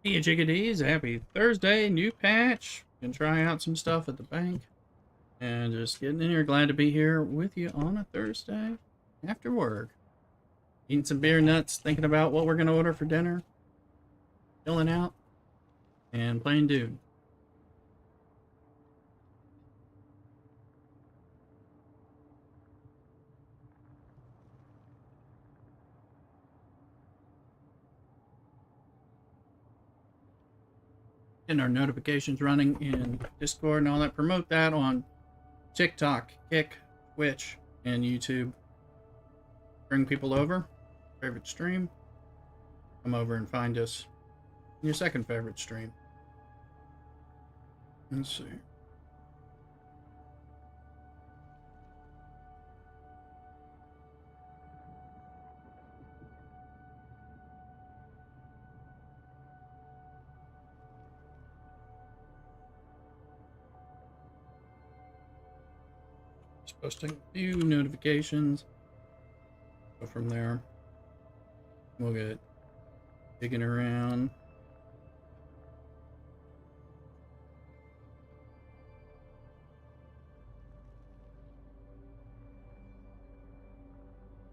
Hey, you chickadees, happy Thursday, new patch. Can try out some stuff at the bank. And just getting in here, glad to be here with you on a Thursday after work. Eating some beer nuts, thinking about what we're going to order for dinner. Chilling out, and playing Dune. Getting our notifications running in Discord and all that. Promote that on TikTok, Kick, Twitch, and YouTube. Bring people over. Favorite stream. Come over and find us in your second favorite stream. Let's see. Just posting a few notifications. Go from there. We'll get digging around.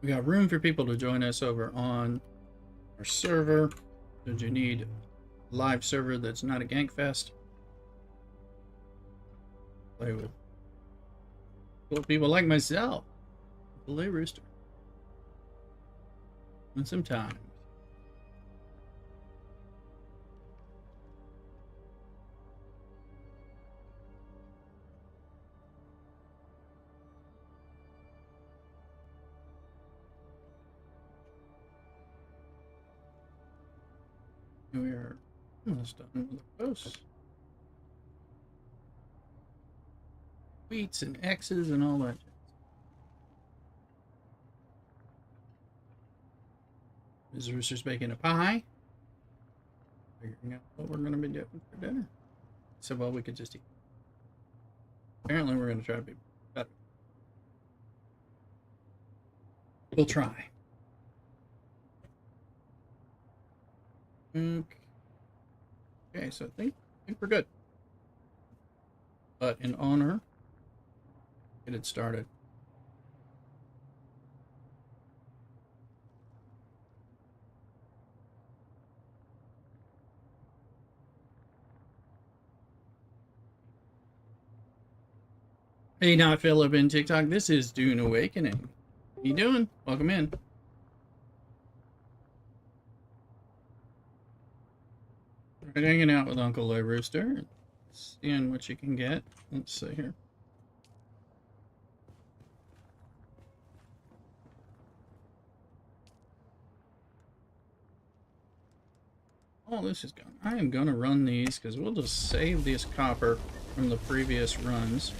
We got room for people to join us over on our server. Did you need a live server that's not a gank fest? Play with cool people like myself. Play Rooster. And some time. We are almost done with the posts. Tweets and X's and all that. Ms. Rooster's baking a pie. Figuring out what we're going to be doing for dinner. So, well, we could just eat. Apparently, we're going to try to be better. We'll try. Okay, so I think we're good. But in honor, get it started. Hey, not Philip in TikTok. This is Dune Awakening. How you doing? Welcome in. Right, hanging out with Uncle Lay Rooster, seeing what you can get. Let's see here. All this is gone. I am going to run these because we'll just save this copper from the previous runs.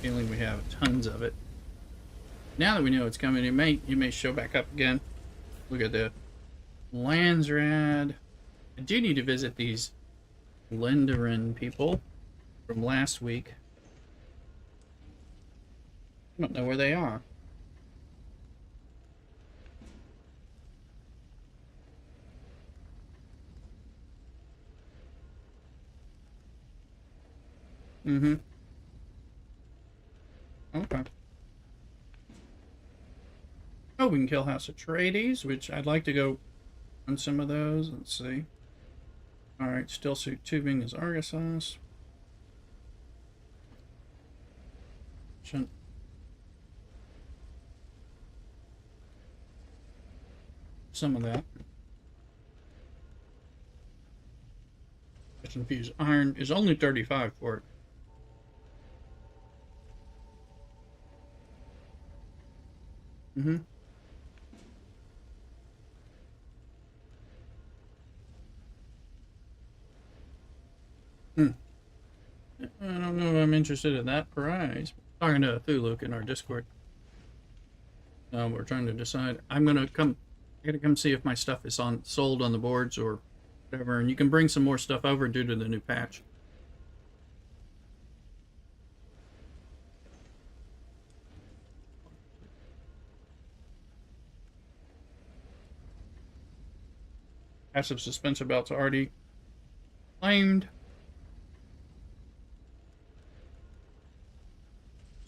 Feeling we have tons of it. Now that we know it's coming, it may show back up again. Look at the Landsrad. I do need to visit these Lenderin people from last week. I don't know where they are. Mm-hmm. Okay. Oh, we can kill House Atreides, which I'd like to go on some of those. Let's see. Alright, Still Suit Tubing is Argosos. Some of that. Infused Iron is only 35 for it. Mm-hmm. I don't know if I'm interested in that prize. Talking to Thuluk in our Discord. We're trying to decide. I gotta come see if my stuff is sold on the boards or whatever, and you can bring some more stuff over due to the new patch. Passive suspension belts already Claimed.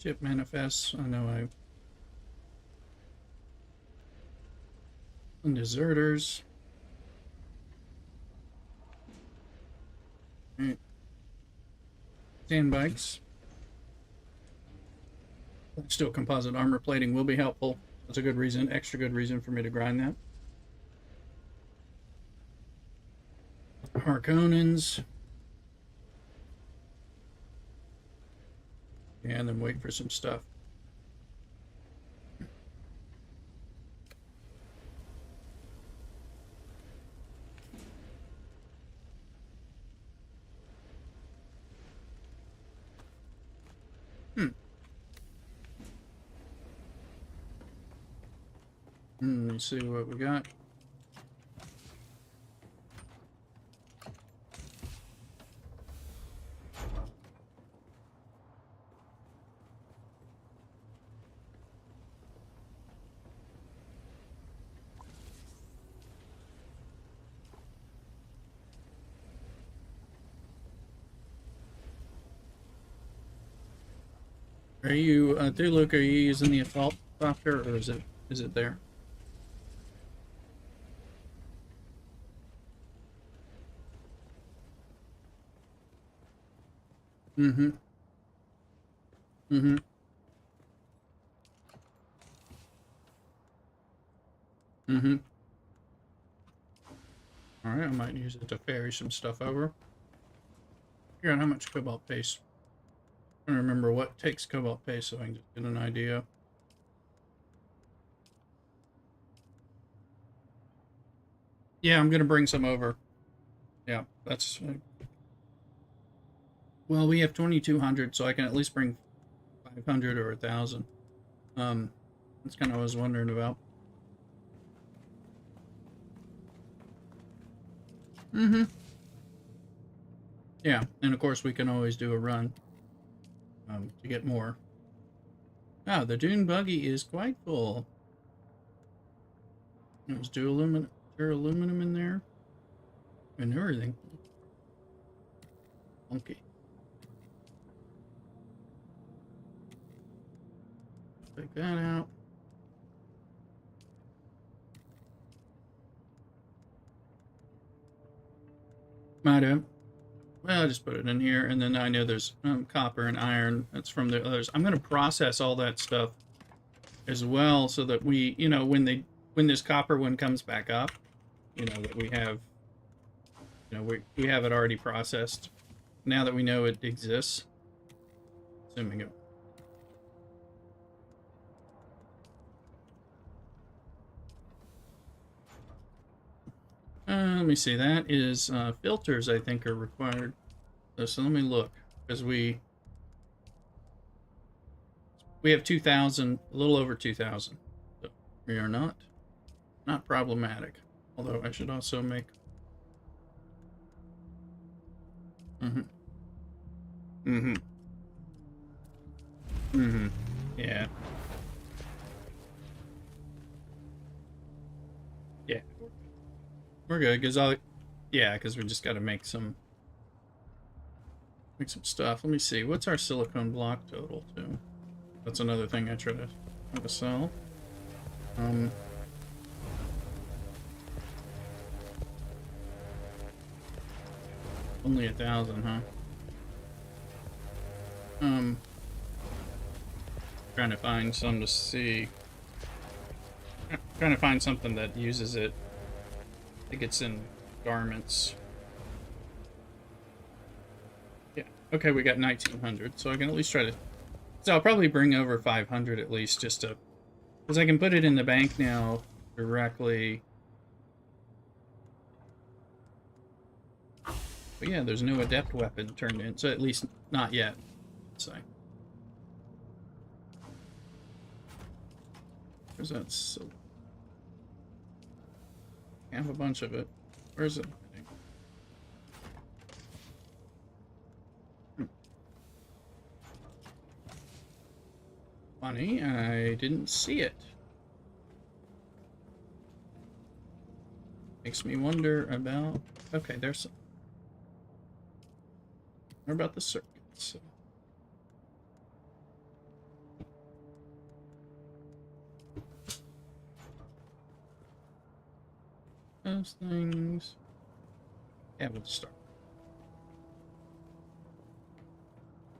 Ship manifests. I know I. And deserters. Right. Sand bikes. Still, composite armor plating will be helpful. That's a good reason, extra good reason for me to grind that. Harkonnens. And then wait for some stuff. Let's see what we got. Are you, through Luke, are you using the assault software, or is it there? Mm-hmm. Mm-hmm. Mm-hmm. Alright, I might use it to ferry some stuff over. Figure out how much cobalt paste. I don't remember what takes cobalt paste, so I can just get an idea. Yeah, I'm gonna bring some over. Yeah, that's... well, we have 2,200, so I can at least bring 500 or 1,000. That's kind of what I was wondering about. Mm-hmm. Yeah, and of course we can always do a run to get more. Ah, the Dune buggy is quite full. There's aluminum in there. And everything. Okay. Take that out. Might have. Well, I'll just put it in here, and then I know there's copper and iron. That's from the others. I'm going to process all that stuff as well, so that we, you know, when this copper one comes back up, you know, that we have, you know, we have it already processed. Now that we know it exists, assuming it. Let me see. That is filters. I think are required. So let me look, because we have 2,000, a little over 2,000. So we are not problematic. Although I should also make. Mm-hmm. Mm-hmm. Mm-hmm. Yeah. Yeah. We're good, because yeah, because we just got to make some stuff. Let me see. What's our silicone block total too? That's another thing I try to sell. Only 1,000, huh? Trying to find some to see. Trying to find something that uses it. I think it's in garments. Yeah. Okay, we got 1,900, so I can at least try to. So I'll probably bring over 500 at least, just to, because I can put it in the bank now directly. But yeah, there's no adept weapon turned in, so at least not yet. So. Where's that? So I have a bunch of it. Where's it? Funny, I didn't see it. Makes me wonder about. Okay, there's some. What about the circuits? Those things. Yeah, we'll just start.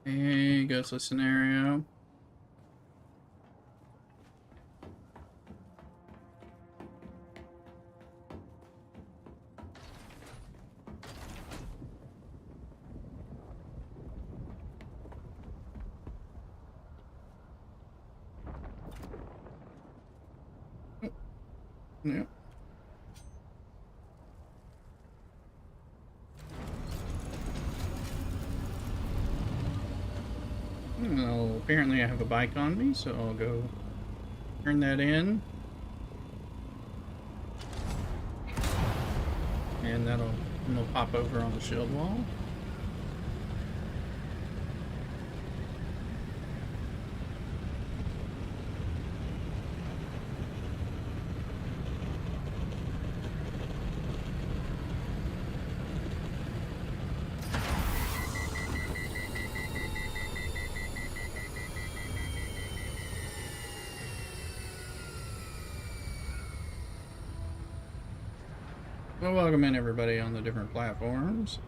Hey, ghostly scenario. Yep. Well, apparently I have a bike on me, so I'll go turn that in. And that'll pop over on the shield wall. Well, welcome in everybody on the different platforms.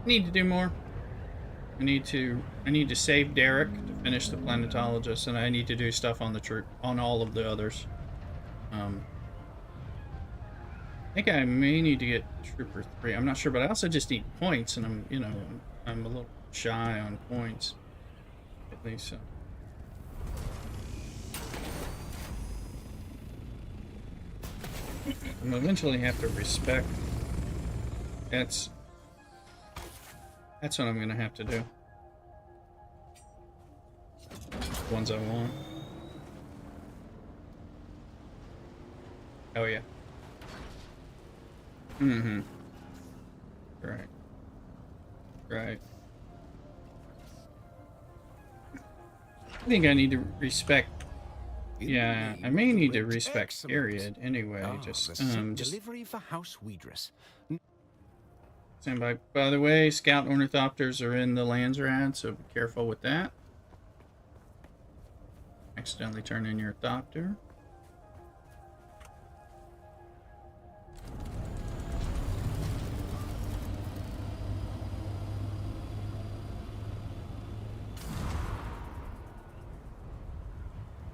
Need to do more. I need to save Derek to finish the planetologist, and I need to do stuff on the troop on all of the others. I think I may need to get Trooper 3. I'm not sure, but I also just need points, and I'm a little shy on points, at least. So. I'm eventually have to respect. That's what I'm gonna have to do. The ones I want. Oh yeah. Mm-hmm. Right. Right. I think I need to respect. Yeah, I may need to respect period anyway. Just delivery for House Weedress. Stand by. By the way, scout ornithopters are in the Landsrad, so be careful with that. Accidentally turn in your thopter.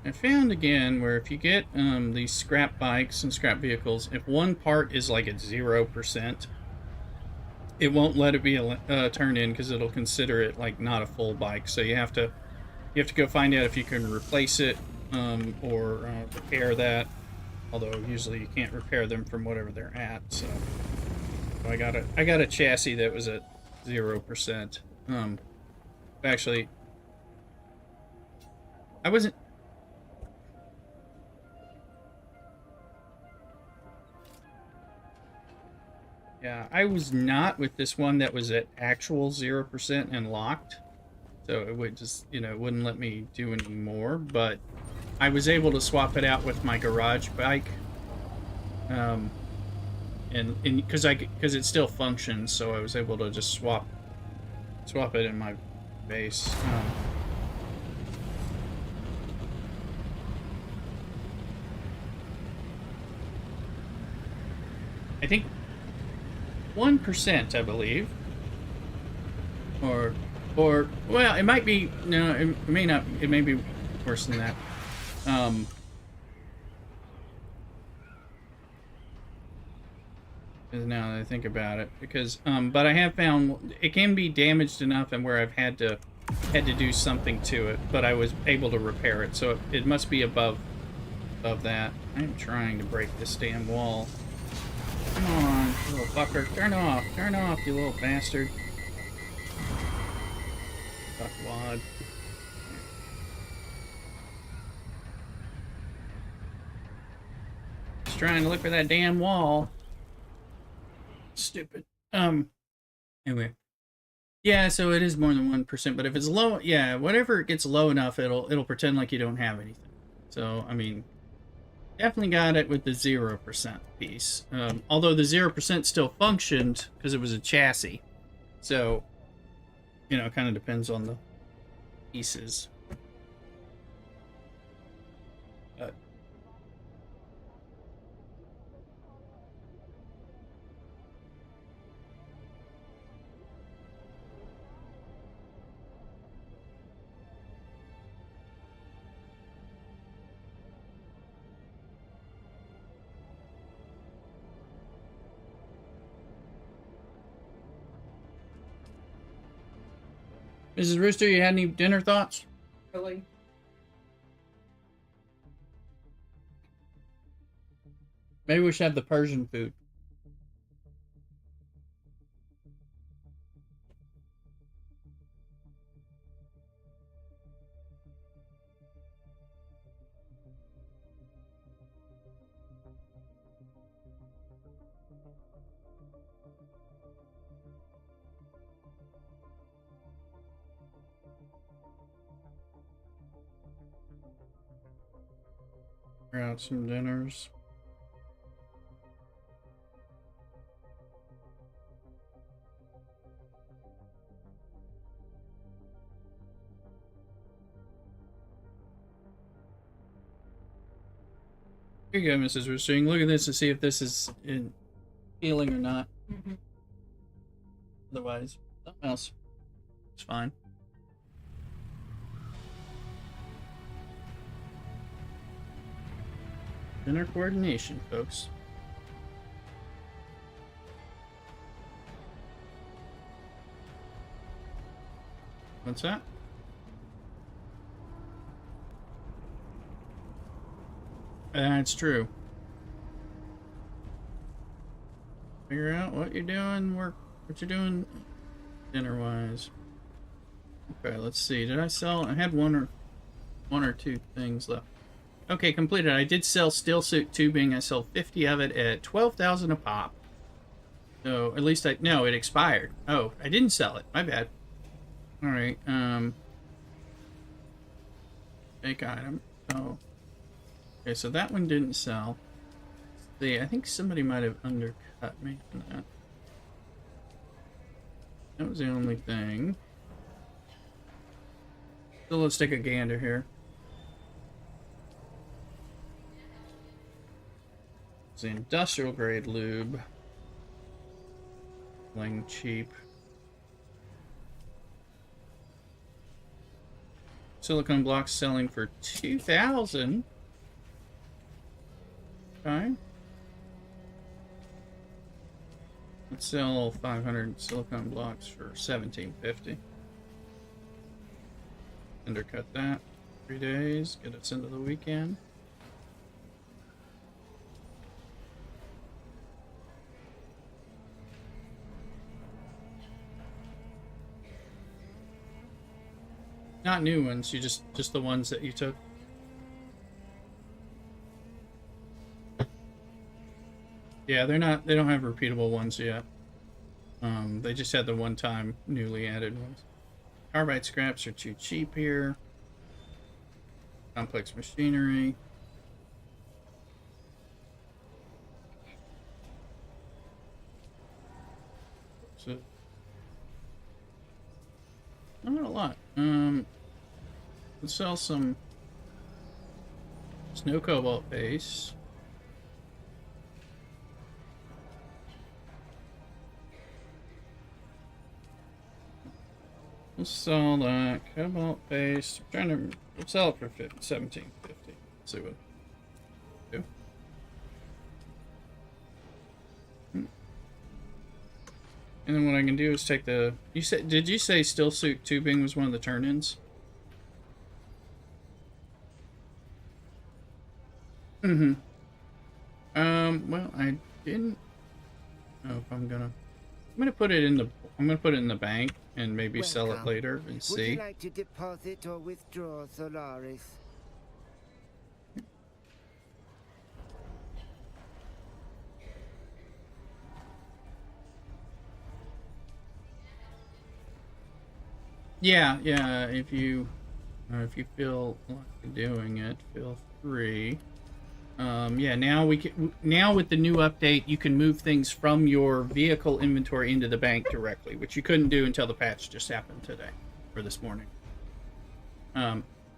I found again where if you get these scrap bikes and scrap vehicles, if one part is like at 0%, it won't let it be turned in because it'll consider it like not a full bike. So you have to go find out if you can replace it or repair that. Although usually you can't repair them from whatever they're at. So I got a chassis that was at 0%. Actually, I wasn't. Yeah, I was not with this one that was at actual 0% and locked. So it would just, it wouldn't let me do any more. But I was able to swap it out with my garage bike. And because it still functions, so I was able to just swap it in my base. I think 1%, I believe. Or, well, it might be, no, it may not, it may be worse than that. Now that I think about it, because, but I have found it can be damaged enough and where I've had to do something to it, but I was able to repair it, so it must be above that. I'm trying to break this damn wall. Come on, you little fucker. Turn off, you little bastard. Fuckwad. Just trying to look for that damn wall. Stupid. Anyway. Yeah, so it is more than 1%, but if it's low, yeah, whatever it gets low enough, it'll pretend like you don't have anything. So, I mean, definitely got it with the 0% piece. Although the 0% still functioned because it was a chassis. So, you know, it kind of depends on the pieces. But Mrs. Rooster, you had any dinner thoughts? Really? Maybe we should have the Persian food. Figure out some dinners. Here you go, Mrs. Rooster. You can look at this to see if this is in healing or not. Mm-hmm. Otherwise, something else. It's fine. Dinner coordination, folks. What's that? That's true. Figure out what you're doing, what you're doing dinner-wise. Okay, let's see. Did I sell? I had one or two things left. Okay, completed. I did sell steel suit tubing. I sold 50 of it at 12,000 a pop. So at least no, it expired. Oh, I didn't sell it. My bad. All right. Fake item. Oh. Okay, so that one didn't sell. See, I think somebody might have undercut me on that. That was the only thing. So let's take a gander here. It's the industrial grade lube. Playing cheap. Silicone blocks selling for 2,000. Okay. Let's sell 500 silicone blocks for 1,750. Undercut that. 3 days. Get us into the weekend. Not new ones, you just the ones that you took. Yeah, they don't have repeatable ones yet. They just had the one-time newly added ones. Carbide scraps are too cheap here. Complex machinery. So not a lot. Let's sell some snow cobalt base. Let's sell that cobalt base. I'm trying to we'll sell it for 1,750. Let's see what we do. And then what I can do is take the. You said? Did you say steel suit tubing was one of the turn-ins? Mm-hmm. Well, I didn't know if I'm gonna put it in the. I'm gonna put it in the bank and maybe sell it later and see. Would you like to deposit or withdraw Solaris? Yeah. If you feel like doing it, feel free. Yeah, now with the new update, you can move things from your vehicle inventory into the bank directly, which you couldn't do until the patch just happened today or this morning.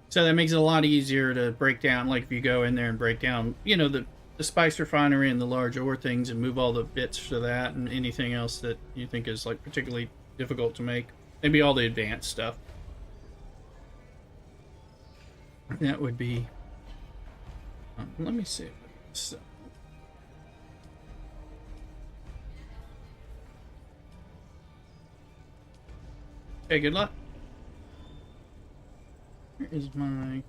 So that makes it a lot easier to break down. Like if you go in there and break down, the spice refinery and the large ore things, and move all the bits for that and anything else that you think is like particularly difficult to make. Maybe all the advanced stuff. That would be. Let me see. So, okay, good luck. Where is my...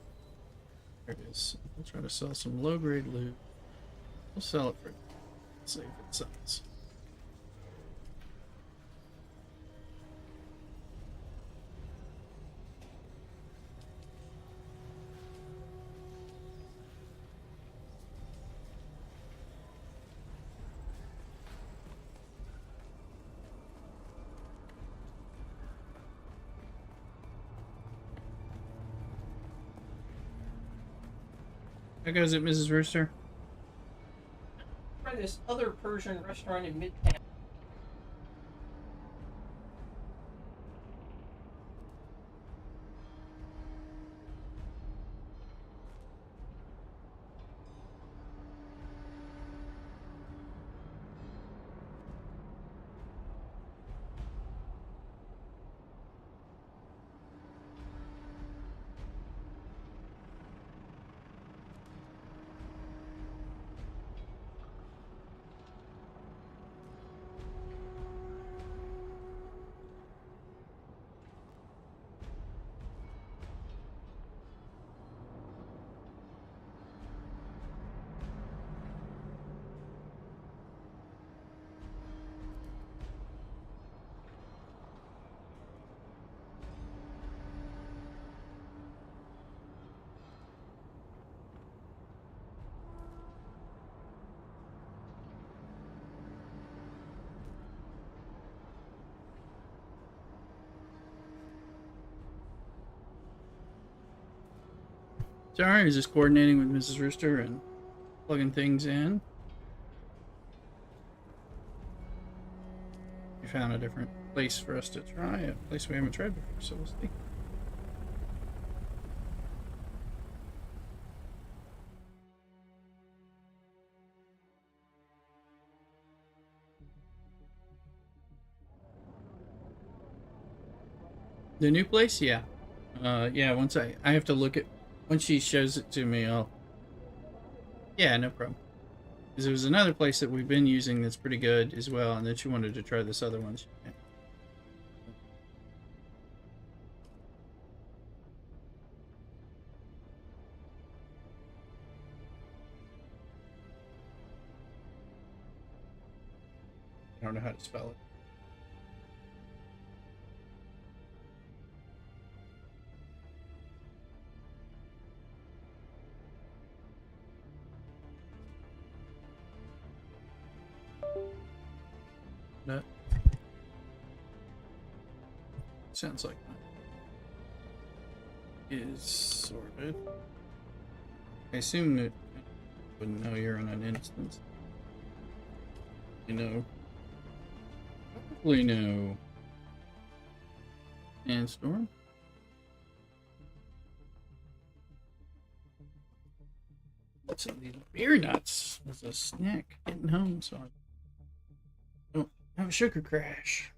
There it is. We'll try to sell some low-grade loot. We'll sell it for... Let's see if it sells. How goes it, Mrs. Rooster? Try this other Persian restaurant in Midtown. Sorry, I was just coordinating with Mrs. Rooster and plugging things in. We found a different place for us to try, a place we haven't tried before, so we'll see. The new place? Yeah. Yeah, once I have to look at... Once she shows it to me, I'll... Yeah, no problem. Because there was another place that we've been using that's pretty good as well, and then she wanted to try this other one. Yeah. I don't know how to spell it. That sounds like that is sorted. I assume it wouldn't know you're in an instance. You know. Probably no. Sandstorm. What's in these beer nuts? As a snack getting home, so I don't have a sugar crash.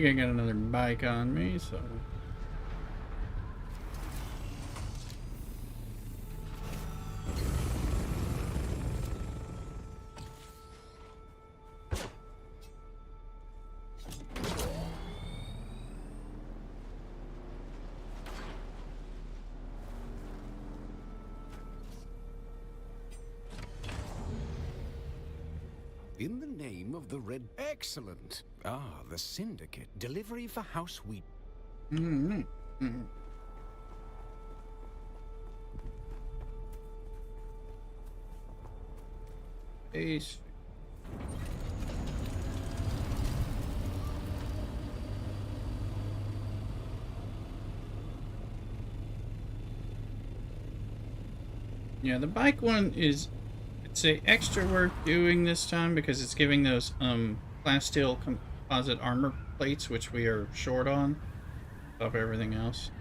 think I got another bike on me, so. In the name of the Red... Excellent. Ah, the Syndicate. Delivery for House Wheat. Mm-hmm. Mm-hmm. Ace. Yeah, the bike one is, it's a extra work doing this time because it's giving those class steel composite armor plates, which we are short on top of everything else.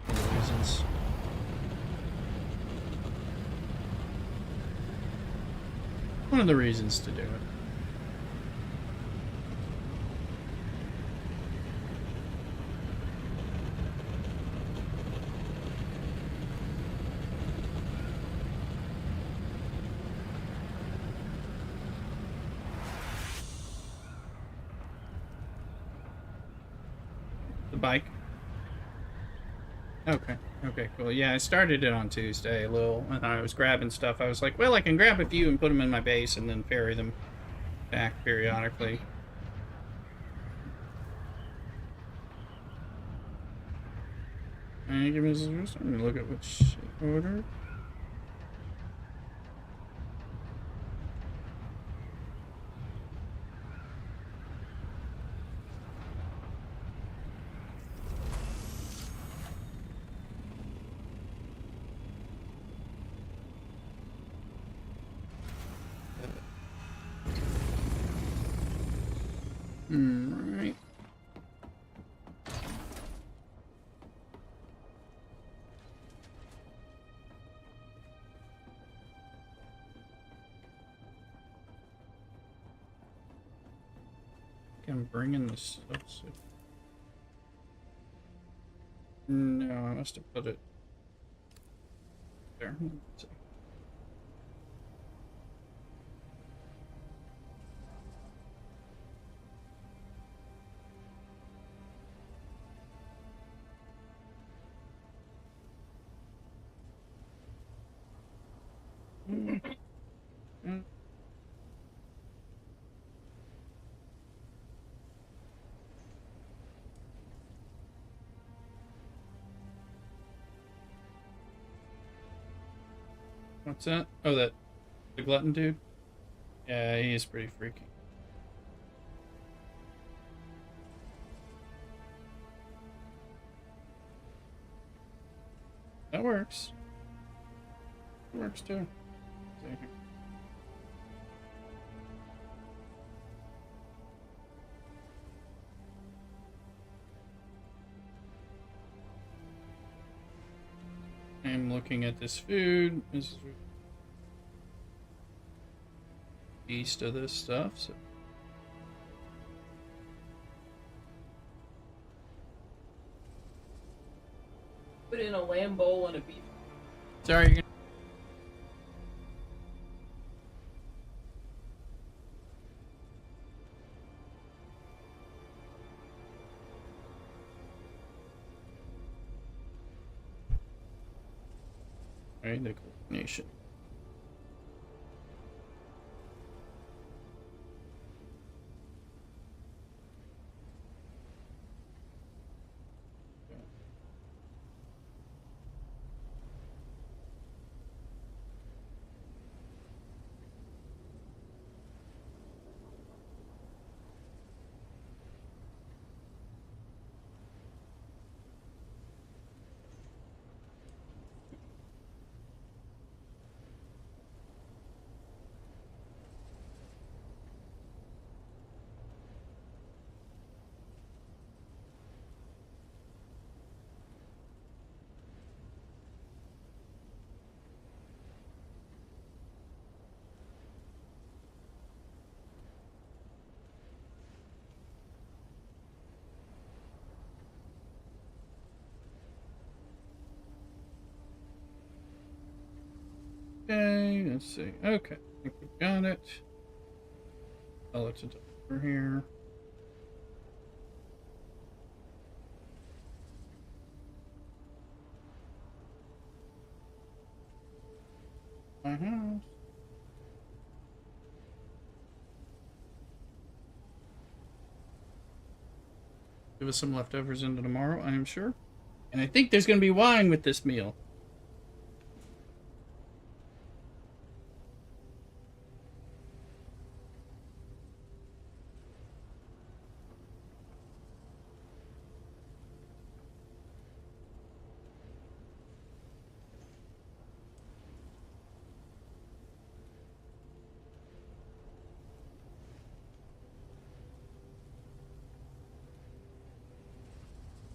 One of the reasons. One of the reasons to do it. The bike. Okay. Okay, cool. Yeah, I started it on Tuesday a little, and I was grabbing stuff. I was like, well, I can grab a few and put them in my base and then ferry them back periodically. And give me I'm gonna look at which order. Right. I'm bringing this stuff. So... No, I must have put it there. Let's see. Mm. What's that? Oh, that the glutton dude? Yeah, he is pretty freaky. That works. It works too. See here. I'm looking at this food. This is east of this stuff. So. Put in a lamb bowl and a beef. Sorry. You're gonna... Right, the coordination. Let's see. Okay, I think we've got it. Tell it to over here. My house. Give us some leftovers into tomorrow, I am sure. And I think there's going to be wine with this meal.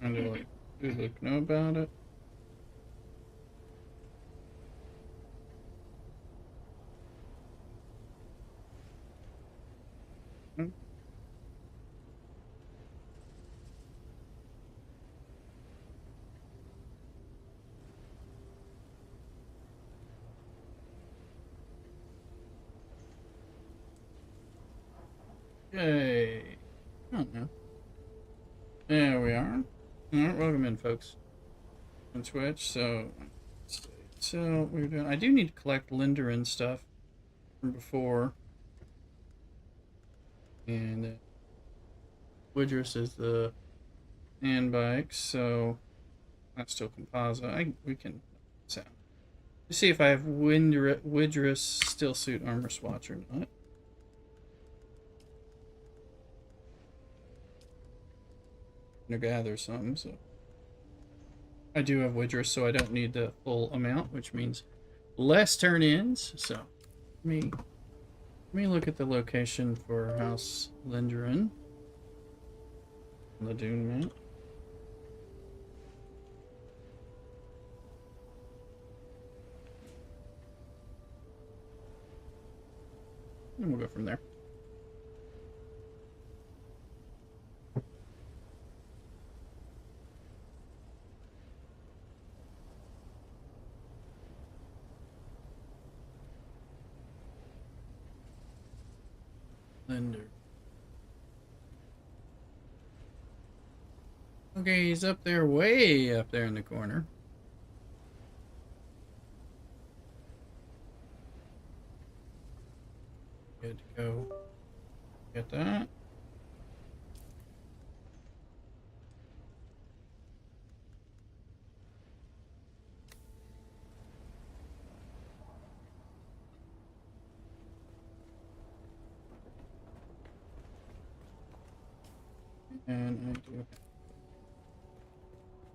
And do Luke know about it? Hmm. Yay. Oh, no. There we are. Alright, welcome in, folks. On Twitch, so we're doing. I do need to collect Linderin stuff from before, and Widris is the hand bike, so that's still composite. We can sound. Let's see if I have Widris still suit armor swatch or not. To gather some, so I do have Widris, so I don't need the full amount, which means less turn-ins. So let me look at the location for House Linderin on the Dune map. And we'll go from there. Linder. Okay, he's up there, way up there in the corner. Good to go. Get that. And I do.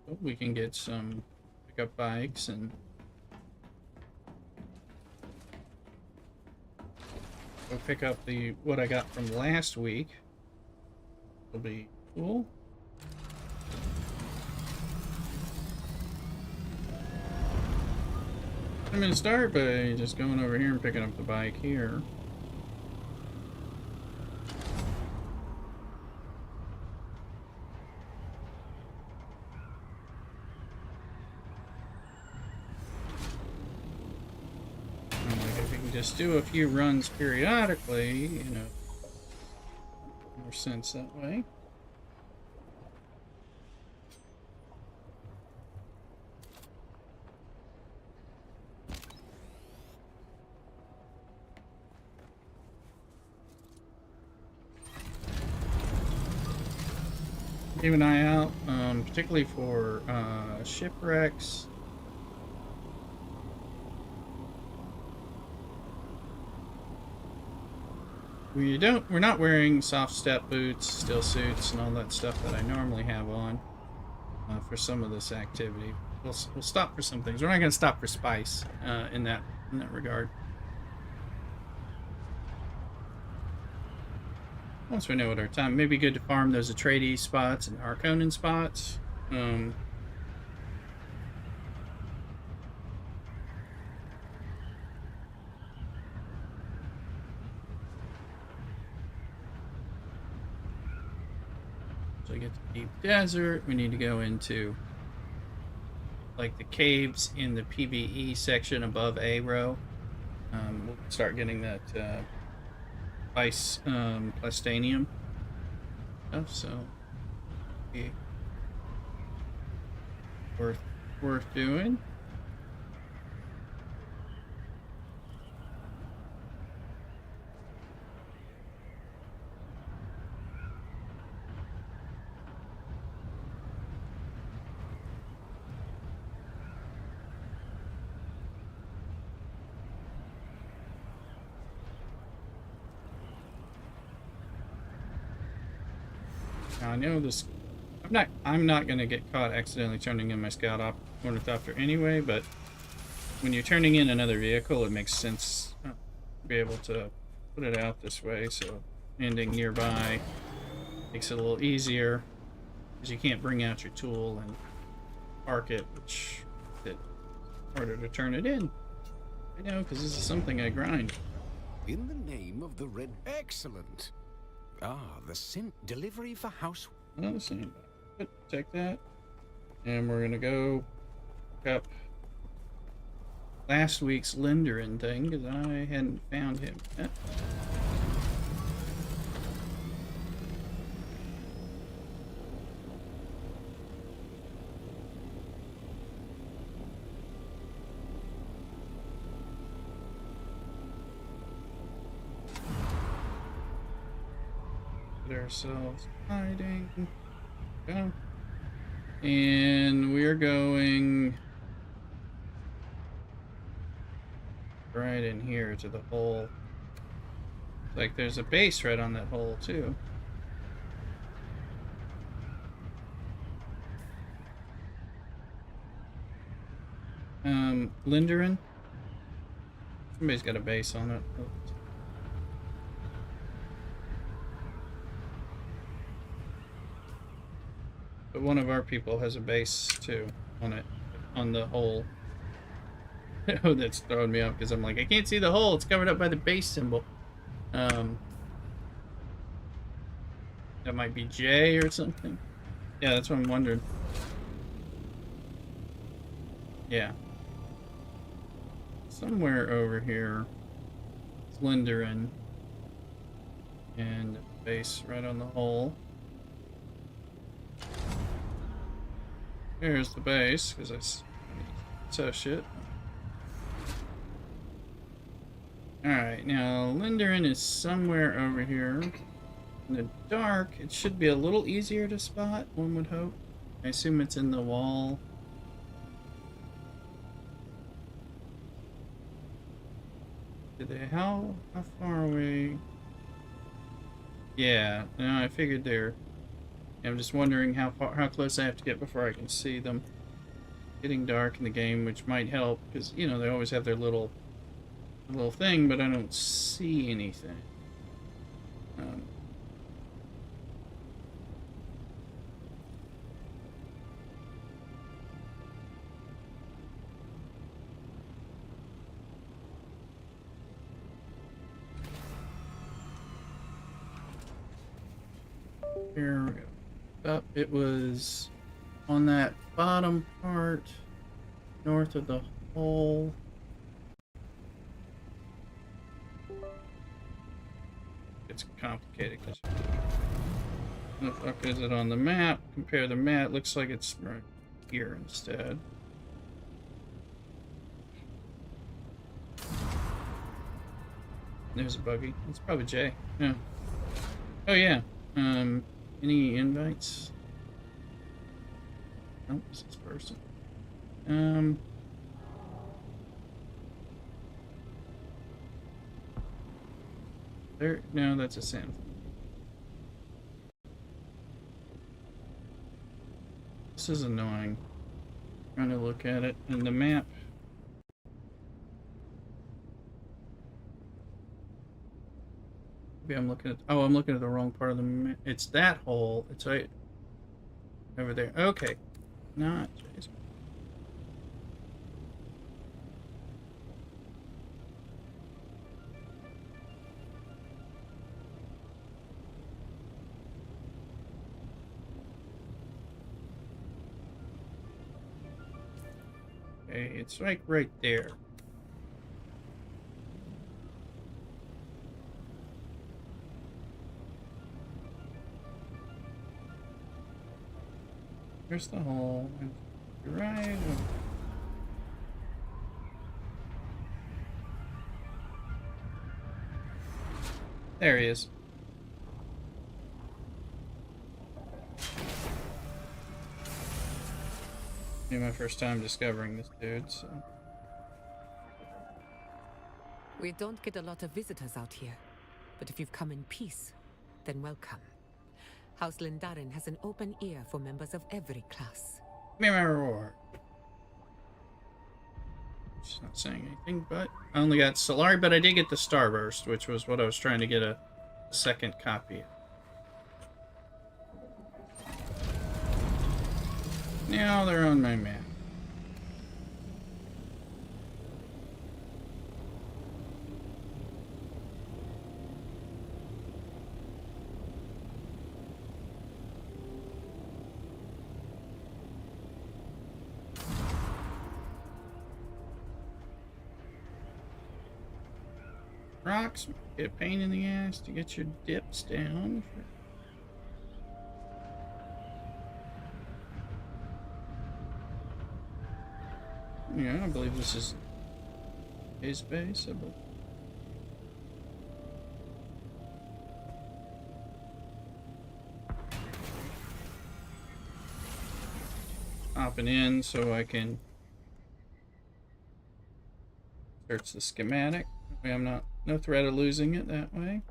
Hope we can get some pickup bikes and go pick up what I got from last week. It'll be cool. I'm gonna start by just going over here and picking up the bike here. Just do a few runs periodically, you know, more sense that way. Keep an eye out, particularly for shipwrecks. We're not wearing soft step boots, steel suits, and all that stuff that I normally have on for some of this activity. We'll stop for some things. We're not going to stop for spice in that regard. Once we know what our time, maybe good to farm those Atreides spots and Harkonnen spots. So we get to deep desert. We need to go into like the caves in the PvE section above A row. We'll start getting that ice plastanium stuff, so be worth doing. Now I know this. I'm not gonna get caught accidentally turning in my scout ornithopter anyway, but when you're turning in another vehicle, it makes sense to be able to put it out this way. So ending nearby makes it a little easier because you can't bring out your tool and park it, which it's harder to turn it in. I know, because this is something I grind. In the name of the Red... Excellent. Ah, the delivery for house... Well, the same. Take that. And we're going to go pick up last week's Linderin thing, because I hadn't found him yet. Ourselves hiding. Go. And we're going right in here to the hole. Like there's a base right on that hole too. Linderin. Somebody's got a base on it. But one of our people has a base too on it, on the hole. Oh, that's throwing me off because I'm like, I can't see the hole. It's covered up by the base symbol. That might be J or something. Yeah, that's what I'm wondering. Yeah. Somewhere over here, Slenderin, and base right on the hole. Here's the base, because I so shit. Alright, now Linderin is somewhere over here. In the dark, it should be a little easier to spot, one would hope. I assume it's in the wall. How far away? Yeah, no, I figured they're... I'm just wondering how close I have to get before I can see them. Getting dark in the game, which might help, because, you know, they always have their little thing, but I don't see anything. Here we go. Up, it was on that bottom part, north of the hole. It's complicated because the fuck is it on the map? Compare the map. Looks like it's right here instead. There's a buggy. It's probably Jay. Yeah. Oh yeah. Any invites? Nope, it's this person. There, no, that's a Sam. This is annoying. Trying to look at it in the map. Maybe I'm looking at. Oh, I'm looking at the wrong part of the map. It's that hole. It's right over there. Okay, not. Okay, it's like right there. Here's the hole. Right. There he is. Be my first time discovering this dude, so. We don't get a lot of visitors out here, but if you've come in peace, then welcome. House Lindaren has an open ear for members of every class. Give me my reward. She's not saying anything, but I only got Solari, but I did get the Starburst, which was what I was trying to get a second copy of. Now they're on my map. Rocks get a pain in the ass to get your dips down. Yeah, I believe this is his base. I believe. Hopping in so I can search the schematic. I'm not no threat of losing it that way.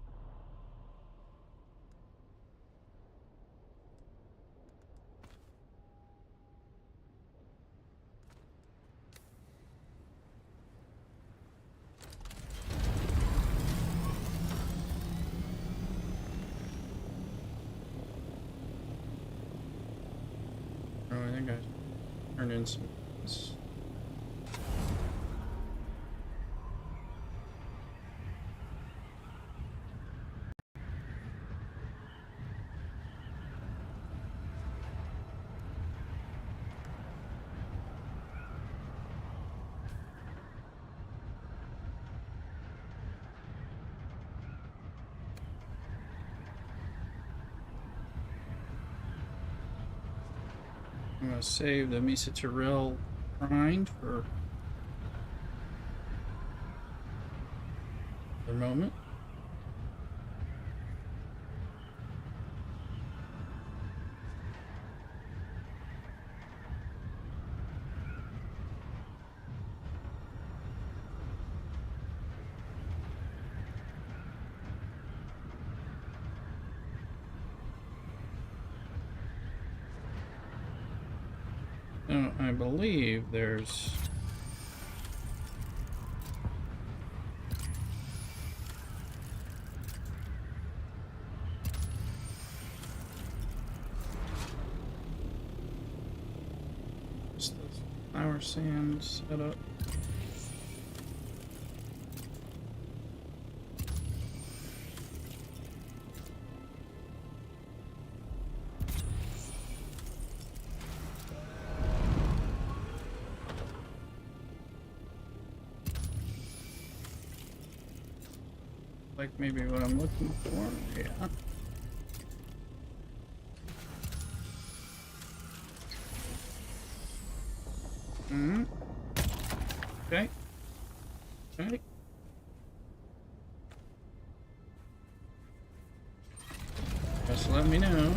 Oh, I think I turned in some. I'm going to save the Misa Tyrell grind for a moment. Now, I believe there's just the flower sand set up. Like maybe what I'm looking for, yeah. Okay. Okay. Just let me know.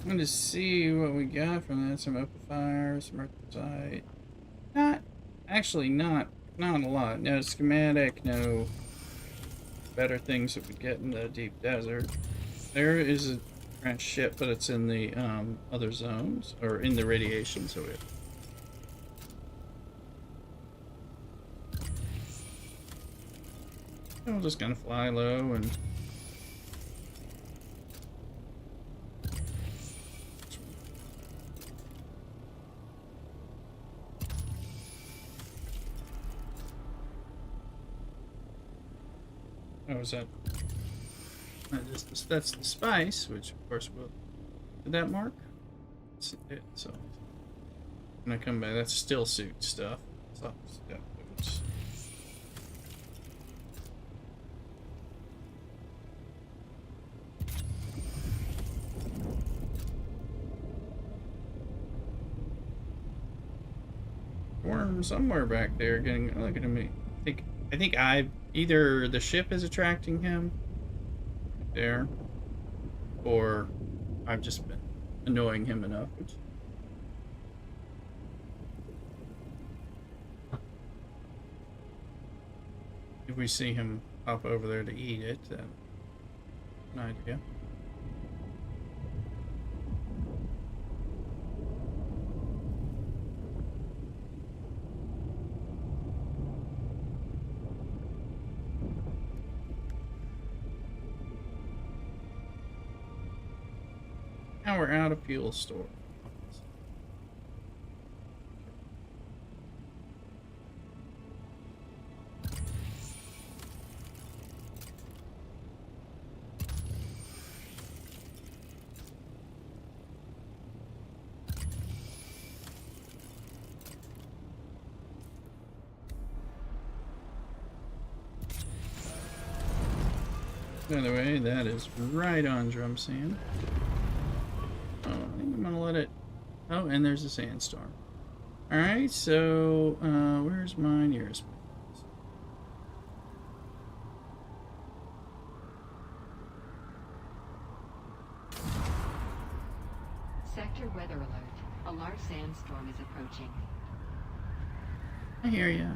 I'm going to see what we got from that. Some open fire, some earthsite. Not a lot. No schematic, no better things that we get in the deep desert. There is a trench ship, but it's in the other zones, or in the radiation, so we're just gonna fly low and oh, is that? That's the spice, which of course will. Did that mark? It's it, so. When I come back, that's still suit stuff. So, got boots. Worm somewhere back there getting looking at me. I think either the ship is attracting him there, or I've just been annoying him enough. If we see him hop over there to eat it, then an idea. Now we're out of fuel store. By the way, that is right on drum sand. Oh, I think I'm gonna let it. Oh, and there's a sandstorm. Alright, so where's my nearest base? Sector weather alert. A large sandstorm is approaching. I hear ya.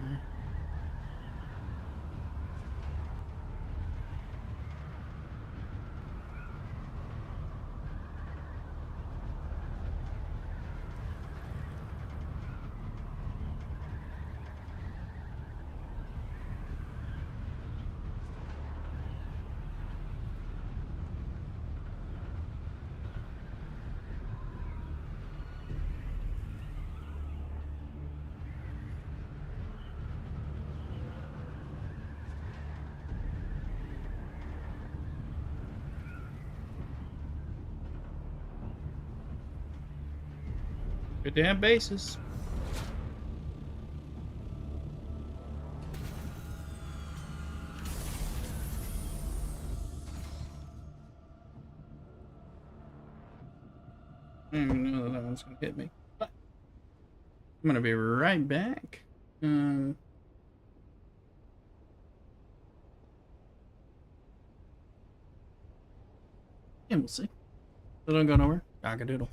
Good to have bases. I don't even know that one's gonna hit me. But I'm gonna be right back. And we'll see. So don't go nowhere. Cock-a-doodle.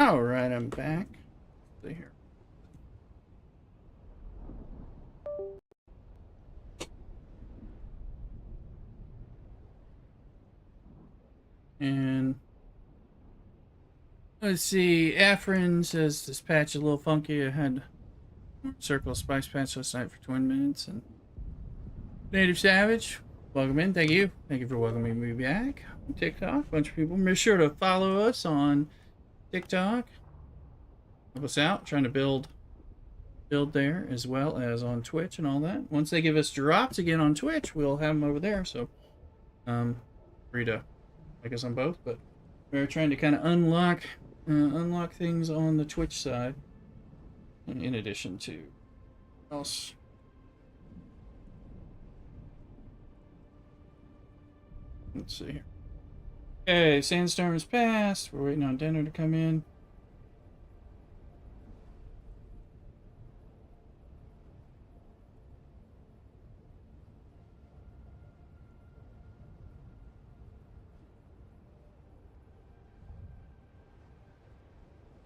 Alright, I'm back. See here. Let's see. Afrin says this patch is a little funky. I had circle of spice patch last night for 20 minutes. And Native Savage, welcome in. Thank you. Thank you for welcoming me back. TikTok, bunch of people. Make sure to follow us on TikTok. Help us out. Trying to build there as well as on Twitch and all that. Once they give us drops again on Twitch, we'll have them over there. So, free to like us on both. But we're trying to kind of unlock things on the Twitch side, in addition to else. Let's see here. Okay, sandstorm is passed. We're waiting on dinner to come in.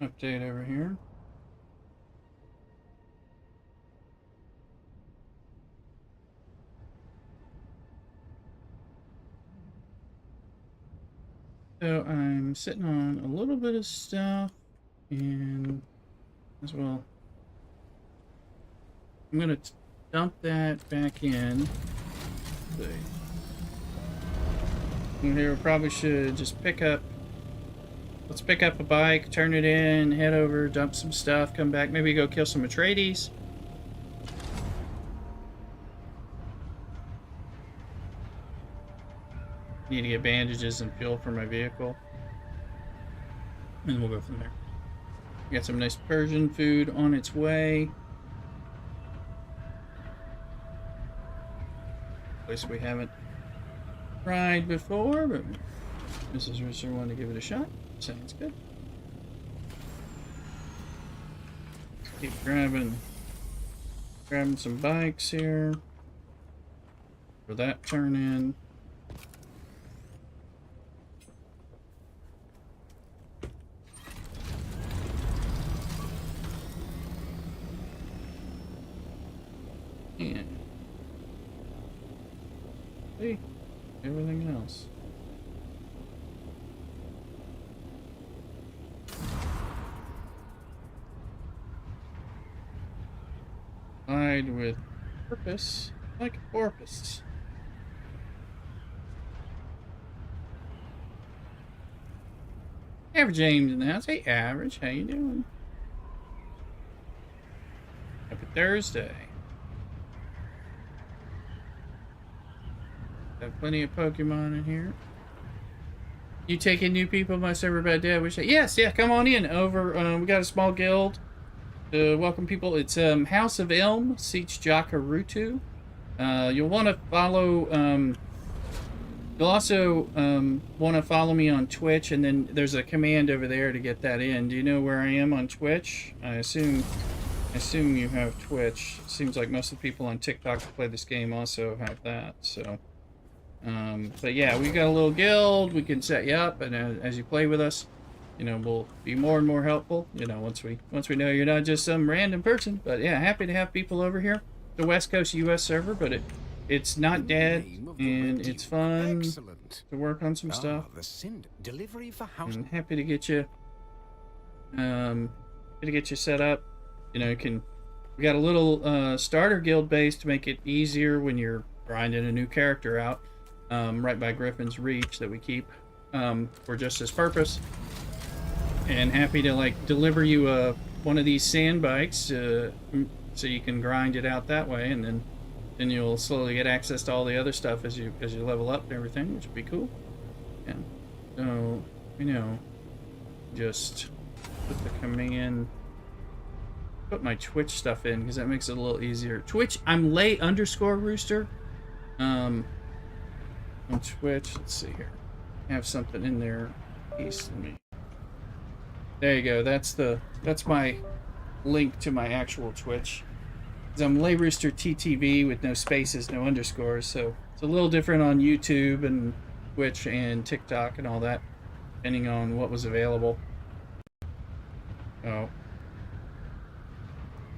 Update over here. So I'm sitting on a little bit of stuff, and as well, I'm gonna dump that back in. Let's see. And here we probably should just pick up. Let's pick up a bike, turn it in, head over, dump some stuff, come back, maybe go kill some Atreides. Need to get bandages and fuel for my vehicle. And we'll go from there. Got some nice Persian food on its way. Place we haven't tried before, but Mrs. Rooster wanted to give it a shot. Sounds good. Keep grabbing some bikes here for that turn in. And see everything else. Hide with purpose, like a porpoise. Average James in the house. Hey, Average, how you doing? Happy Thursday. Got plenty of Pokemon in here. You taking new people? My server bad day. I wish I... Yes, yeah, come on in. Over, we got a small guild. Welcome people. It's House of Elm, Siege Jakarutu. You'll want to follow. You'll also want to follow me on Twitch, and then there's a command over there to get that in. Do you know where I am on Twitch? I assume you have Twitch. It seems like most of the people on TikTok who play this game also have that. So, but yeah, we got a little guild. We can set you up, and as you play with us, you know, we'll be more and more helpful, you know, once we know you're not just some random person. But yeah, happy to have people over here. The West Coast US server, but it's not dead, and it's fun to work on some stuff. Delivery for house. I'm happy to get you set up. You know, we got a little starter guild base to make it easier when you're grinding a new character out, right by Griffin's Reach that we keep for just this purpose. And happy to like deliver you one of these sand bikes so you can grind it out that way, and then you'll slowly get access to all the other stuff as you level up and everything, which would be cool. Yeah. So, you know, just put the command, put my Twitch stuff in because that makes it a little easier. Twitch, I'm lay_rooster. On Twitch, let's see here. I have something in there. Let me. There you go. That's my link to my actual Twitch. I'm Layrooster TTV with no spaces, no underscores, so it's a little different on YouTube and Twitch and TikTok and all that, depending on what was available. Oh.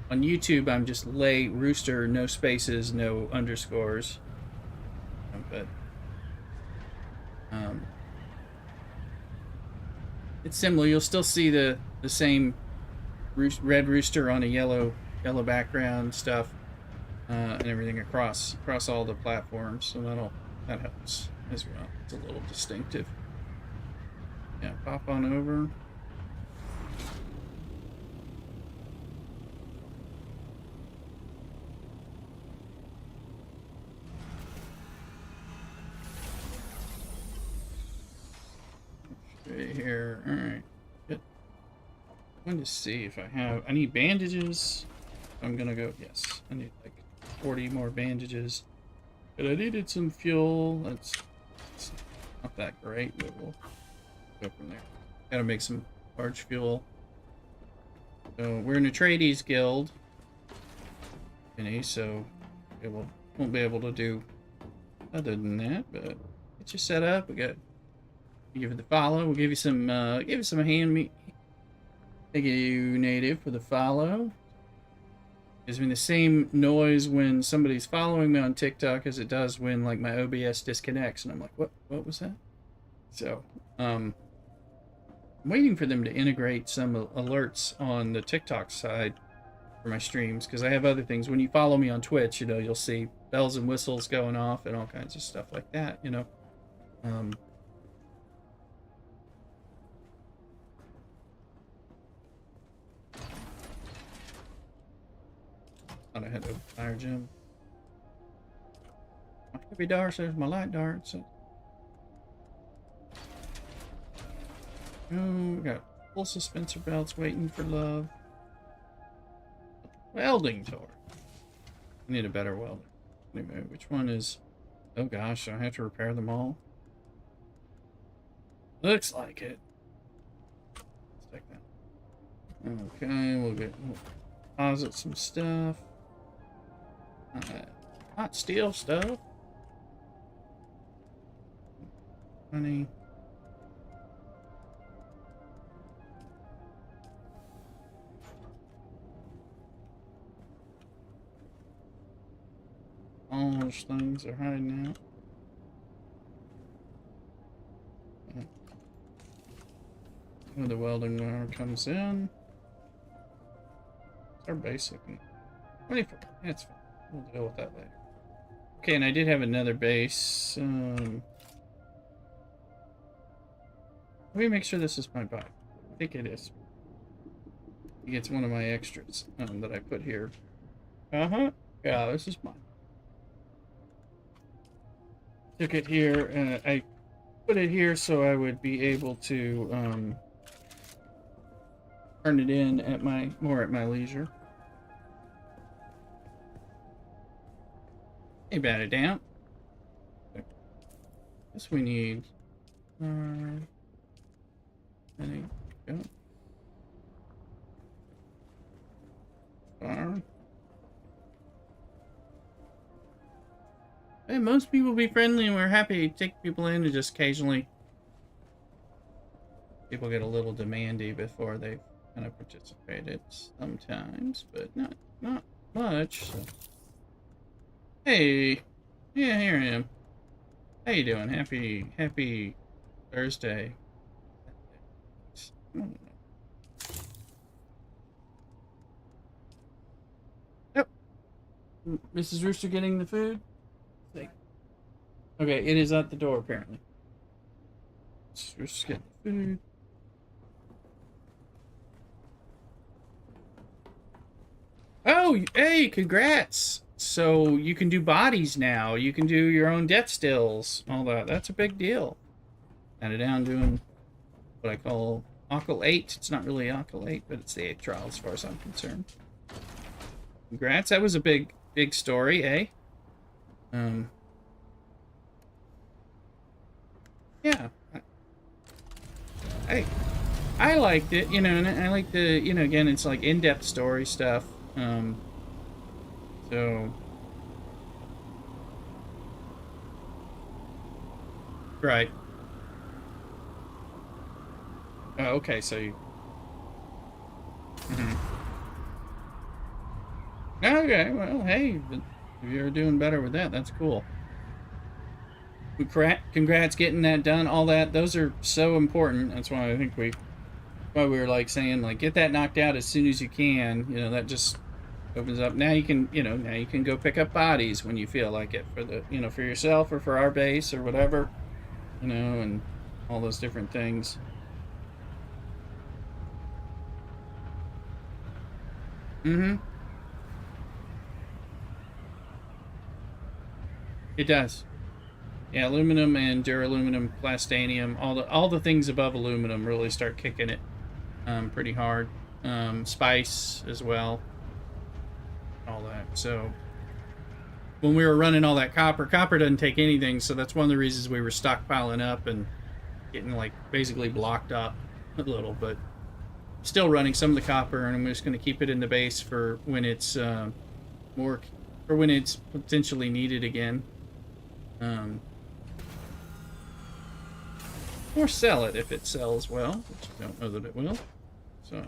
On YouTube, I'm just Layrooster, no spaces, no underscores. But it's similar. You'll still see the same red rooster on a yellow background stuff, and everything across all the platforms. So that helps as well. It's a little distinctive. Yeah, pop on over. Right here. All right. Good. I'm going to see if I need bandages. I'm gonna go. Yes, I need like 40 more bandages. But I needed some fuel. That's not that great, but we'll go from there. Gotta make some large fuel. So we're in a Trades guild, so it won't be able to do other than that. But get you set up. We got. Give it the follow. We'll give you some hand meat. Thank you, native, for the follow. Gives me the same noise when somebody's following me on TikTok as it does when like my OBS disconnects, and I'm like, what was that? So, I'm waiting for them to integrate some alerts on the TikTok side for my streams, because I have other things. When you follow me on Twitch, you'll see bells and whistles going off and all kinds of stuff like that. Thought I had to fire gym. My heavy darts, there's my light darts. Oh, we got full suspensor belts waiting for love. Welding torch. I need a better welder. Anyway, which one is... Oh gosh, I have to repair them all? Looks like it. Let's take that. Okay, we'll deposit some stuff. Hot steel stuff. Honey. All those things are hiding out. When the welding wire comes in. It's our basic. 24. That's fine. We'll deal with that later. Okay, and I did have another base. Let me make sure this is my bike. I think it is. I think it's one of my extras that I put here. Yeah, this is mine. Took it here. I put it here so I would be able to turn it in at more at my leisure. Hey, bat it down. This we need. There you go. Fire. Hey, most people be friendly, and we're happy to take people in, and just occasionally people get a little demandy before they've kind of participated sometimes, but not much. So. Hey, yeah, here I am. How you doing? Happy Thursday. Yep. Mrs. Rooster getting the food? Okay, it is at the door apparently. Mrs. Rooster's getting the food. Oh, hey, congrats! So you can do bodies now. You can do your own death stills. All that. That's a big deal. Add it down doing what I call Occult 8. It's not really Occult 8, but it's the 8th trial as far as I'm concerned. Congrats. That was a big story, eh? Yeah. I liked it, and I like the, again, it's like in-depth story stuff. So, right. Oh, okay, so you... Okay, well, hey, if you're doing better with that, that's cool. Congrats getting that done, all that. Those are so important. That's why I think we why we were like saying like get that knocked out as soon as you can. You know, that just opens up. Now you can, you know, now you can go pick up bodies when you feel like it for the, you know, for yourself or for our base or whatever, you know, and all those different things. Mm-hmm. It does. Yeah, aluminum and duraluminum, plastanium, all the things above aluminum really start kicking it pretty hard. Spice as well, all that. So when we were running all that copper doesn't take anything, so that's one of the reasons we were stockpiling up and getting like basically blocked up a little, but still running some of the copper, and I'm just going to keep it in the base for when it's more, or when it's potentially needed again. Or sell it if it sells well, which I don't know that it will. So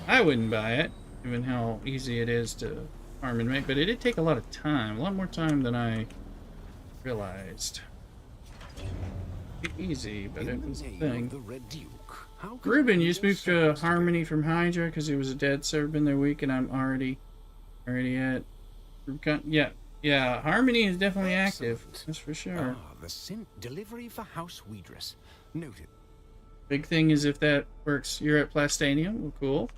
I wouldn't buy it, given how easy it is to farm and make, but it did take a lot of time, a lot more time than I realized. Easy, but it was a thing. Ruben, you just moved to Harmony from Hydra because he was a dead, so I've been there a week, and I'm already at yeah, Harmony is definitely active. That's for sure. The synth delivery for House Weedress. Noted. Big thing is if that works. You're at Plastanium. Well, cool.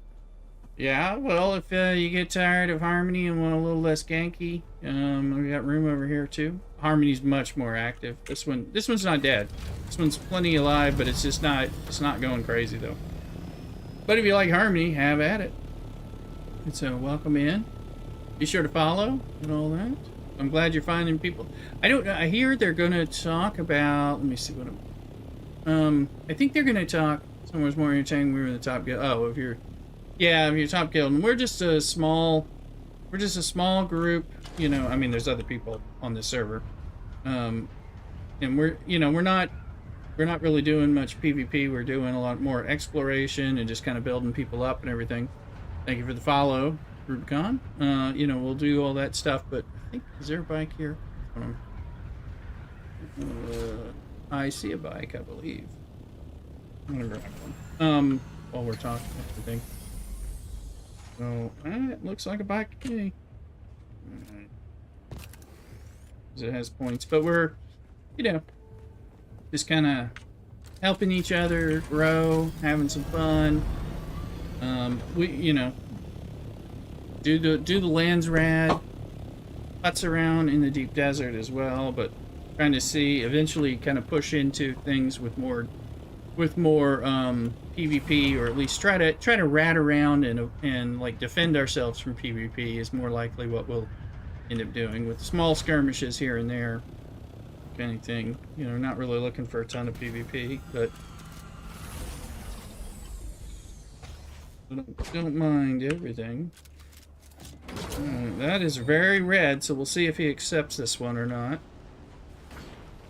Yeah, well, if you get tired of Harmony and want a little less ganky, we got room over here too. Harmony's much more active. This one's not dead. This one's plenty alive, but it's just not. It's not going crazy though. But if you like Harmony, have at it. And so, welcome in. Be sure to follow and all that. I'm glad you're finding people. I hear they're gonna talk about. Let me see what I think they're gonna talk. Somewhere's more entertaining. We were in the top guild. Oh, if you're top guild, and we're just a small group. You know, I mean, there's other people on this server, and we're not really doing much PvP. We're doing a lot more exploration and just kind of building people up and everything. Thank you for the follow, Rubicon. We'll do all that stuff, but I think, is there a bike here? I see a bike, I believe. I'm gonna grab one. While we're talking, I think. So, it looks like a bike to me. Alright. It has points, but we're, just kind of helping each other grow, having some fun. We, do the lands rad, putz around in the deep desert as well, but trying to see eventually kind of push into things with more PvP, or at least try to rat around and like defend ourselves from PvP is more likely what we'll end up doing, with small skirmishes here and there, if anything. Not really looking for a ton of PvP, but don't mind everything. That is very red, so we'll see if he accepts this one or not.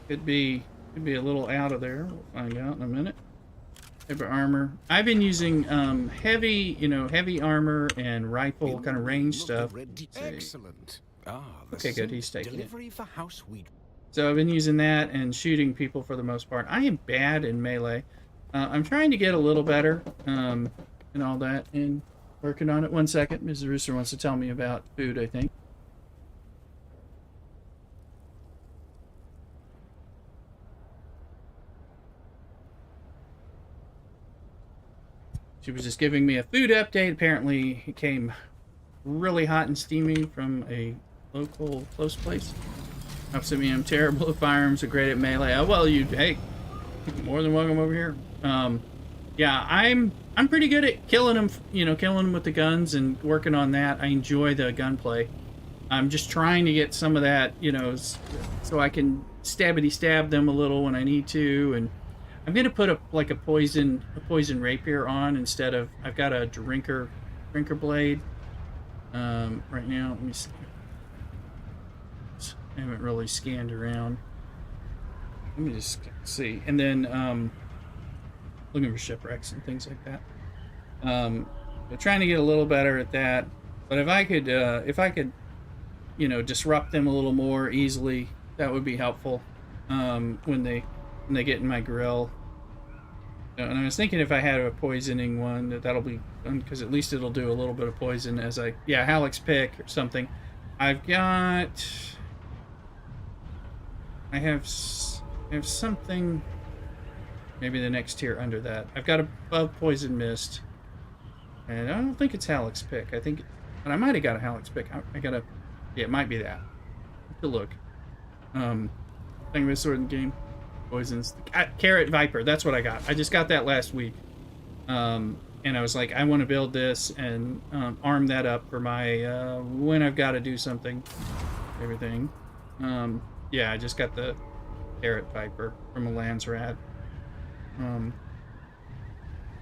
Could be a little out of there. We'll find out in a minute. Heavy armor. I've been using heavy armor and rifle kind of range stuff. Excellent. Okay, good. He's taking it. For House Weed. So I've been using that and shooting people for the most part. I am bad in melee. I'm trying to get a little better and all that, and working on it. 1 second. Mrs. Rooster wants to tell me about food, I think. She was just giving me a food update. Apparently, it came really hot and steamy from a local close place. Upset me, I'm terrible at firearms, but great at melee. Oh, well, hey, more than welcome over here. Yeah, I'm pretty good at killing them, killing them with the guns and working on that. I enjoy the gunplay. I'm just trying to get some of that, so I can stab them a little when I need to. And I'm gonna put a poison rapier on instead of, I've got a drinker blade. Right now, let me see. I haven't really scanned around. Let me just see, and then looking for shipwrecks and things like that. But trying to get a little better at that. But if I could, disrupt them a little more easily, that would be helpful. When they get in my grill. And I was thinking if I had a poisoning one, that'll be because at least it'll do a little bit of poison as I, yeah, Halleck's pick or something. I've got, I have something. Maybe the next tier under that. I've got above poison mist, and I don't think it's Halleck's pick. I think, but I might have got a Halleck's pick. I gotta, yeah, it might be that. Have to look. Thing with sword in the game. Poisons. Carrot Viper, that's what I got. I just got that last week. And I was like, I want to build this and arm that up for my when I've got to do something. Everything. Yeah, I just got the Carrot Viper from a Lands Rat.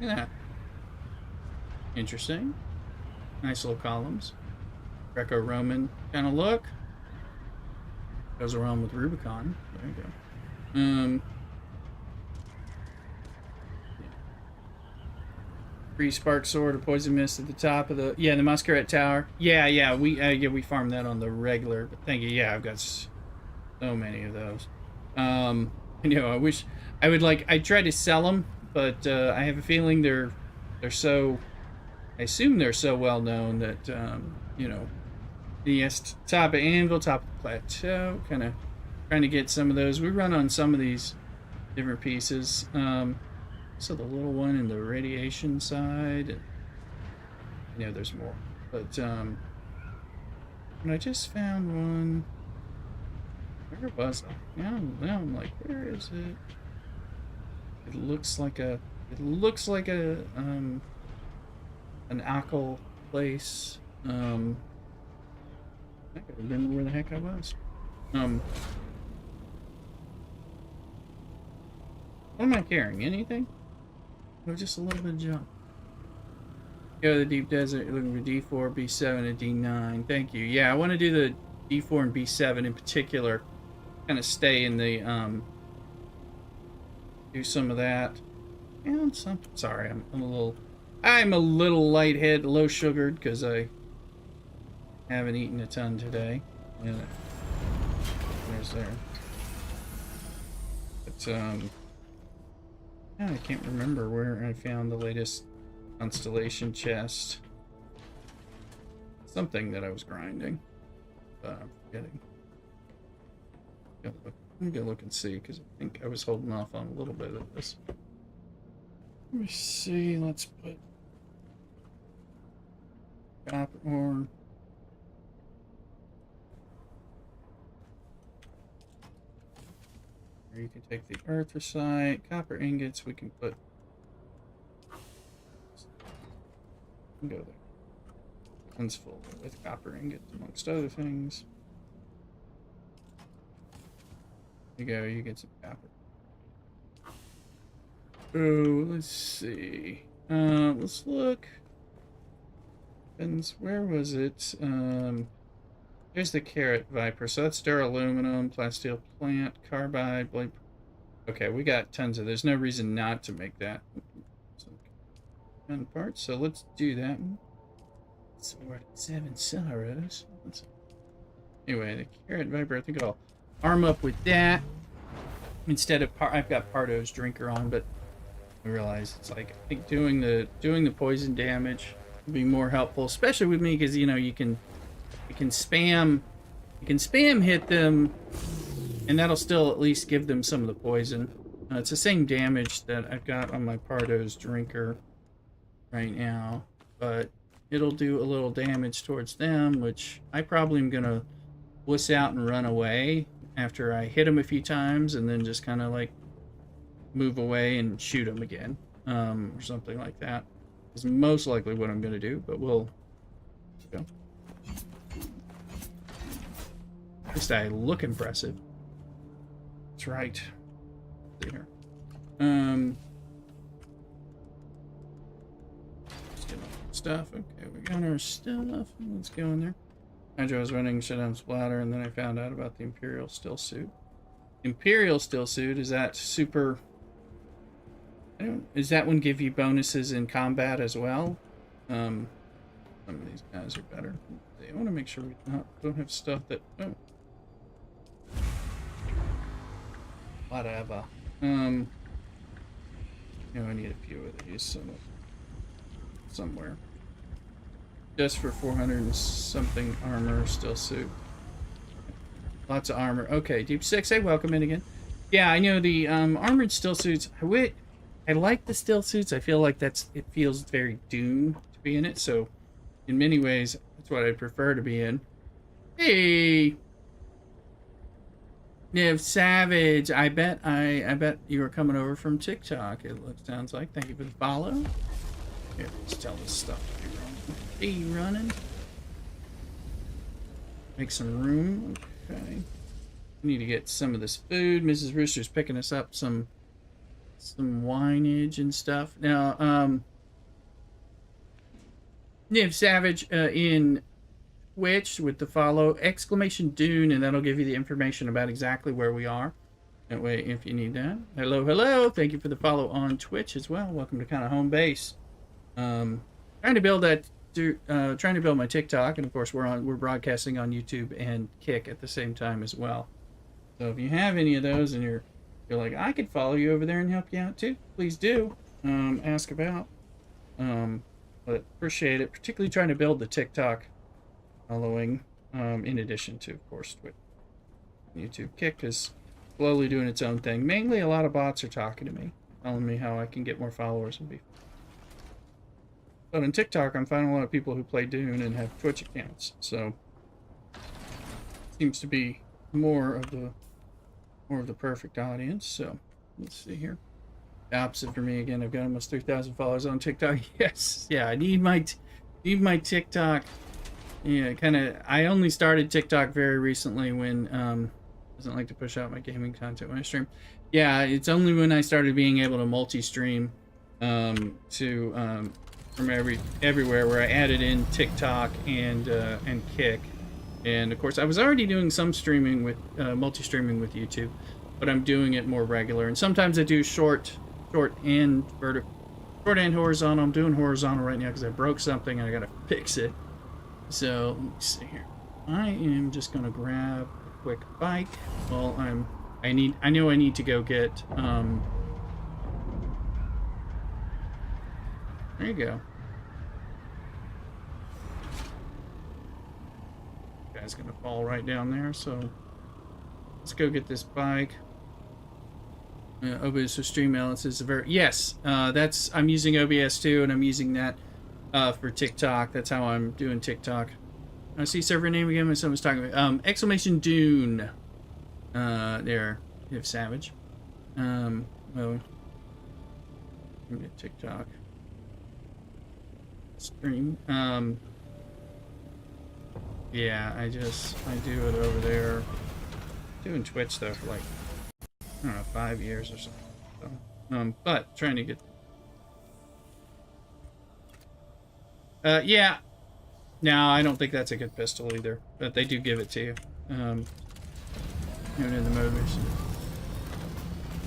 Yeah. Interesting. Nice little columns. Greco-Roman kind of look. Goes around with Rubicon. There you go. Free spark sword or poison mist at the top of the the Masquerade Tower. Yeah, we farmed that on the regular. But thank you. Yeah, I've got so many of those. You know, I wish I would I tried to sell them, but I have a feeling they're so. I assume they're so well known that you know, the top of Anvil, top of Plateau, kind of trying to get some of those. We run on some of these different pieces. So the little one in the radiation side. And, you know, there's more. But and I just found one. Where was I? Now I'm like, where is it? It looks like a an alcohol place. I can't remember where the heck I was. What am I carrying? Anything? Or just a little bit of junk? Go to the deep desert, looking for D4, B7, and D9. Thank you. Yeah, I want to do the D4 and B7 in particular. Kind of stay in the do some of that. And some. Sorry, I'm a little lightheaded, low sugared because I haven't eaten a ton today. Yeah, there's there. But I can't remember where I found the latest constellation chest. Something that I was grinding. But I'm forgetting. Let me go look and see, because I think I was holding off on a little bit of this. Let me see, let's put copper ore. Or you can take the earthosite, copper ingots, we can put. Go there. One's full with copper ingots, amongst other things. There you go, you get some copper. Oh, let's see. Let's look. And where was it? There's the Carrot Viper. So that's duraluminum, plasteel plant, carbide, blade. Okay, we got tons of. There's no reason not to make that. Some parts. So let's do that. So we're at 7 sorrows. Anyway, the Carrot Viper. I think I'll arm up with that instead of I've got Pardo's drinker on, but I realize it's like I think doing the poison damage would be more helpful, especially with me because you know you can spam hit them, and that'll still at least give them some of the poison. It's the same damage that I've got on my Pardo's drinker right now, but it'll do a little damage towards them, which I probably am gonna wuss out and run away after I hit them a few times, and then just kind of like move away and shoot them again, or something like that. Is most likely what I'm gonna do, but we'll go. At least I look impressive. That's right. There. Let's get all the stuff. Okay, we got our stuff. Let's go in there. Hydra was running shutdown splatter, and then I found out about the Imperial still suit. Imperial still suit, is that super? Is that one give you bonuses in combat as well? Some of these guys are better. I want to make sure we don't have stuff that. Oh. Whatever. I need a few of these somewhere. Just for 400 and something armor, still suit. Lots of armor. Okay, Deep Six, hey, welcome in again. Yeah, I know the armored still suits. I like the still suits. I feel like it feels very Dune to be in it. So, in many ways, that's what I prefer to be in. Hey, Niv Savage. I bet you were coming over from TikTok. Sounds like. Thank you for the follow. Here, let's tell this stuff to be running. Make some room. Okay. We need to get some of this food. Mrs. Rooster's picking us up some wineage and stuff. Now, Niv Savage in Twitch with the follow !Dune, and that'll give you the information about exactly where we are. That way, if you need that. Hello, hello. Thank you for the follow on Twitch as well. Welcome to kind of home base. Trying to build my TikTok, and of course we're broadcasting on YouTube and Kick at the same time as well. So if you have any of those and you're like, I could follow you over there and help you out too, please do. Ask about. But appreciate it, particularly trying to build the TikTok following, in addition to, of course, with YouTube. Kick is slowly doing its own thing. Mainly a lot of bots are talking to me, telling me how I can get more followers and be. But on TikTok, I'm finding a lot of people who play Dune and have Twitch accounts, so seems to be more of the perfect audience. So let's see here. The opposite for me again. I've got almost 3,000 followers on TikTok. Yes, yeah. I need my TikTok. Yeah, kind of. I only started TikTok very recently when doesn't like to push out my gaming content when I stream. Yeah, it's only when I started being able to multi-stream from everywhere where I added in TikTok and Kick. And of course, I was already doing some streaming with multi-streaming with YouTube, but I'm doing it more regular. And sometimes I do short and horizontal. I'm doing horizontal right now because I broke something and I gotta fix it. So let me see here. I am just gonna grab a quick bike. Well, I know I need to go get there you go. Guy's gonna fall right down there, so let's go get this bike. OBS for stream balance is yes. I'm using OBS too, and I'm using that for TikTok. That's how I'm doing TikTok. I see server name again when someone's talking about !Dune. There, you have Savage. Well, get TikTok stream. Yeah, I do it over there. Doing Twitch though for like, I don't know, 5 years or something. So, but trying to get. Yeah. No, I don't think that's a good pistol either. But they do give it to you. Even in the movies.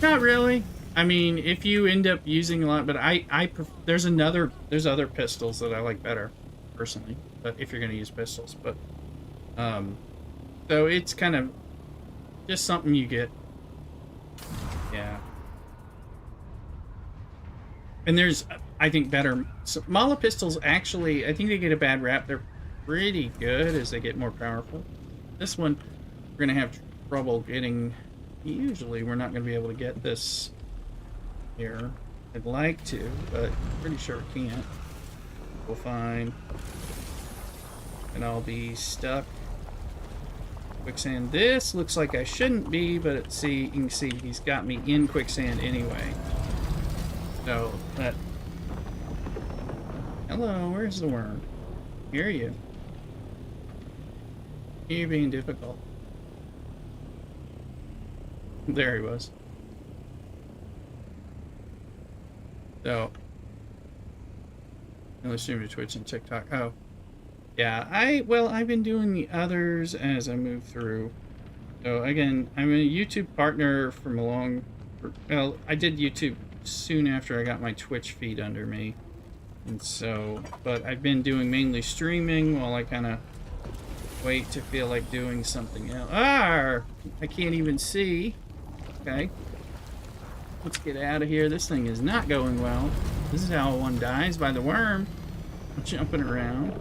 Not really. I mean, if you end up using a lot, but there's other pistols that I like better, personally. But if you're gonna use pistols, but so it's kind of just something you get. Yeah. And there's, I think, better. Mala pistols actually, I think they get a bad rap. They're pretty good as they get more powerful. This one, we're gonna have trouble getting. Usually, we're not gonna be able to get this here. I'd like to, but pretty sure we can't. We'll find. And I'll be stuck. Quicksand. This looks like I shouldn't be, but you can see he's got me in quicksand anyway. So that. Hello, where's the worm? Hear you. You're being difficult. There he was. So. Let's stream to Twitch and TikTok. Oh. Yeah, I've been doing the others as I move through. So again, I'm a YouTube partner from well, I did YouTube soon after I got my Twitch feed under me. And so, but I've been doing mainly streaming while I kind of wait to feel like doing something else. I can't even see. Okay. Let's get out of here. This thing is not going well. This is how one dies, by the worm. Jumping around.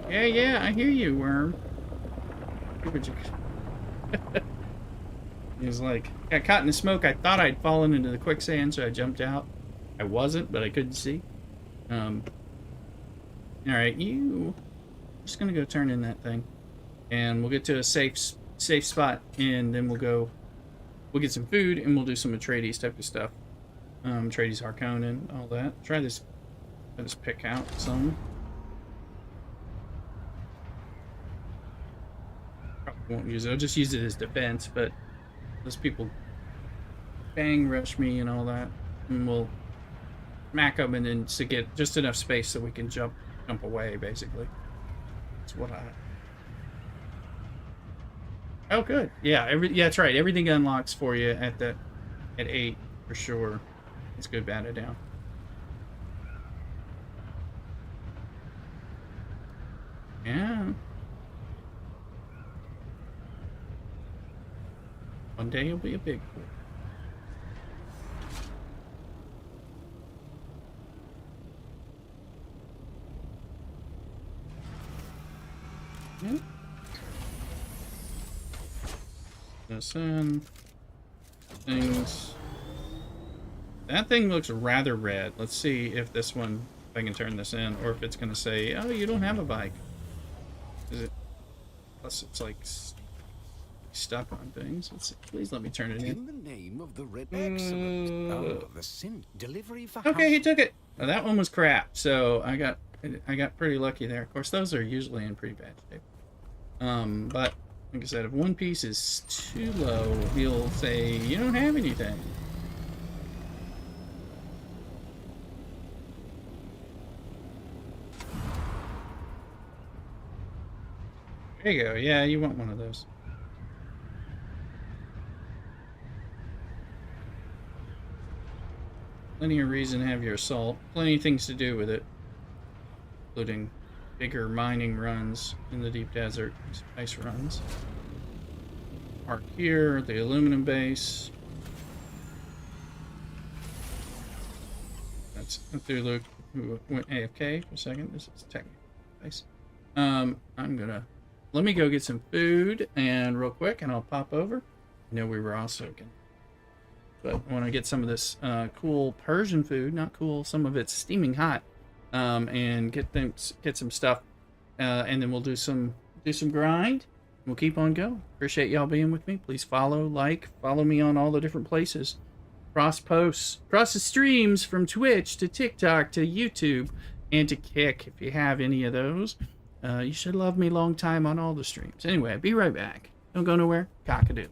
Yeah, I hear you, worm. He was like, got caught in the smoke. I thought I'd fallen into the quicksand, so I jumped out. I wasn't, but I couldn't see. Alright, you... just gonna go turn in that thing. And we'll get to a safe spot, and then we'll get some food, and we'll do some Atreides type of stuff. Atreides Harkonnen, all that. Try this pick out some. Probably won't use it. I'll just use it as defense, but those people bang rush me and all that, and we'll smack them, and then to get just enough space so we can jump away, basically. That's what I... Oh, good. Yeah, yeah, that's right. Everything unlocks for you at 8 for sure. It's good, bat it down. Yeah. One day you'll be a big boy. Yeah. This in. Things. That thing looks rather red. Let's see if this one, if I can turn this in, or if it's going to say, oh, you don't have a bike. Is it? Plus, it's like stuck on things. Let's see. Please let me turn it in. In the name of the red... Excellent. Oh, the delivery for Okay, he took it. Oh, that one was crap. So I got pretty lucky there. Of course, those are usually in pretty bad shape. But like I said, if one piece is too low, he'll say you don't have anything. There you go. Yeah, you want one of those. Plenty of reason to have your assault. Plenty of things to do with it, including bigger mining runs in the deep desert, ice runs. Park here, the aluminum base. That's Cthulhu who went AFK for a second. This is technically nice. Let me go get some food and real quick, and I'll pop over. I know we were also gonna, but I want to get some of this cool Persian food. Not cool, some of it's steaming hot, and get some stuff, and then we'll do some grind. We'll keep on going. Appreciate y'all being with me. Please follow me on all the different places. Cross posts, cross the streams from Twitch to TikTok to YouTube and to Kick. If you have any of those, you should love me long time on all the streams. Anyway, be right back. Don't go nowhere. Cockadoodle.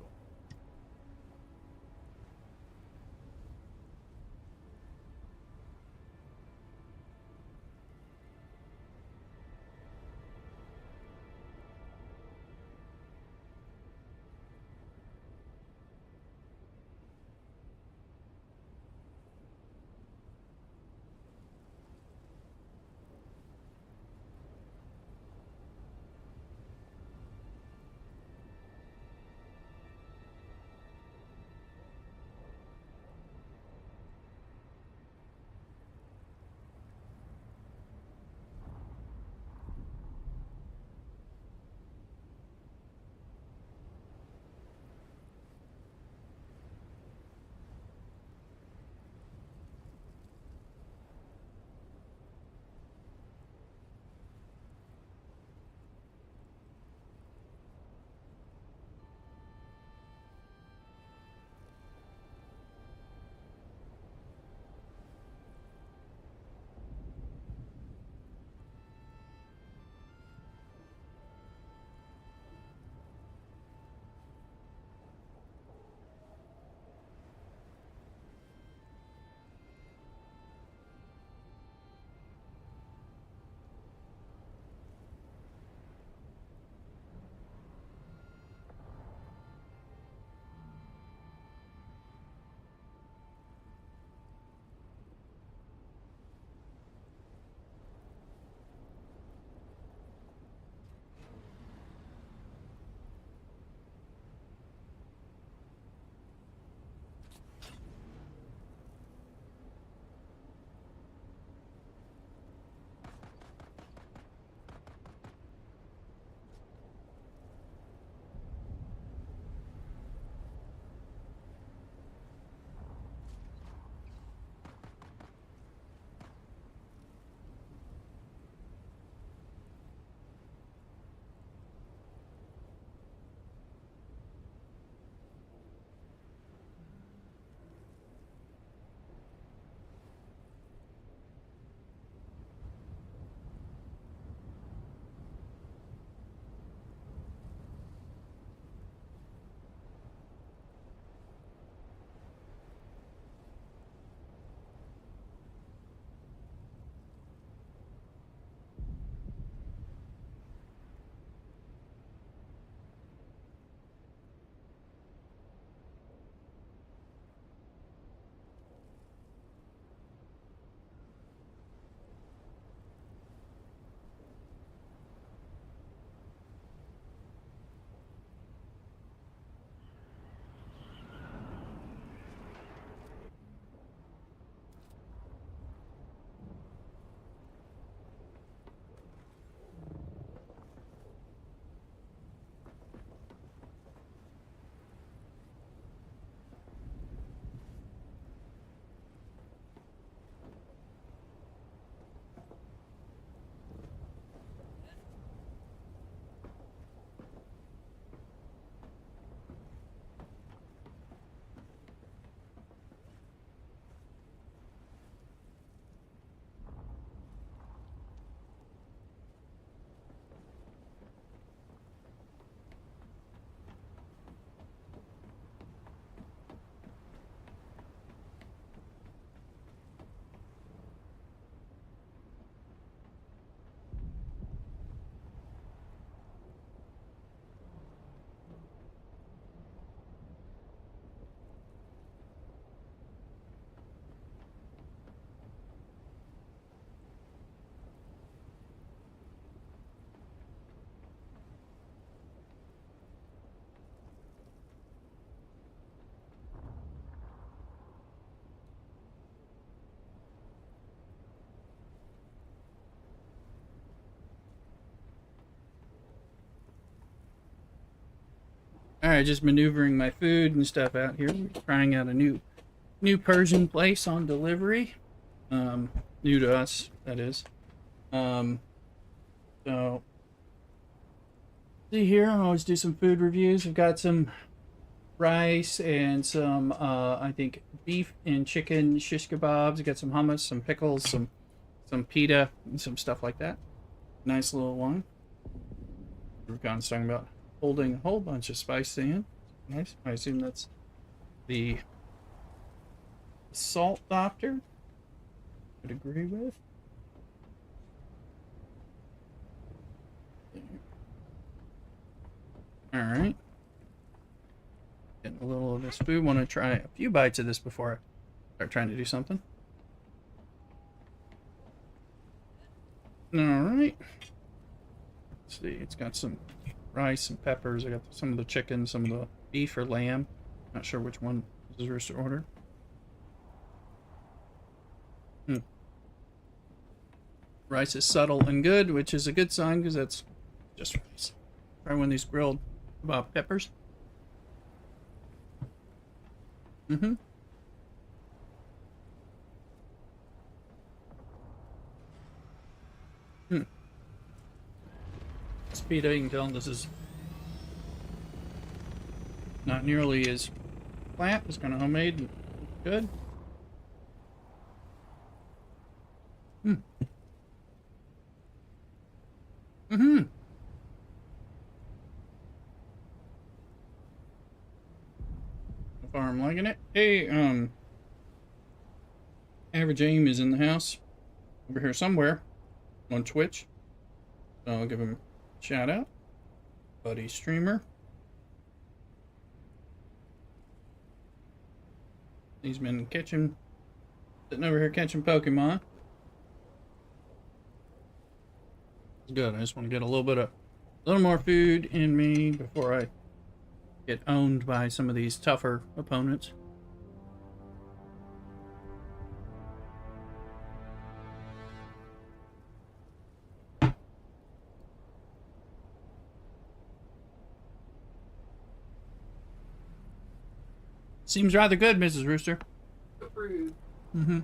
Alright, just maneuvering my food and stuff out here. Trying out a new Persian place on delivery. New to us, that is. So see here, I always do some food reviews. I've got some rice and some I think beef and chicken shish kebabs. I've got some hummus, some pickles, some pita, and some stuff like that. Nice little one. Rukon's talking about holding a whole bunch of spice in. Nice. I assume that's the salt doctor. Would agree with. All right. Getting a little of this food. Want to try a few bites of this before I start trying to do something. All right. Let's see. It's got some rice and peppers. I got some of the chicken, some of the beef or lamb. Not sure which one is Rooster ordered. Rice is subtle and good, which is a good sign because that's just rice. Try one of these grilled peppers. Mm-hmm. Speed, you can tell this is not nearly as flat. It's kind of homemade and good. Mm-hmm. So far I'm liking it. Hey, Average Aim is in the house. Over here somewhere. On Twitch. So I'll give him a shout out. Buddy streamer. He's been sitting over here catching Pokemon. Good. I just want to get a little more food in me before I get owned by some of these tougher opponents. Seems rather good, Mrs. Rooster. Approved. Mm-hmm.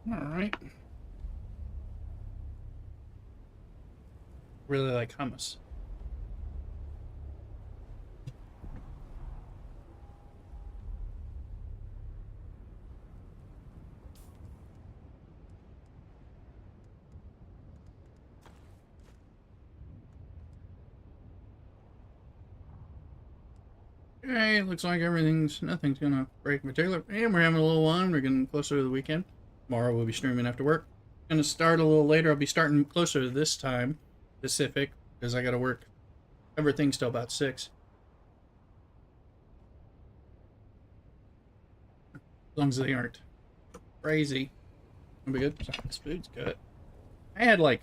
All right. Really like hummus. Okay, looks like nothing's gonna break material. And we're having a little one. We're getting closer to the weekend. Tomorrow we'll be streaming after work. Gonna start a little later. I'll be starting closer to this time, Pacific, because I gotta work everything's till about 6. As long as they aren't crazy. It'll be good. Sorry, this food's good. I had like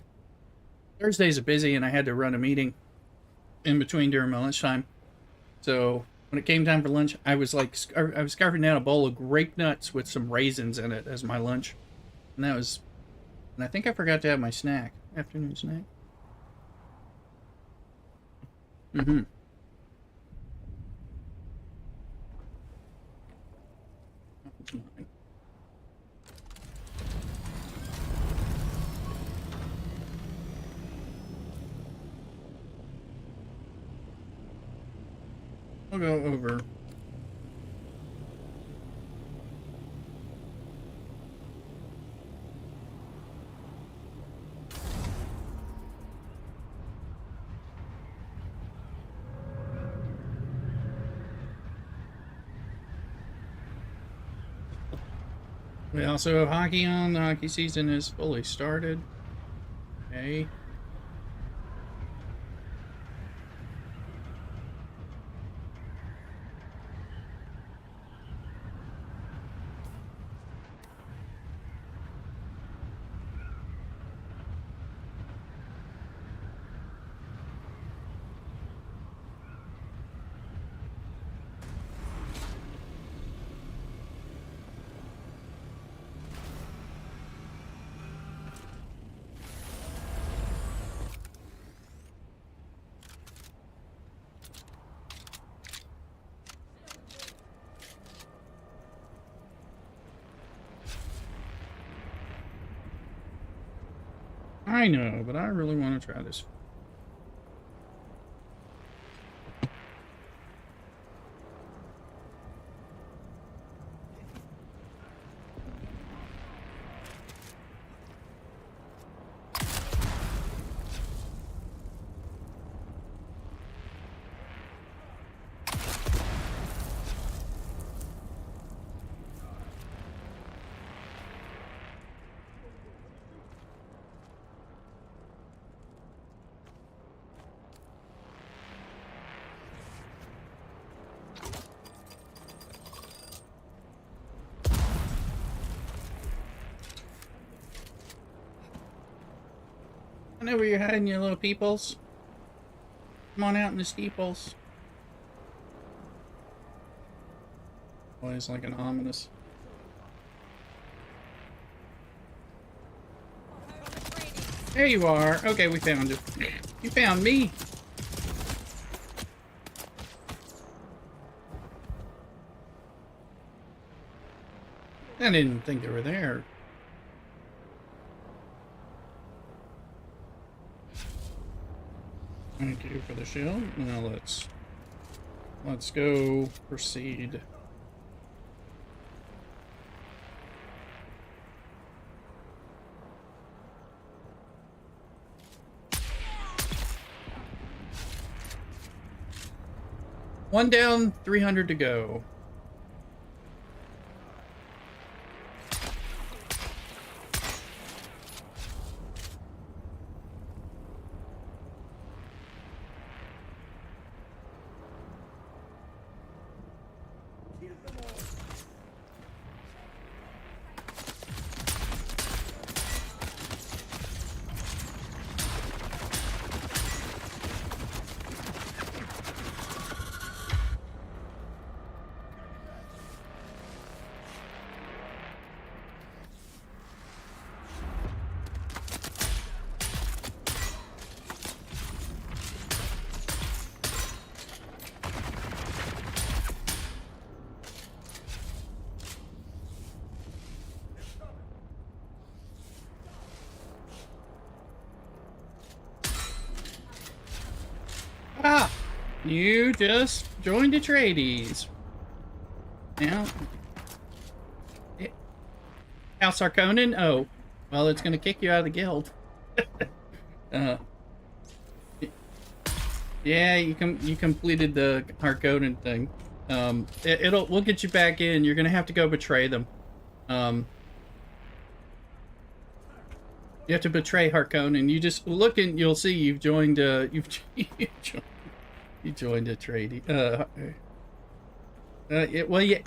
Thursdays are busy and I had to run a meeting in between during my lunchtime. So when it came time for lunch, I was scarfing down a bowl of grape nuts with some raisins in it as my lunch. And I think I forgot to have my afternoon snack. Mm-hmm. I'll go over. We also have hockey on. The hockey season is fully started. Okay. I know, but I really want to try this. I know where you're hiding, you little peoples. Come on out in the steeples. Always like an ominous. There you are. Okay, we found you. You found me. I didn't think they were there. Thank you for the shield. Now let's go proceed. One down, 300 to go. Ah! You just joined Atreides. Now, House Harkonnen? Oh, well, it's gonna kick you out of the guild. Yeah, you completed the Harkonnen thing. We'll get you back in. You're gonna have to go betray them. You have to betray Harkonnen. You just look and you'll see you've joined. You joined Atreides. Well, yeah,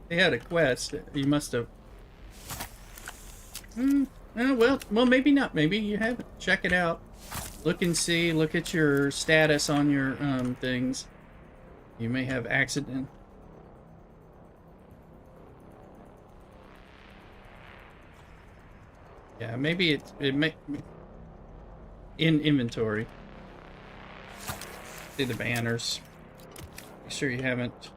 they had a quest. You must have. Well, maybe not. Maybe you haven't. Check it out. Look and see. Look at your status on your things. You may have accident. Yeah, maybe it may in inventory. See the banners. Make sure you haven't.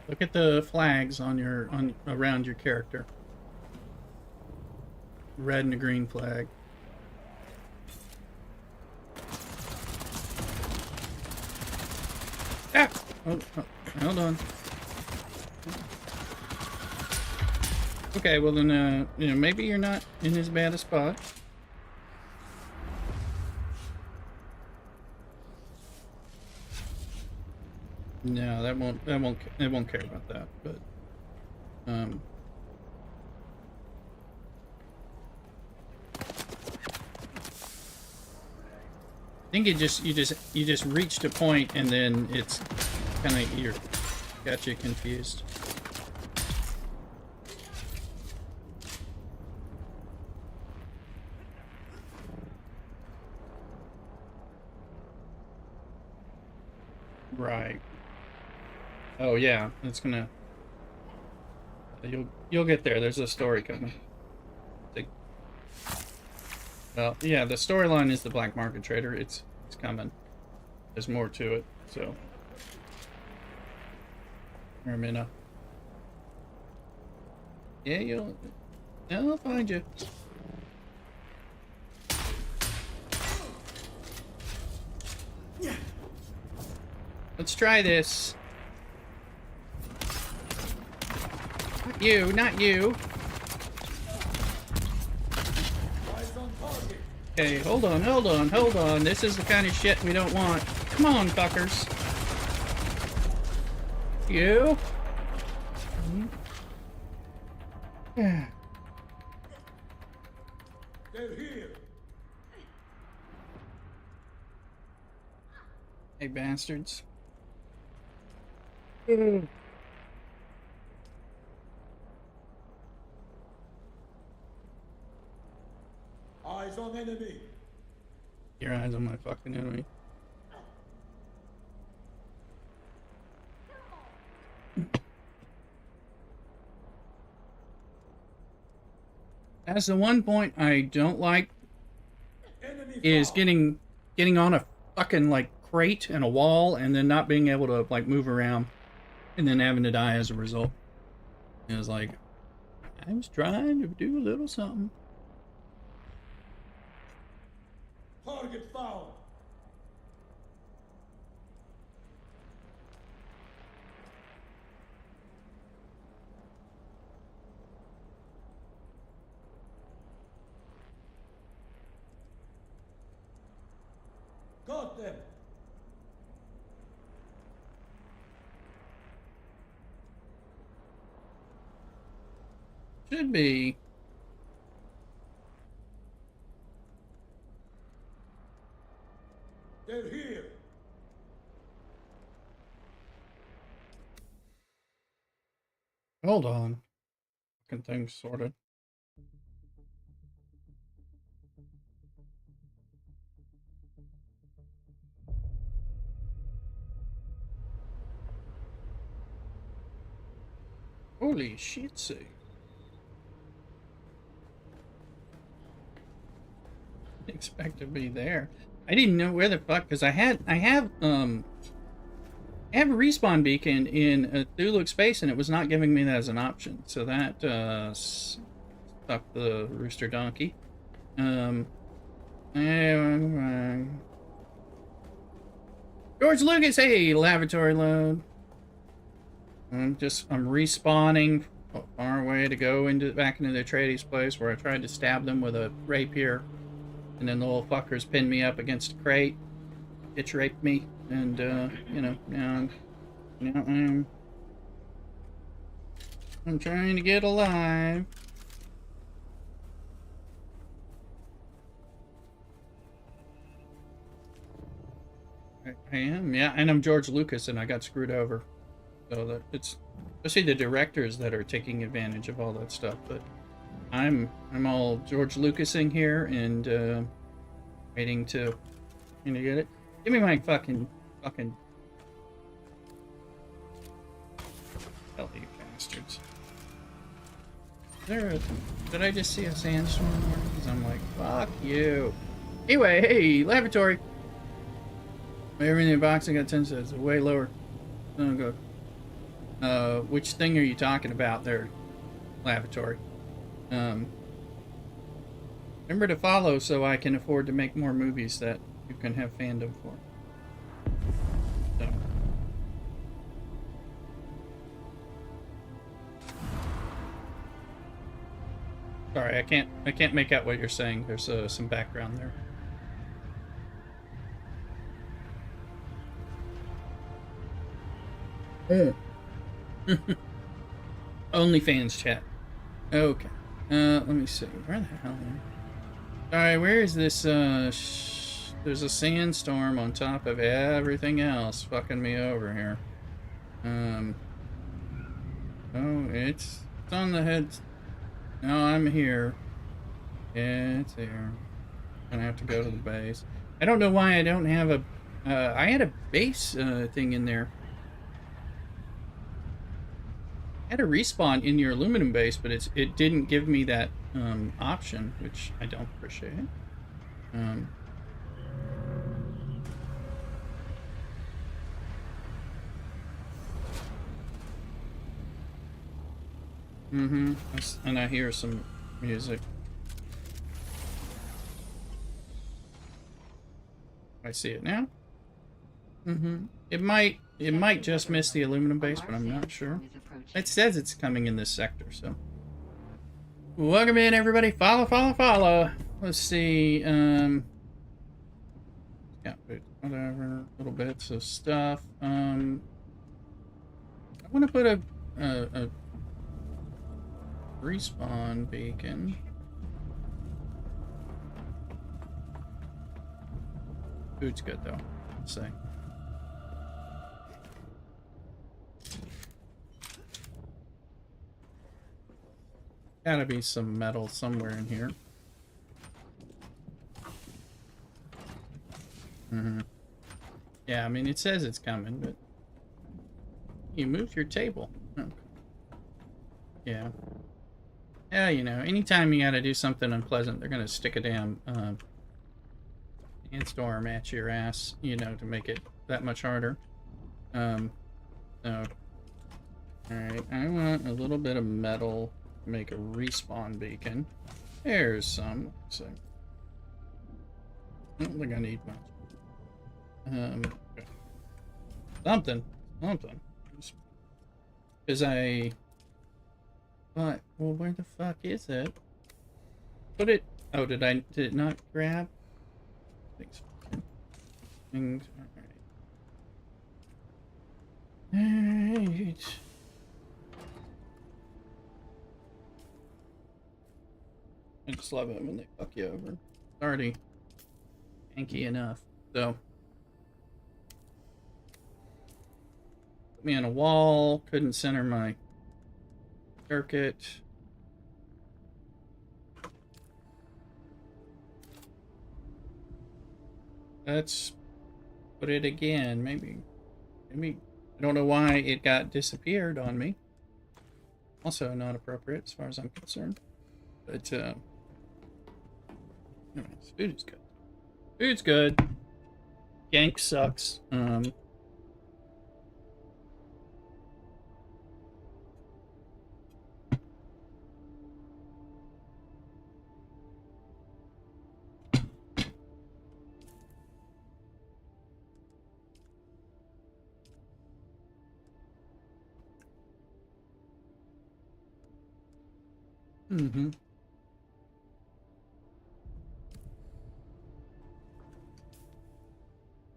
Look at the flags on your around your character. Red and a green flag. Ah! Oh, hold on. Okay, well then, maybe you're not in as bad a spot. No, it won't care about that, but, I think you just reached a point and then it's kind of got you confused. Right. Oh yeah, it's gonna. You'll get there. There's a story coming. Well, yeah, the storyline is the black market trader. It's coming. there's more to it, so. Or a minute. Yeah, I'll find you. Let's try this. Not you, not you. Okay, hold on. This is the kind of shit we don't want. Come on, fuckers. You? Yeah. They're here. Hey, bastards. Eyes on enemy. Your eyes on my fucking enemy. That's the one point I don't like Enemy is found. getting on a fucking like crate and a wall and then not being able to like move around and then having to die as a result. It was like I was trying to do a little something. Target found. Got them. Should be. They're here. Hold on. Fucking thing's sorted. Holy shit, see. Didn't expect to be there. I didn't know where the fuck, because I have a respawn beacon in a Thuluk space and it was not giving me that as an option. So that stuck the rooster donkey. George Lucas, hey, lavatory load. I'm respawning far away to go back into the Atreides place where I tried to stab them with a rapier. And then the little fuckers pinned me up against a crate. Bitch raped me. And, you know, now I'm trying to get alive. I am, yeah, and I'm George Lucas and I got screwed over. So that it's especially the directors that are taking advantage of all that stuff, but I'm all George Lucasing here and waiting to get it. Give me my fucking hell, you bastards. Did I just see a sandstorm? Because I'm like, fuck you. Anyway, hey, lavatory. Everything in the box I got 10 cents. Way lower. Oh, go. Which thing are you talking about there, lavatory? Remember to follow so I can afford to make more movies that you can have fandom for. So. Sorry, I can't make out what you're saying. There's some background there. OnlyFans chat. Okay. Let me see. Where the hell am I? Alright, where is this, there's a sandstorm on top of everything else fucking me over here. Oh, it's on the head. No, I'm here. Yeah, it's here. I'm gonna have to go to the base. I don't know why I don't have a, I had a base, thing in there. I had a respawn in your aluminum base, but it didn't give me that option, which I don't appreciate. Mm-hmm. And I hear some music. I see it now. Mm-hmm. It might just miss the aluminum base, but I'm not sure. It says it's coming in this sector, so. Welcome in, everybody. Follow, follow, follow. Let's see. Yeah, whatever. Little bits of stuff. I want to put a respawn beacon. Food's good though. Let's say. Gotta be some metal somewhere in here. Mm-hmm. Yeah, I mean, it says it's coming, but... You moved your table. Oh. Yeah. Yeah, you know, anytime you gotta do something unpleasant, they're gonna stick a damn, sandstorm at your ass, you know, to make it that much harder. So... Alright, I want a little bit of metal to make a respawn beacon. There's some. So I don't think I need much. Okay. Something. Because But, well, where the fuck is it? Put it... Oh, did it not grab? Things. Alright. I just love it when they fuck you over. It's already hanky enough, so. Put me on a wall, couldn't center my circuit. Let's put it again, maybe, I don't know why it got disappeared on me. Also not appropriate as far as I'm concerned. But, anyways, food is good. Food's good. Gank sucks. Mm-hmm.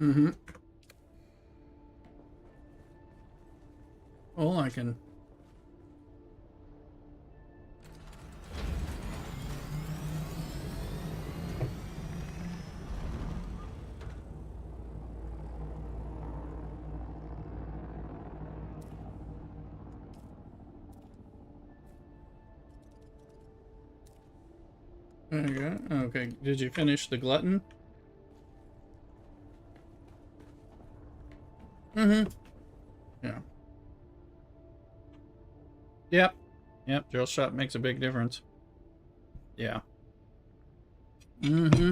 Mm-hmm. Well, I can... There you go. Okay, did you finish the glutton? Mm-hmm. Yeah. Yep, drill shot makes a big difference. Yeah. Mm-hmm.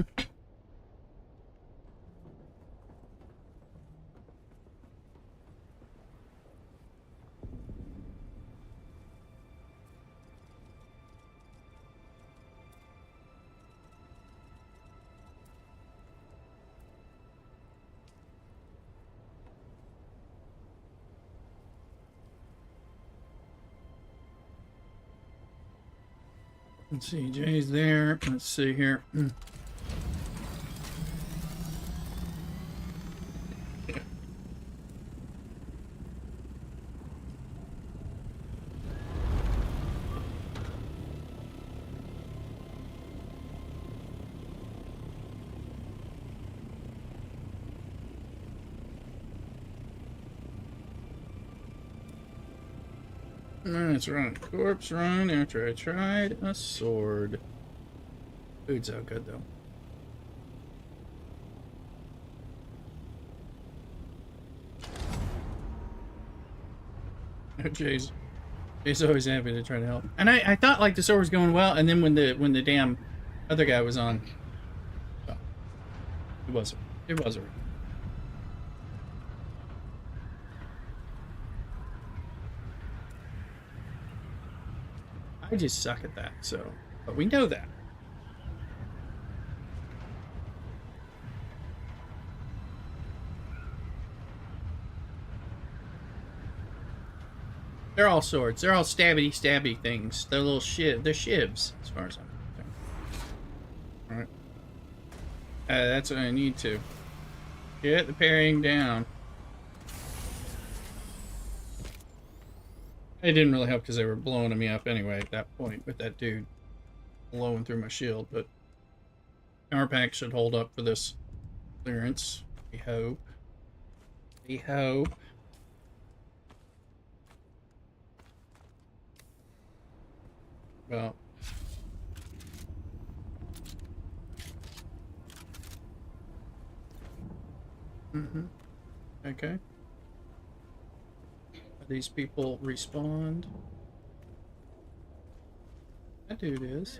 Let's see, Jay's there. Let's see here. Let's run a corpse run after I tried a sword. Food's so good though. Jay's always happy to try to help. And I thought like the sword was going well, and then when the damn other guy was on, well, it wasn't. I just suck at that, so. But we know that. They're all swords. They're all stabby things. They're little they're shivs, as far as I'm concerned. Alright. That's what I need to. Get the parrying down. It didn't really help because they were blowing me up anyway at that point with that dude blowing through my shield, but our pack should hold up for this clearance. We hope. We hope. Well. Okay. These people respond. That dude is.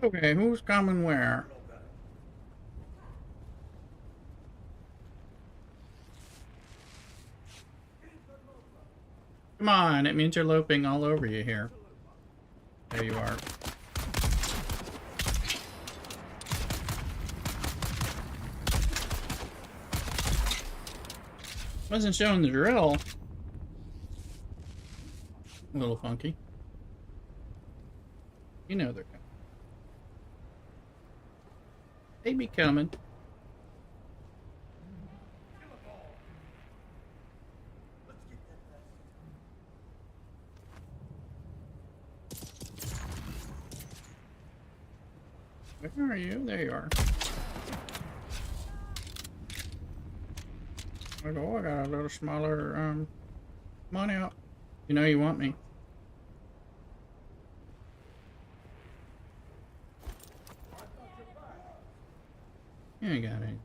Okay, who's coming where? Come on, it means interloping all over you here. There you are. Wasn't showing the drill. A little funky. You know they're coming. They be coming. Where are you? There you are. I go, I got a little smaller, come on out. You know you want me. You ain't got any.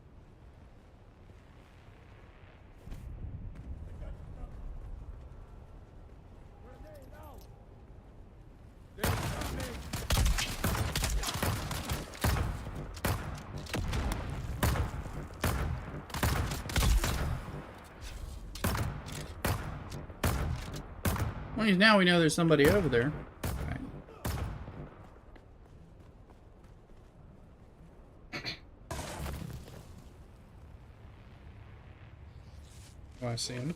Well, now we know there's somebody over there. Right. Oh, I see him.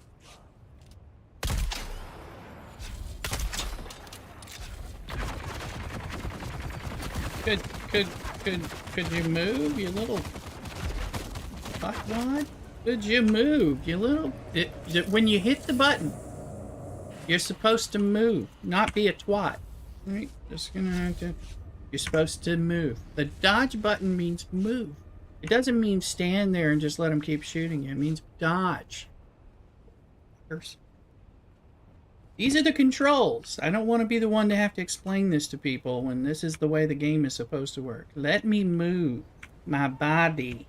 Could you move, you little fuckwad? Could you move, you little... when you hit the button, you're supposed to move, not be a twat. Right? Just gonna have to... You're supposed to move. The dodge button means move. It doesn't mean stand there and just let them keep shooting you. It means dodge. These are the controls. I don't want to be the one to have to explain this to people when this is the way the game is supposed to work. Let me move my body.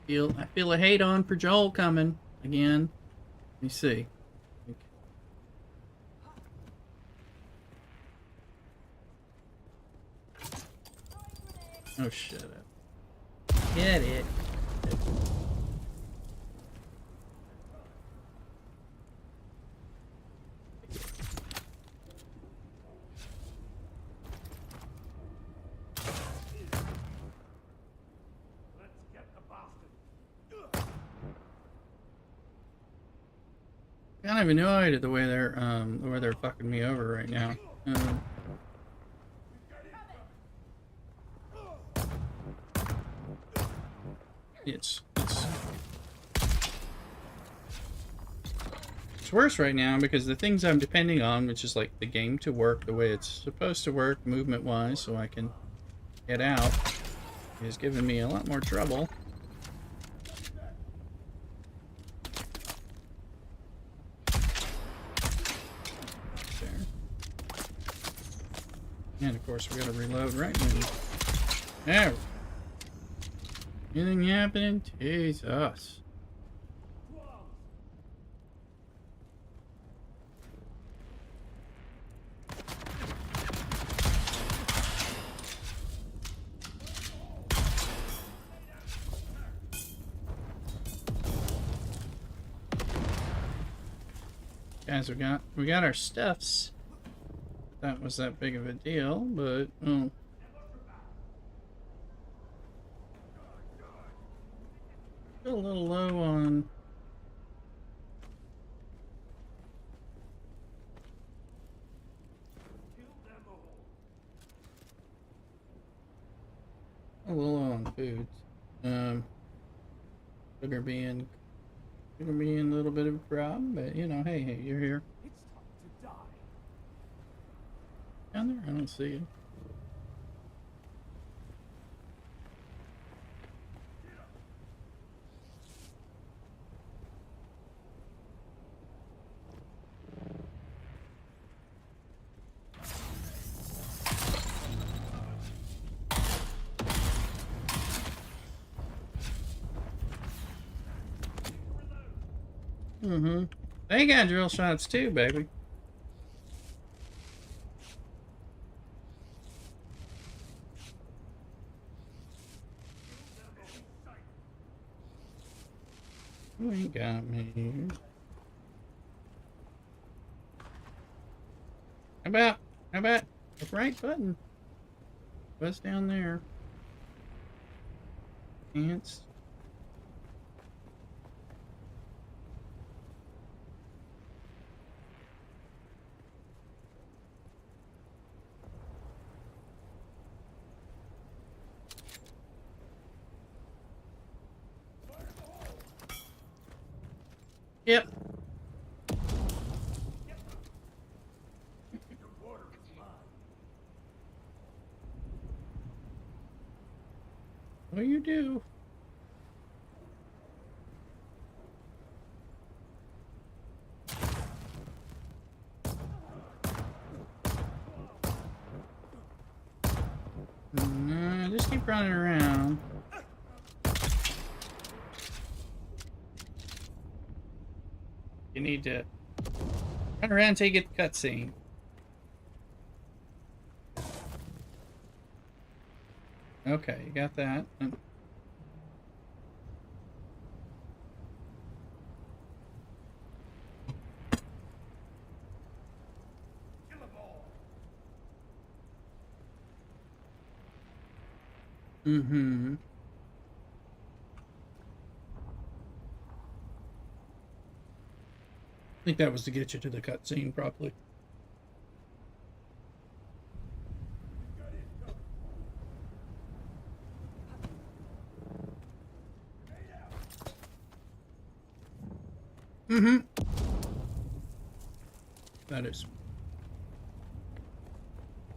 I feel a hate on for Joel coming again. Let me see. Oh, shut up. Get it. I don't even know the way they're fucking me over right now. It's worse right now because the things I'm depending on, which is like the game to work the way it's supposed to work movement-wise, so I can get out, is giving me a lot more trouble. And of course we gotta reload right now. There. Anything happening? Jesus. Guys, we got our stuffs. That was that big of a deal, but oh. Still a little low on a little low on food. Sugar being a little bit of a problem, but you know, hey, you're here. Down there? I don't see you. Mm-hmm. They got drill shots too, baby. You ain't got me. How about the right button? What's down there? Ants. Yep. What do you do? No, just keep running around. You need to run around until you get the cutscene. Okay, you got that. Mm-hmm. I think that was to get you to the cutscene properly. Mm-hmm.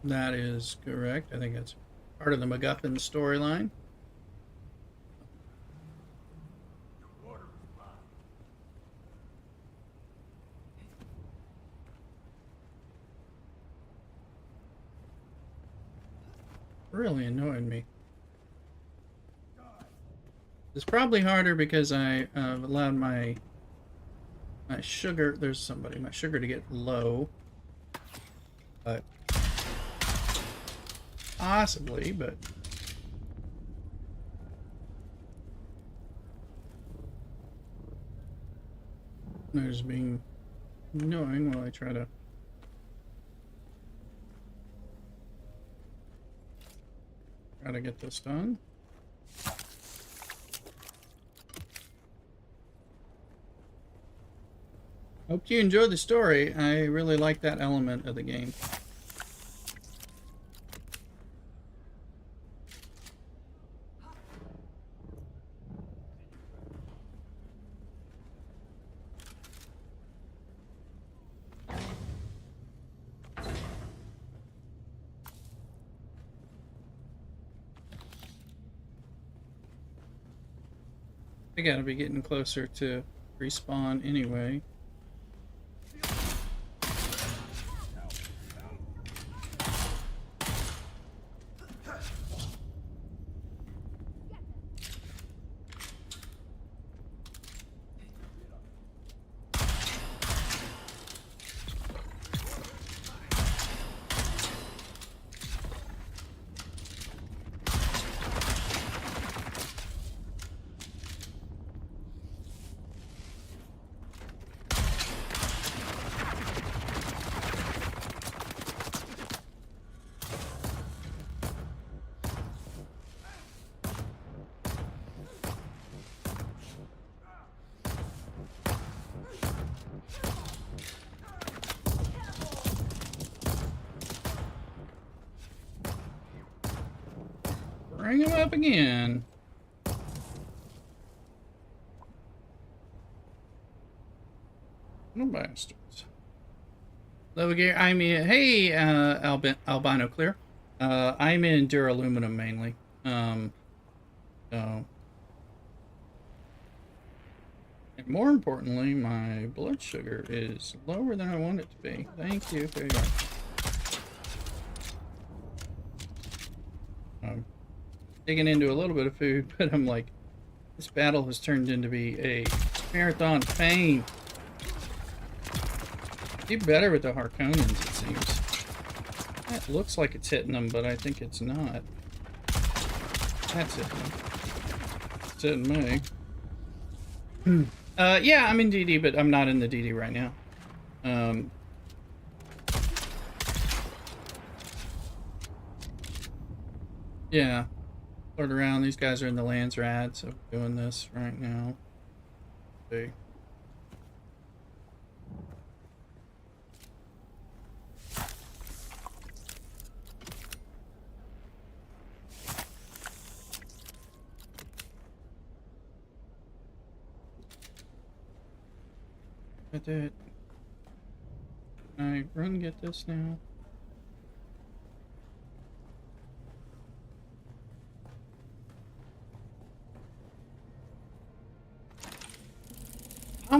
That is correct. I think that's part of the MacGuffin storyline. Really annoying me. It's probably harder because I allowed my sugar. There's somebody. My sugar to get low, but possibly. But there's being annoying while I try to. Gotta get this done. Hope you enjoyed the story. I really like that element of the game. I gotta be getting closer to respawn anyway. Bring him up again. No bastards. Level gear, I'm in. Hey, Albino Clear. I'm in duraluminum mainly. So. And more importantly, my blood sugar is lower than I want it to be. Thank you. There you go. I'm digging into a little bit of food, but I'm like, this battle has turned into be a marathon of pain. Do better with the Harkonnens, it seems. That looks like it's hitting them, but I think it's not. That's hitting them. It's hitting me. Yeah, I'm in DD, but I'm not in the DD right now. Yeah. Sort around. These guys are in the lands rad, so we're doing this right now. See. Get it. I run get this now.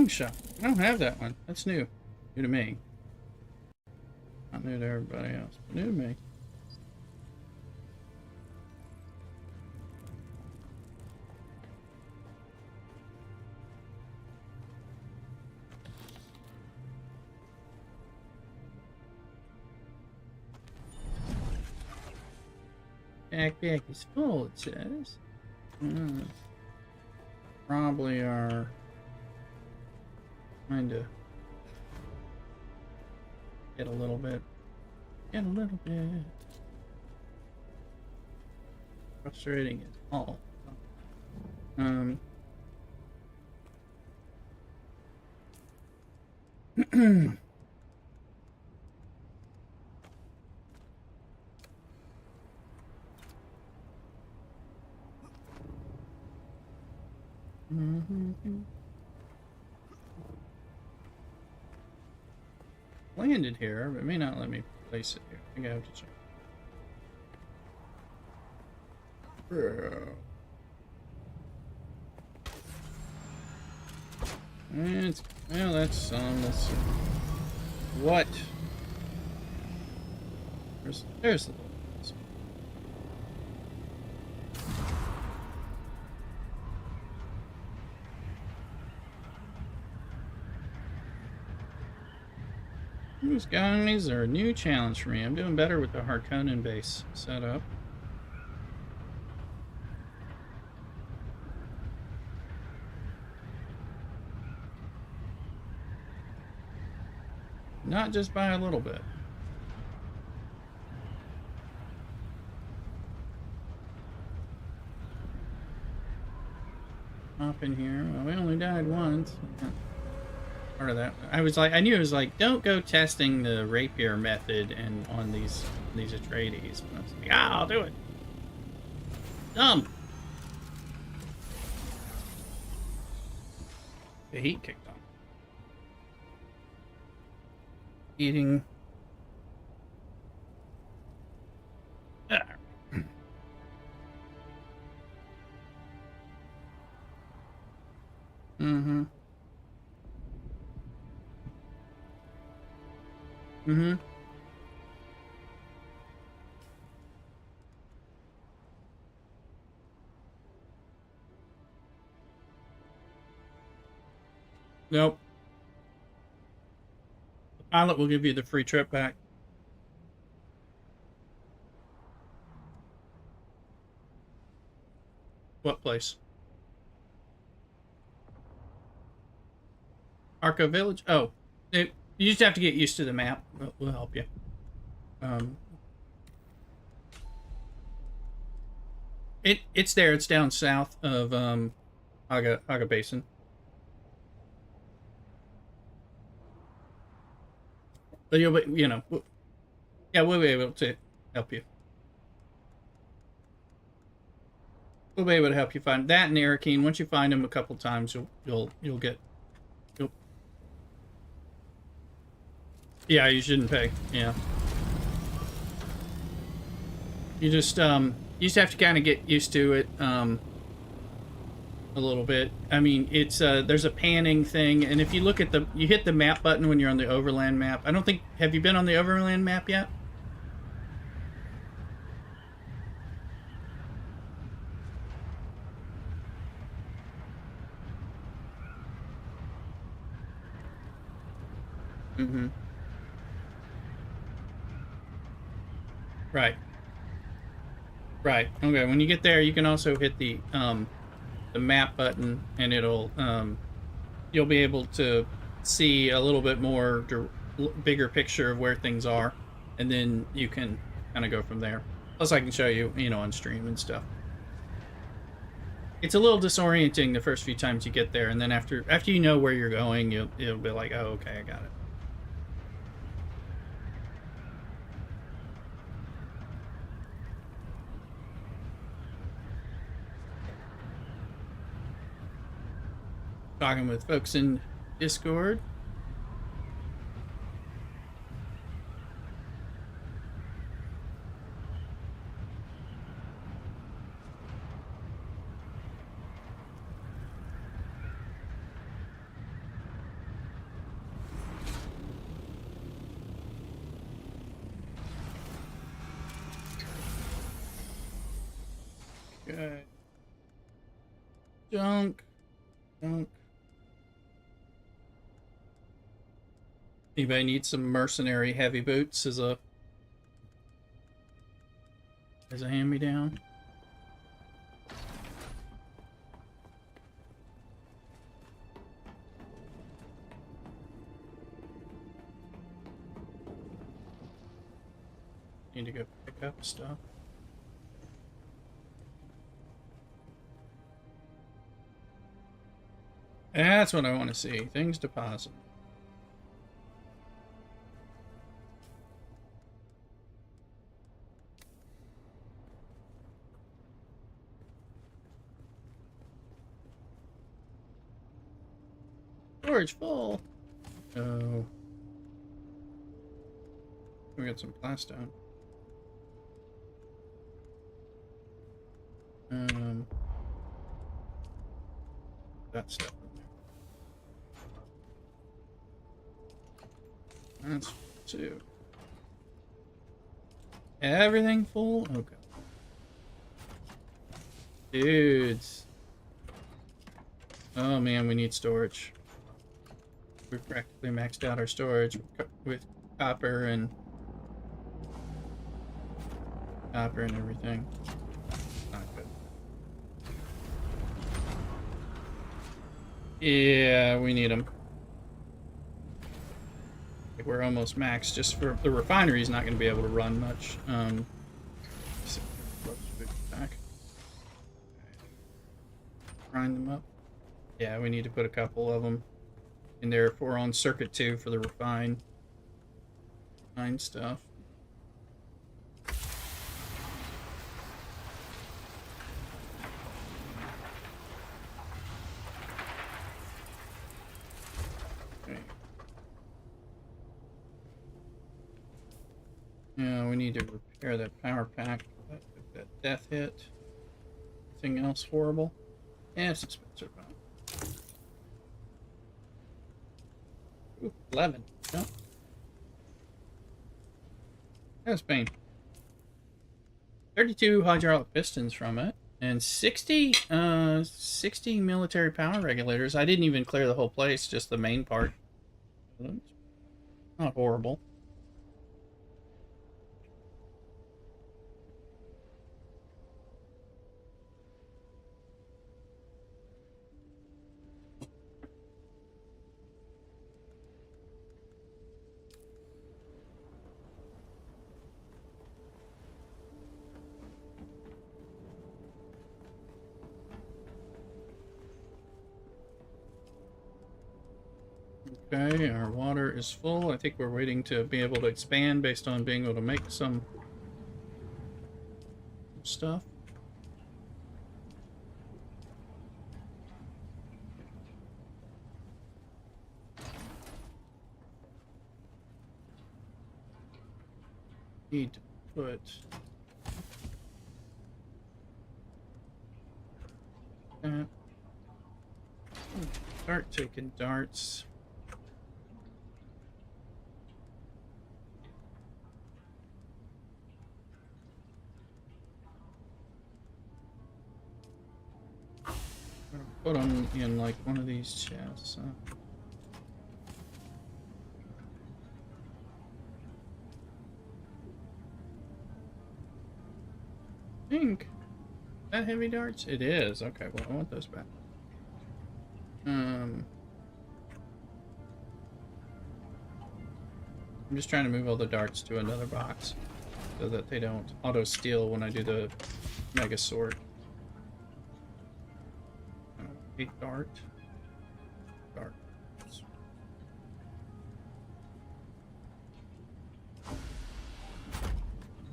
Shot. I don't have that one. That's new. New to me. Not new to everybody else, but new to me. Backpack is full, it says. Probably are trying to get a little bit. Frustrating as all. Landed here, but it may not let me place it here. I think I have to check. It's, well, that's let's see. What? There's the bullets. These guys are a new challenge for me. I'm doing better with the Harkonnen base setup. Not just by a little bit. Hop in here. Well, we only died once. Part of that. I was like, I knew it was like, don't go testing the rapier method and on these Atreides. But I was like, I'll do it. Dumb. The heat kicked on. Eating. Mm-hmm. Mm-hmm. Nope. The pilot will give you the free trip back. What place? Arco Village? Oh. You just have to get used to the map. We'll help you. It's there. It's down south of Aga Basin. But you know, yeah, we'll be able to help you. we'll be able to help you find that and Arakeen. Once you find them a couple times, you'll get. Yeah, you shouldn't pay. Yeah. You just you just have to kind of get used to it a little bit. I mean, it's there's a panning thing, and if you look at you hit the map button when you're on the overland map. I don't think, have you been on the overland map yet? Mm-hmm. Right. Right. Okay. When you get there, you can also hit the map button, and it'll you'll be able to see a little bit more bigger picture of where things are, and then you can kind of go from there. Plus, I can show you, on stream and stuff. It's a little disorienting the first few times you get there, and then after you know where you're going, it'll be like, oh, okay, I got it. Talking with folks in Discord. Okay. Junk. Anybody need some mercenary heavy boots as a hand-me-down? Need to go pick up stuff. That's what I want to see. Things deposit. Storage full. Oh. We got some plastone. That stuff in there. That's two. Everything full? Okay. Dudes. Oh man, we need storage. We've practically maxed out our storage with copper and everything. Not good. Yeah, we need them. We're almost maxed. Just for the refinery is not going to be able to run much. Back. Grind them up. Yeah, we need to put a couple of them in there if we're on circuit 2 for the refine stuff. Okay. Yeah, we need to repair that power pack. That death hit. Anything else horrible? Yeah, it's expensive. Ooh, 11. No. That's pain. 32 hydraulic pistons from it. And 60 military power regulators. I didn't even clear the whole place, just the main part. Not horrible. Okay, our water is full. I think we're waiting to be able to expand based on being able to make some stuff. need to put that. Start taking darts. Put them in like one of these chests. I think that heavy darts? It is. Okay, well I want those back. I'm just trying to move all the darts to another box so that they don't auto steal when I do the mega sword. A dart. Dart.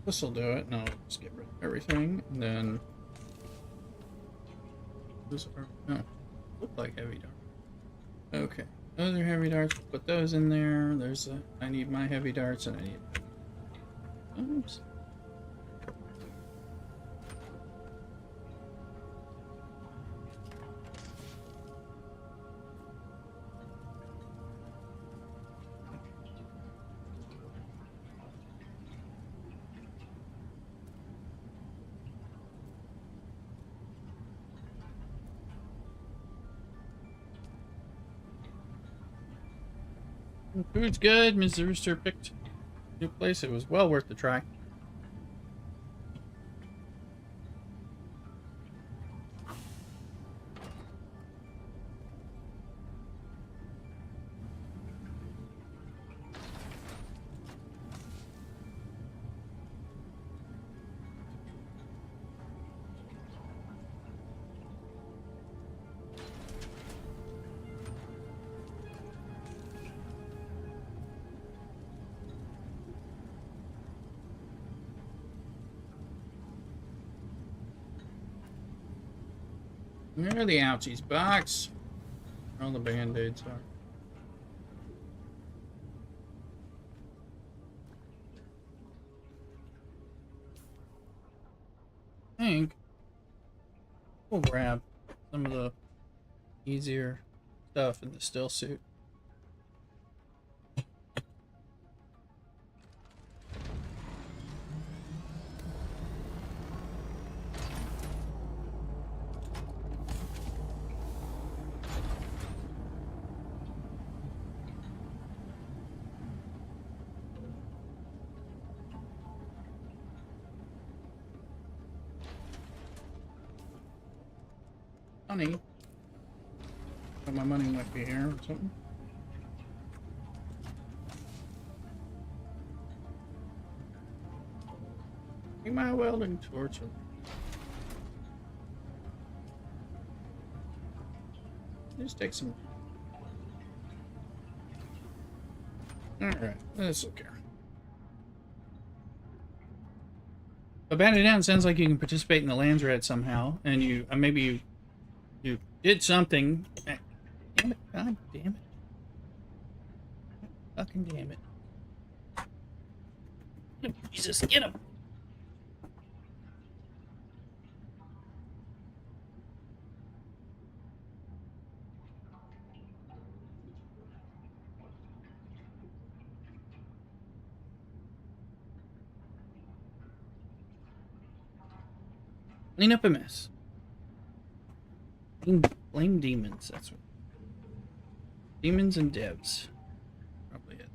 This will do it. Now just get rid of everything, and then those are look like heavy darts. Okay, those are heavy darts. Put those in there. There's a. I need my heavy darts, and I need. Oops. Food's good. Ms. Rooster picked a new place. It was well worth the try. Where are the ouchies box? Where all the band-aids are. I think we'll grab some of the easier stuff in the still suit. Money. But my money might be here or something. Take my welding torch. Just take some. Alright, that's okay. Abandoned Down sounds like you can participate in the lands red somehow, and you maybe you did something. Damn it! God damn it! Fucking damn it! Jesus, get him! Clean up a mess. Blame demons, that's what. Demons and devs. Probably it.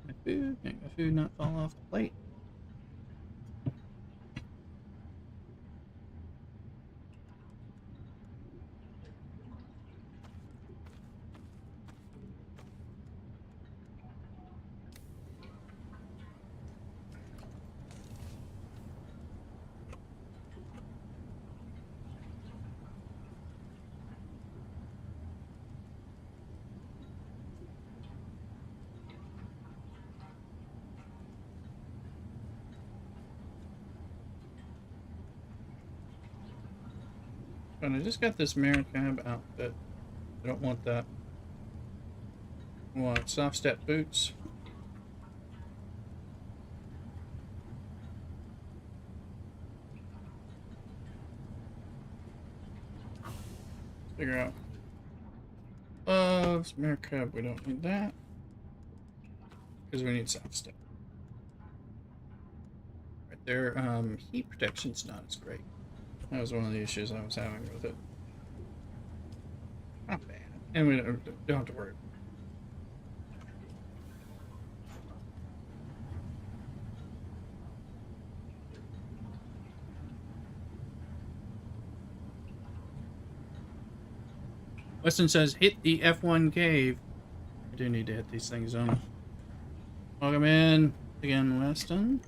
My food, make my food not fall off the plate. And I just got this Maricab outfit. I don't want that. I want soft step boots. figure out. Gloves, mirror cub, we don't need that. Because we need soft step. Right there, heat protection's not as great. That was one of the issues I was having with it. Not bad. And we don't have to worry. Weston says, hit the F1 cave. I do need to hit these things on. Welcome in again, Weston.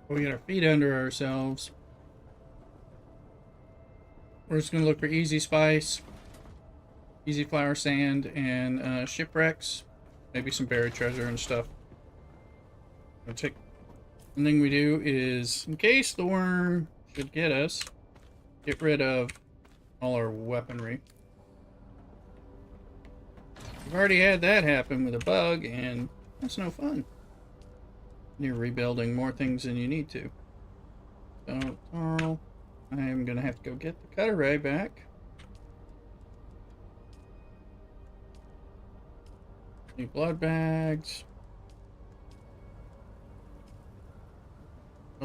We got our feet under ourselves. We're just gonna look for easy spice, easy flower sand, and shipwrecks. Maybe some buried treasure and stuff. One thing we do is, in case the worm should get us, get rid of all our weaponry. We've already had that happen with a bug, and that's no fun. You're rebuilding more things than you need to. So, Carl, I am going to have to go get the cutter ray back. Any blood bags.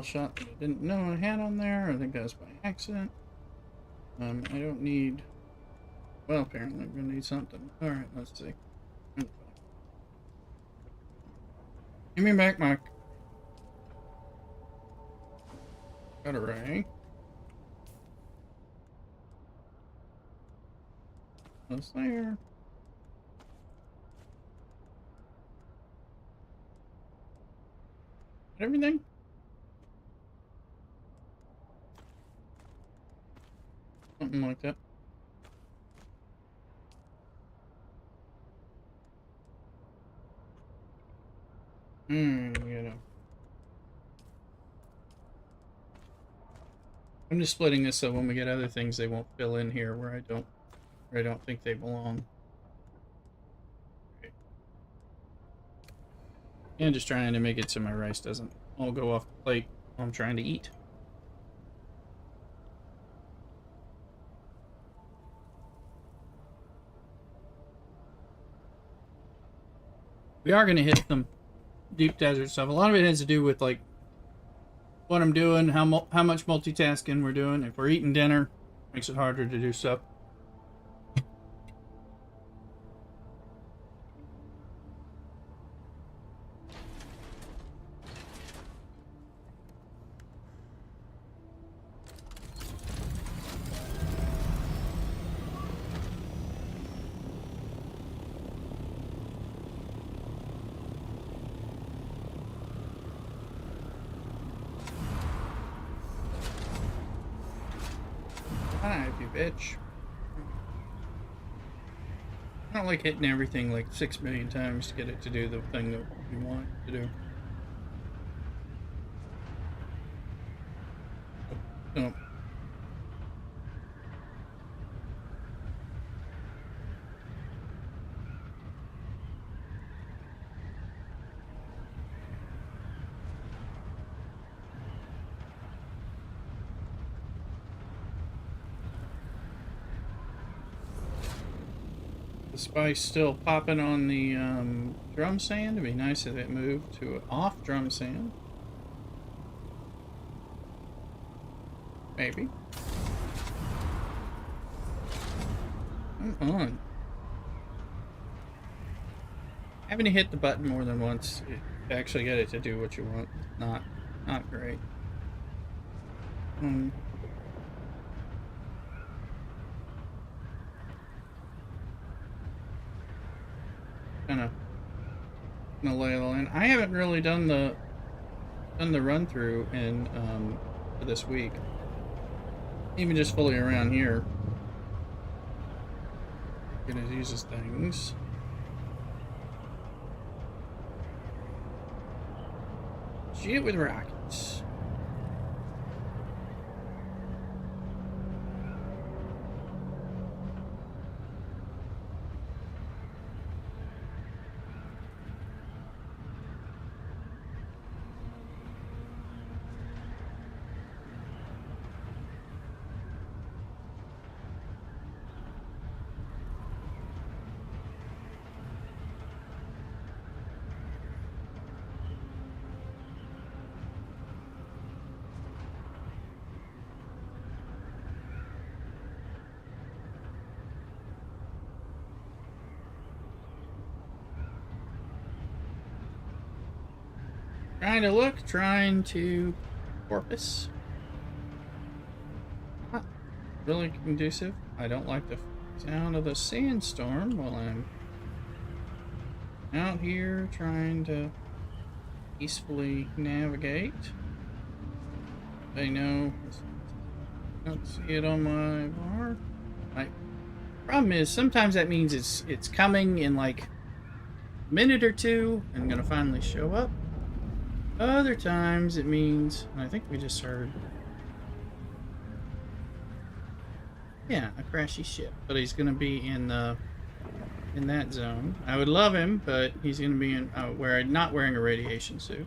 Shot that I didn't know I had on there. I think that was by accident. I don't need... Well, apparently I'm going to need something. Alright, let's see. Give me back my... Cutter ray. What's there? Everything? Something like that. You know. I'm just splitting this so when we get other things they won't fill in here where I don't think they belong. Okay. And just trying to make it so my rice doesn't all go off the plate while I'm trying to eat. We are going to hit some deep desert stuff. A lot of it has to do with like what I'm doing, how much multitasking we're doing. If we're eating dinner, makes it harder to do stuff. You bitch. I don't like hitting everything like 6 million times to get it to do the thing that we want it to do. Oh. The spice still popping on the drum sand. It'd be nice if it moved to off drum sand. Maybe. Come on. Having to hit the button more than once to actually get it to do what you want. Not great. Kind of lay the line. I haven't really done the run through in for this week. Even just fooling around here. Gonna use his things. Shoot with rockets. Trying to porpoise. Not really conducive. I don't like the sound of the sandstorm while I'm out here trying to peacefully navigate. I know I don't see it on my bar. My problem is sometimes that means it's coming in like a minute or two and gonna finally show up. Other times it means, and I think we just heard, yeah, a crashy ship. But he's gonna be in that zone. I would love him, but he's gonna be in not wearing a radiation suit.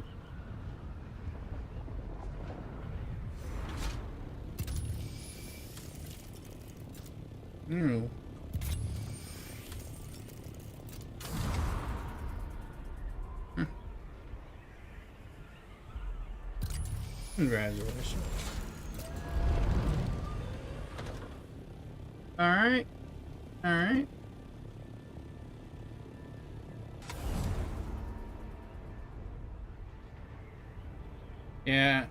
Ew. Congratulations. Alright. Alright. Yeah.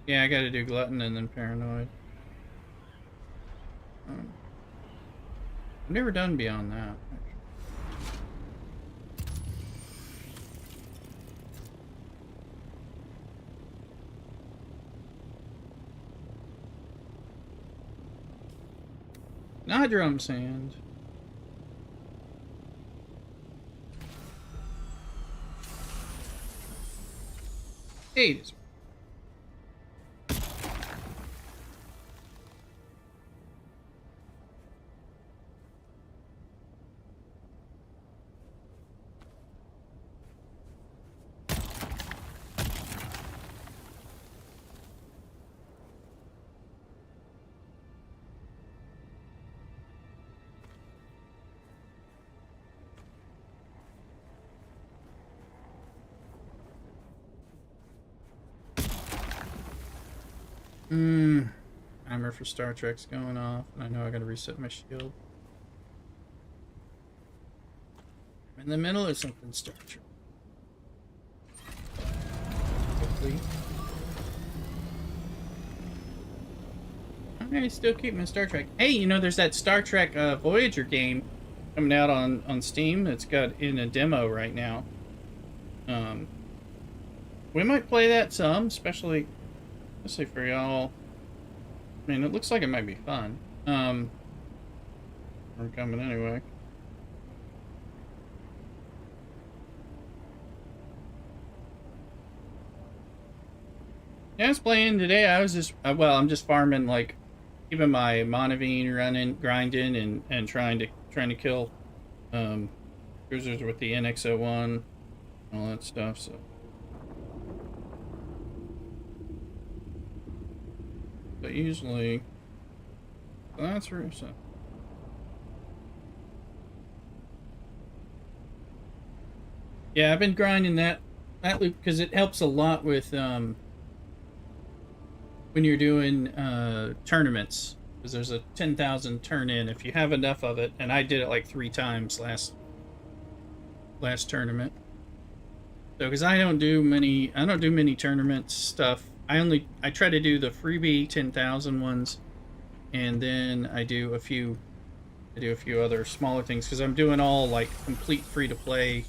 Yeah, I gotta do glutton and then paranoid. I've never done beyond that. Not drum sand. Hey, it is. Timer for Star Trek's going off, and I know I gotta reset my shield. I'm in the middle of something Star Trek. Hopefully. I still keep my Star Trek. Hey, you know, there's that Star Trek Voyager game coming out on Steam. It's got in a demo right now. We might play that some, especially for y'all. I mean, it looks like it might be fun. We're coming anyway. Yeah, I was playing today. I was just, I'm just farming, like, keeping my Monavine running, grinding, and trying to kill cruisers with the NX-01, all that stuff. So. But usually, that's for so. Yeah, I've been grinding that loop because it helps a lot with when you're doing tournaments. Because there's a 10,000 turn in if you have enough of it, and I did it like 3 times last tournament. So because I don't do many tournament stuff. I try to do the freebie 10,000 ones, and then I do a few other smaller things because I'm doing all like complete free to play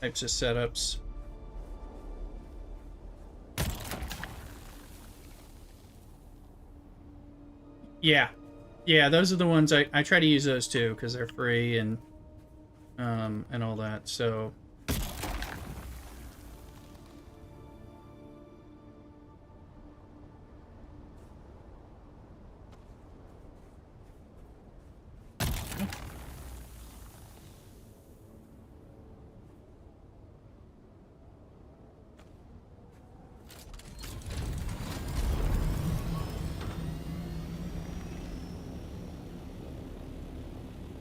types of setups. Yeah. Yeah, those are the ones I try to use those too, because they're free and all that, so...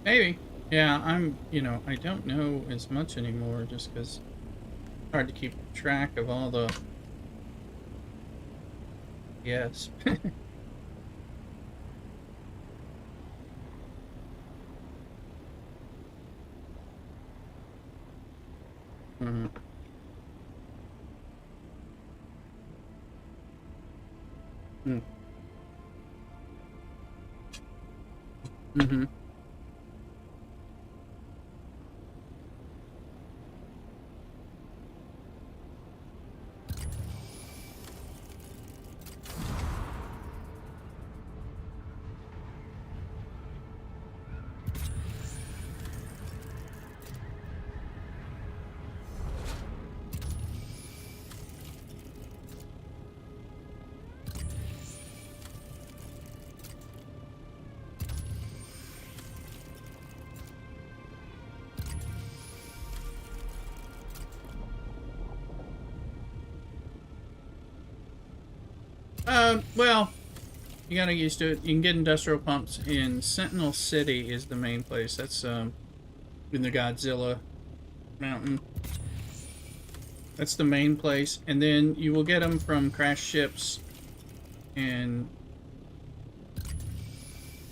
Maybe. Yeah, I don't know as much anymore just because it's hard to keep track of all the... Yes. Mm-hmm. Mm. Mm-hmm. Well, you gotta get used to it. You can get industrial pumps in Sentinel City is the main place. That's, in the Godzilla mountain. That's the main place. And then you will get them from crash ships and...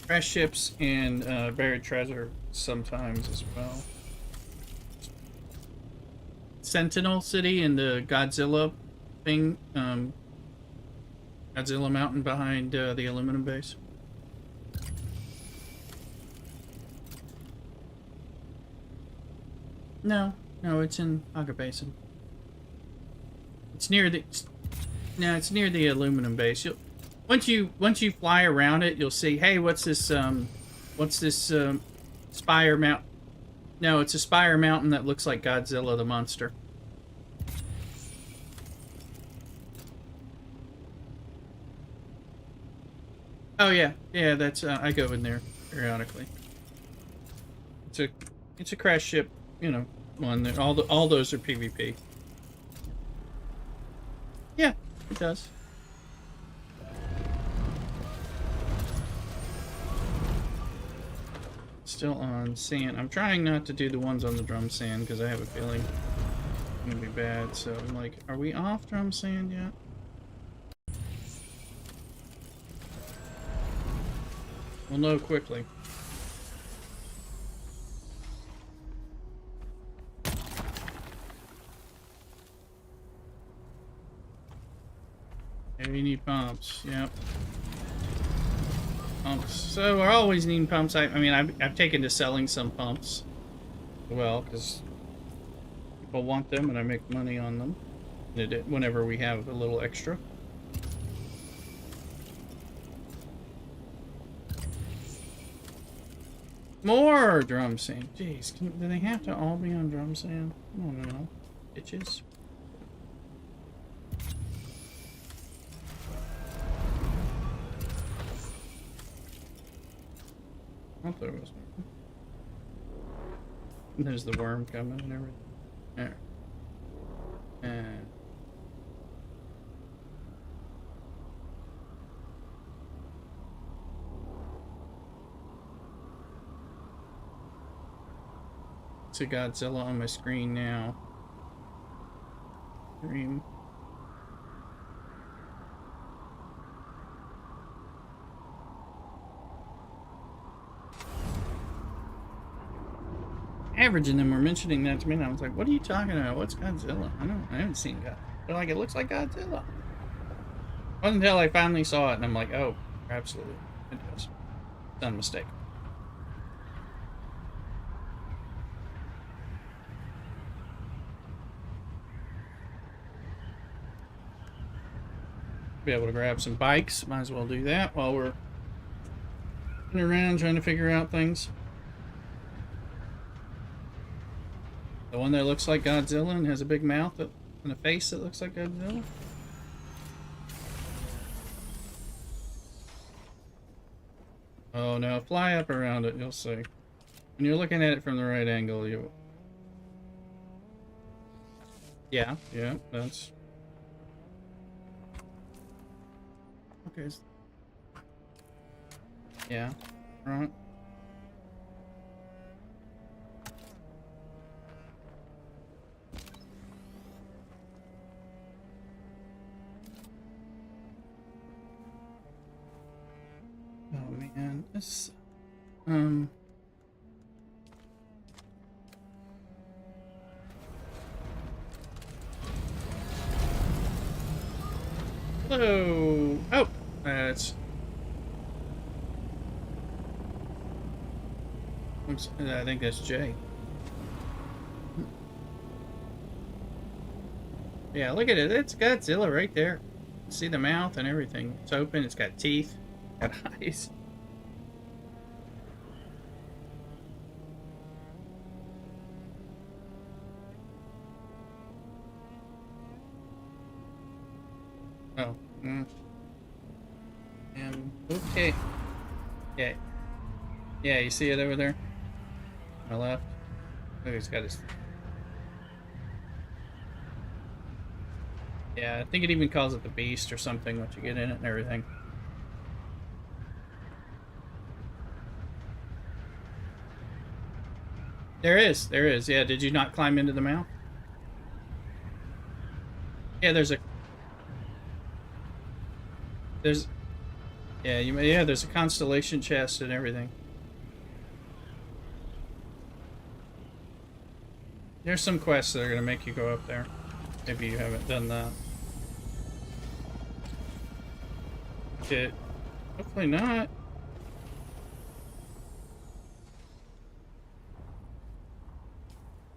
buried treasure sometimes as well. Sentinel City and the Godzilla thing, Godzilla mountain behind the aluminum base. No, it's in Haga Basin. It's near the... No, it's near the aluminum base. Once you fly around it, you'll see, hey, what's this spire mount? No, it's a spire mountain that looks like Godzilla the monster. Oh yeah, that's I go in there periodically. It's a crash ship, one. All those are PvP. Yeah, it does. Still on sand. I'm trying not to do the ones on the drum sand because I have a feeling it's gonna be bad. So I'm like, are we off drum sand yet? We'll know quickly. Yeah, we need pumps. Yep. Pumps. So we're always needing pumps. I mean, I've taken to selling some pumps. Well, because people want them and I make money on them. Whenever we have a little extra. More drum sand. Jeez, do they have to all be on drum sand? I don't know. Bitches. I thought it was one. There's the worm coming and everything. There. And... it's a Godzilla on my screen now. Dream. Average and them were mentioning that to me and I was like, what are you talking about? What's Godzilla? I haven't seen God. They're like, it looks like Godzilla. It wasn't until I finally saw it and I'm like, oh, absolutely. It does. Done mistake. Be able to grab some bikes. Might as well do that while we're Looking around trying to figure out things. The one that looks like Godzilla and has a big mouth and a face that looks like Godzilla. Oh no, fly up around it, you'll see. When you're looking at it from the right angle, you... Yeah, that's... Okay. Yeah, right. Oh man, this... Hello! Oh! That's... I think that's Jay. Yeah, look at it. It's Godzilla right there. See the mouth and everything. It's open. It's got teeth. Got eyes. Oh. Okay. Yeah. Yeah, you see it over there? On my left. Look, he's got his... Yeah, I think it even calls it the Beast or something once you get in it and everything. There is. Yeah, did you not climb into the mouth? Yeah, there's... Yeah, there's a constellation chest and everything. There's some quests that are gonna make you go up there. Maybe you haven't done that. Hopefully not.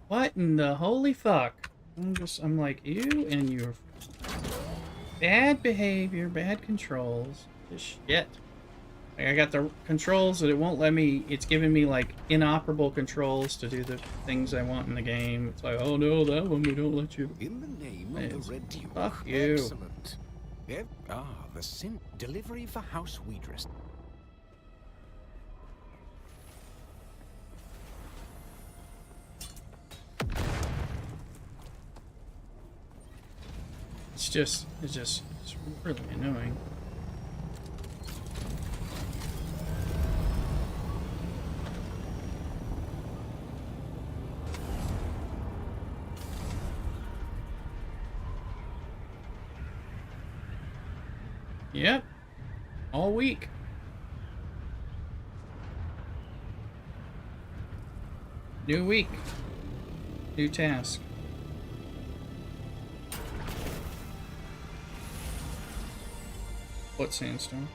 What in the holy fuck? I'm like, you and your bad behavior, bad controls. Just shit. Like, I got the controls that it won't let me, it's giving me like inoperable controls to do the things I want in the game. It's like, oh no, that one we don't let you. In the name of the Red Duke. Fuck you. Excellent. Yep. The sin delivery for House Weedrest. It's really annoying. Yep. All week. New week. New task. What sandstone?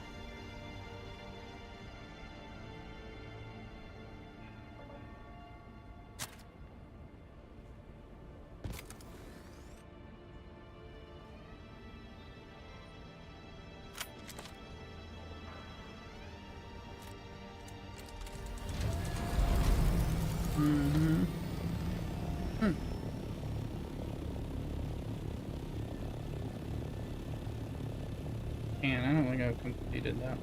Man, I don't think I've completed that.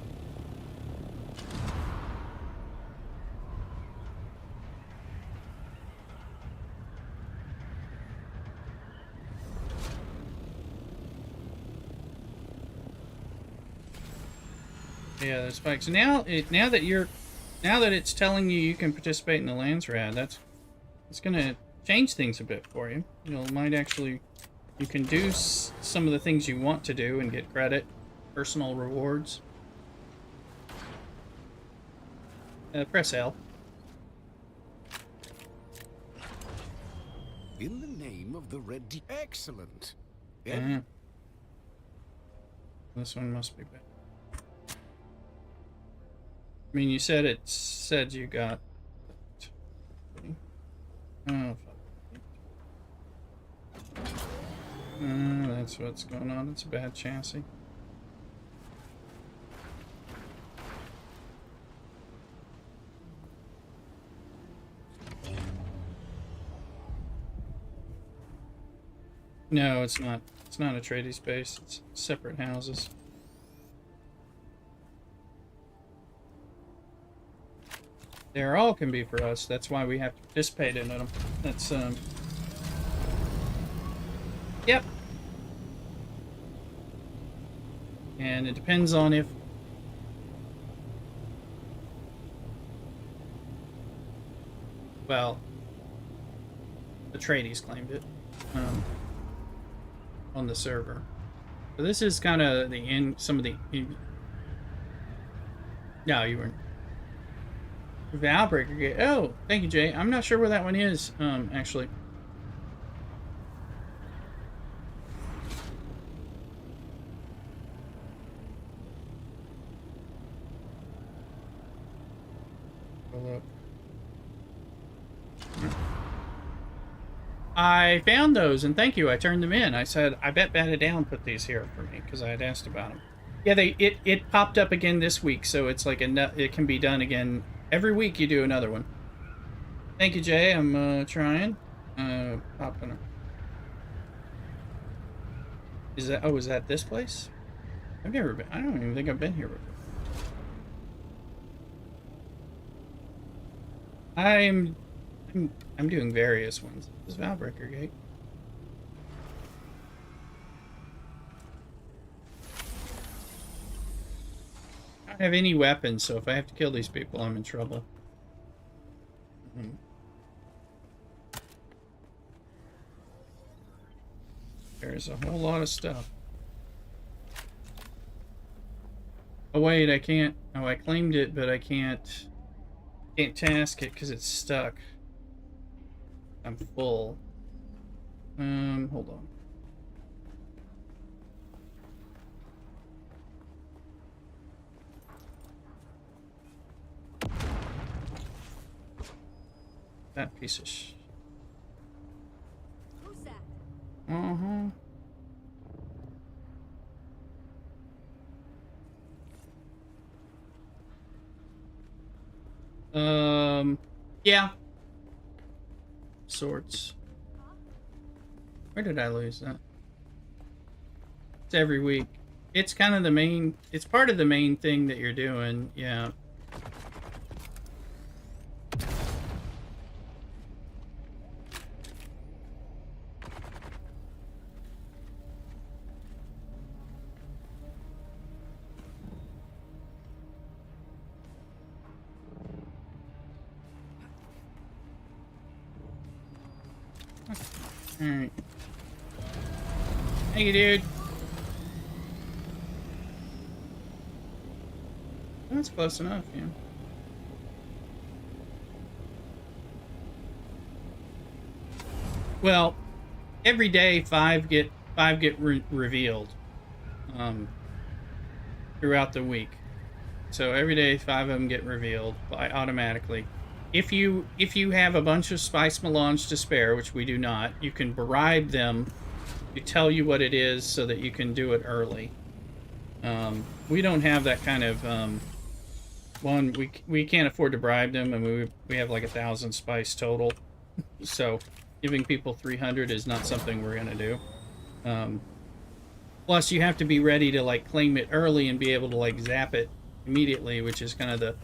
Yeah, there's spikes. Now that it's telling you can participate in the Landsrad, it's gonna change things a bit for you. You can do some of the things you want to do and get credit. Personal rewards. Press L. In the name of the Red Duke. Excellent. Yep. This one must be better. I mean, you said you got... Oh, fuck. That's what's going on. It's a bad chassis. No, it's not. It's not a trading space. It's separate houses. They're all can be for us. That's why we have to participate in them. That's Yep. And it depends on if well, the tradies claimed it on the server. So this is kind of the end. Some of the. No, you weren't. Valbreaker Gate. Oh, thank you, Jay. I'm not sure where that one is. Actually. Look. I found those, and thank you. I turned them in. I said, I bet Batted Down put these here for me, because I had asked about them. Yeah, it popped up again this week, so it's like it can be done again. Every week you do another one. Thank you, Jay. I'm trying. Popping. Is that this place? I've never been. I don't even think I've been here before. I'm doing various ones. This is Valbreaker Gate. I don't have any weapons, so if I have to kill these people, I'm in trouble. There's a whole lot of stuff. Oh wait, I can't. Oh, I claimed it, but I can't task it because it's stuck. I'm full. Hold on. That piece of sh... Who's that? Uh-huh. Yeah. Sorts. Where did I lose that? It's every week. It's kind of the main... It's part of the main thing that you're doing, yeah. Alright. Thank you, dude. That's close enough, yeah. Well, every day five get revealed throughout the week. So every day 5 of them get revealed automatically. If you have a bunch of spice melange to spare, which we do not, you can bribe them to tell you what it is so that you can do it early. We don't have that kind of one. We can't afford to bribe them, and we have like 1,000 spice total. So giving people 300 is not something we're gonna do. Plus, you have to be ready to like claim it early and be able to like zap it immediately, which is kind of the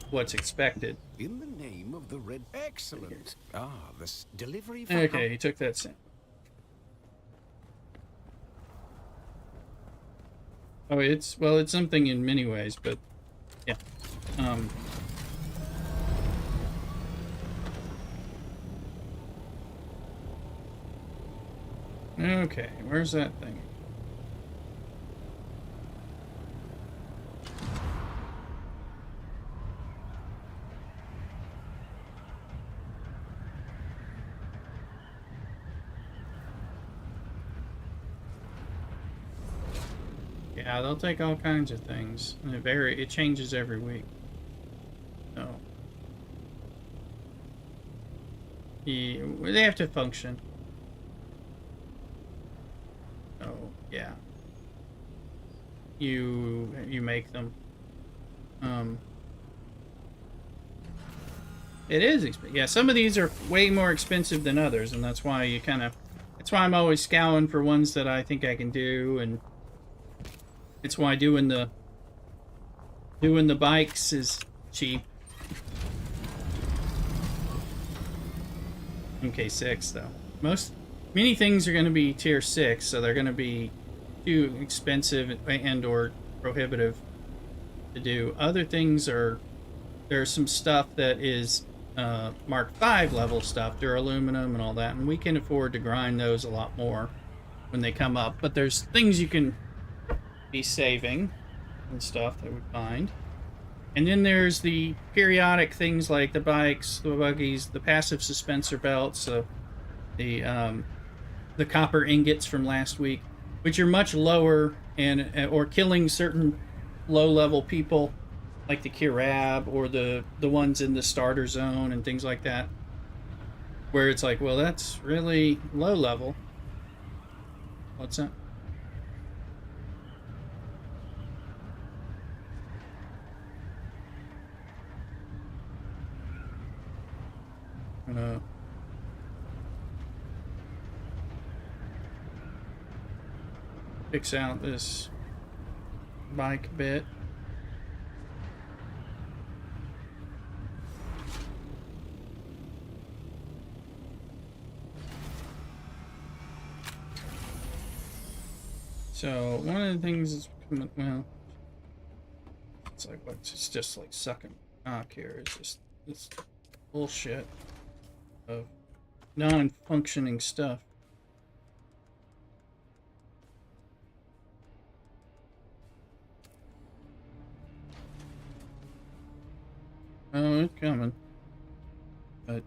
what's expected. In the name of the red... Excellent. This delivery for... Okay, he took that sample. Oh, it's something in many ways, but yeah. Okay, where's that thing? Yeah, they'll take all kinds of things, and it changes every week. So they have to function. So yeah, you make them. It is expensive. Yeah, some of these are way more expensive than others, and that's why you kind of That's why I'm always scouting for ones that I think I can do, and it's why doing the bikes is cheap. MK6 though. Many things are going to be tier 6, so they're going to be too expensive and or prohibitive to do. Other things there's some stuff that is Mark 5 level stuff, duraluminum and all that, and we can afford to grind those a lot more when they come up. But there's things you can be saving and stuff that we find. And then there's the periodic things like the bikes, the buggies, the passive suspensor belts, the copper ingots from last week, which are much lower and or killing certain low-level people like the Kirab or the ones in the starter zone and things like that, where it's like, well, that's really low level. What's that? I'm gonna fix out this bike bit. So one of the things is, well, it's like it's just like sucking cock here. It's just this bullshit of non-functioning stuff. Oh, it's coming. But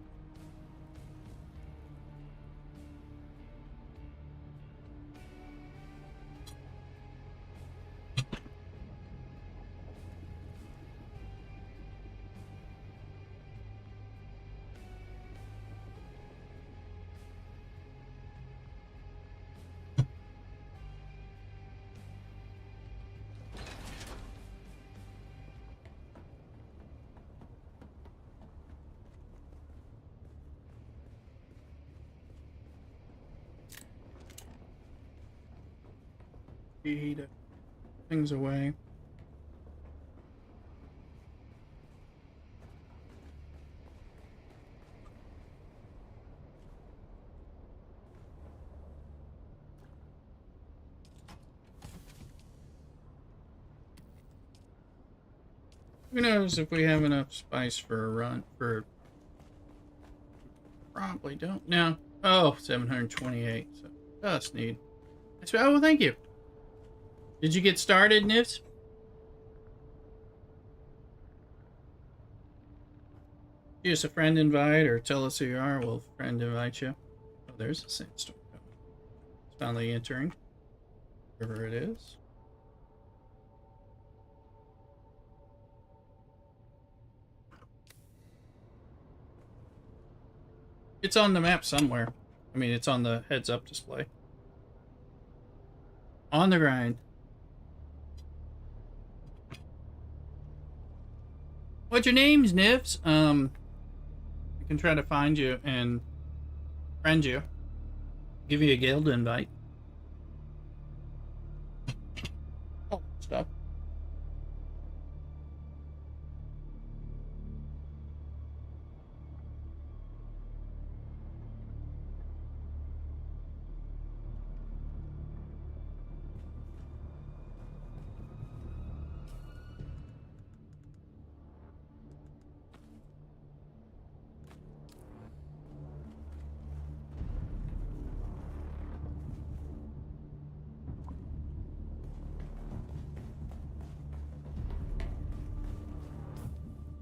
feed things away. Who knows if we have enough spice for a run? Probably don't. No. Oh, 728. So just need. Oh, well, thank you. Did you get started, Nivs? Use a friend invite or tell us who you are. We'll friend invite you. Oh, there's a sandstorm. It's finally entering. Wherever it is. It's on the map somewhere. I mean, it's on the heads-up display. On the grind. What's your names, Nivs? I can try to find you and friend you. Give you a guild invite. Oh, stop.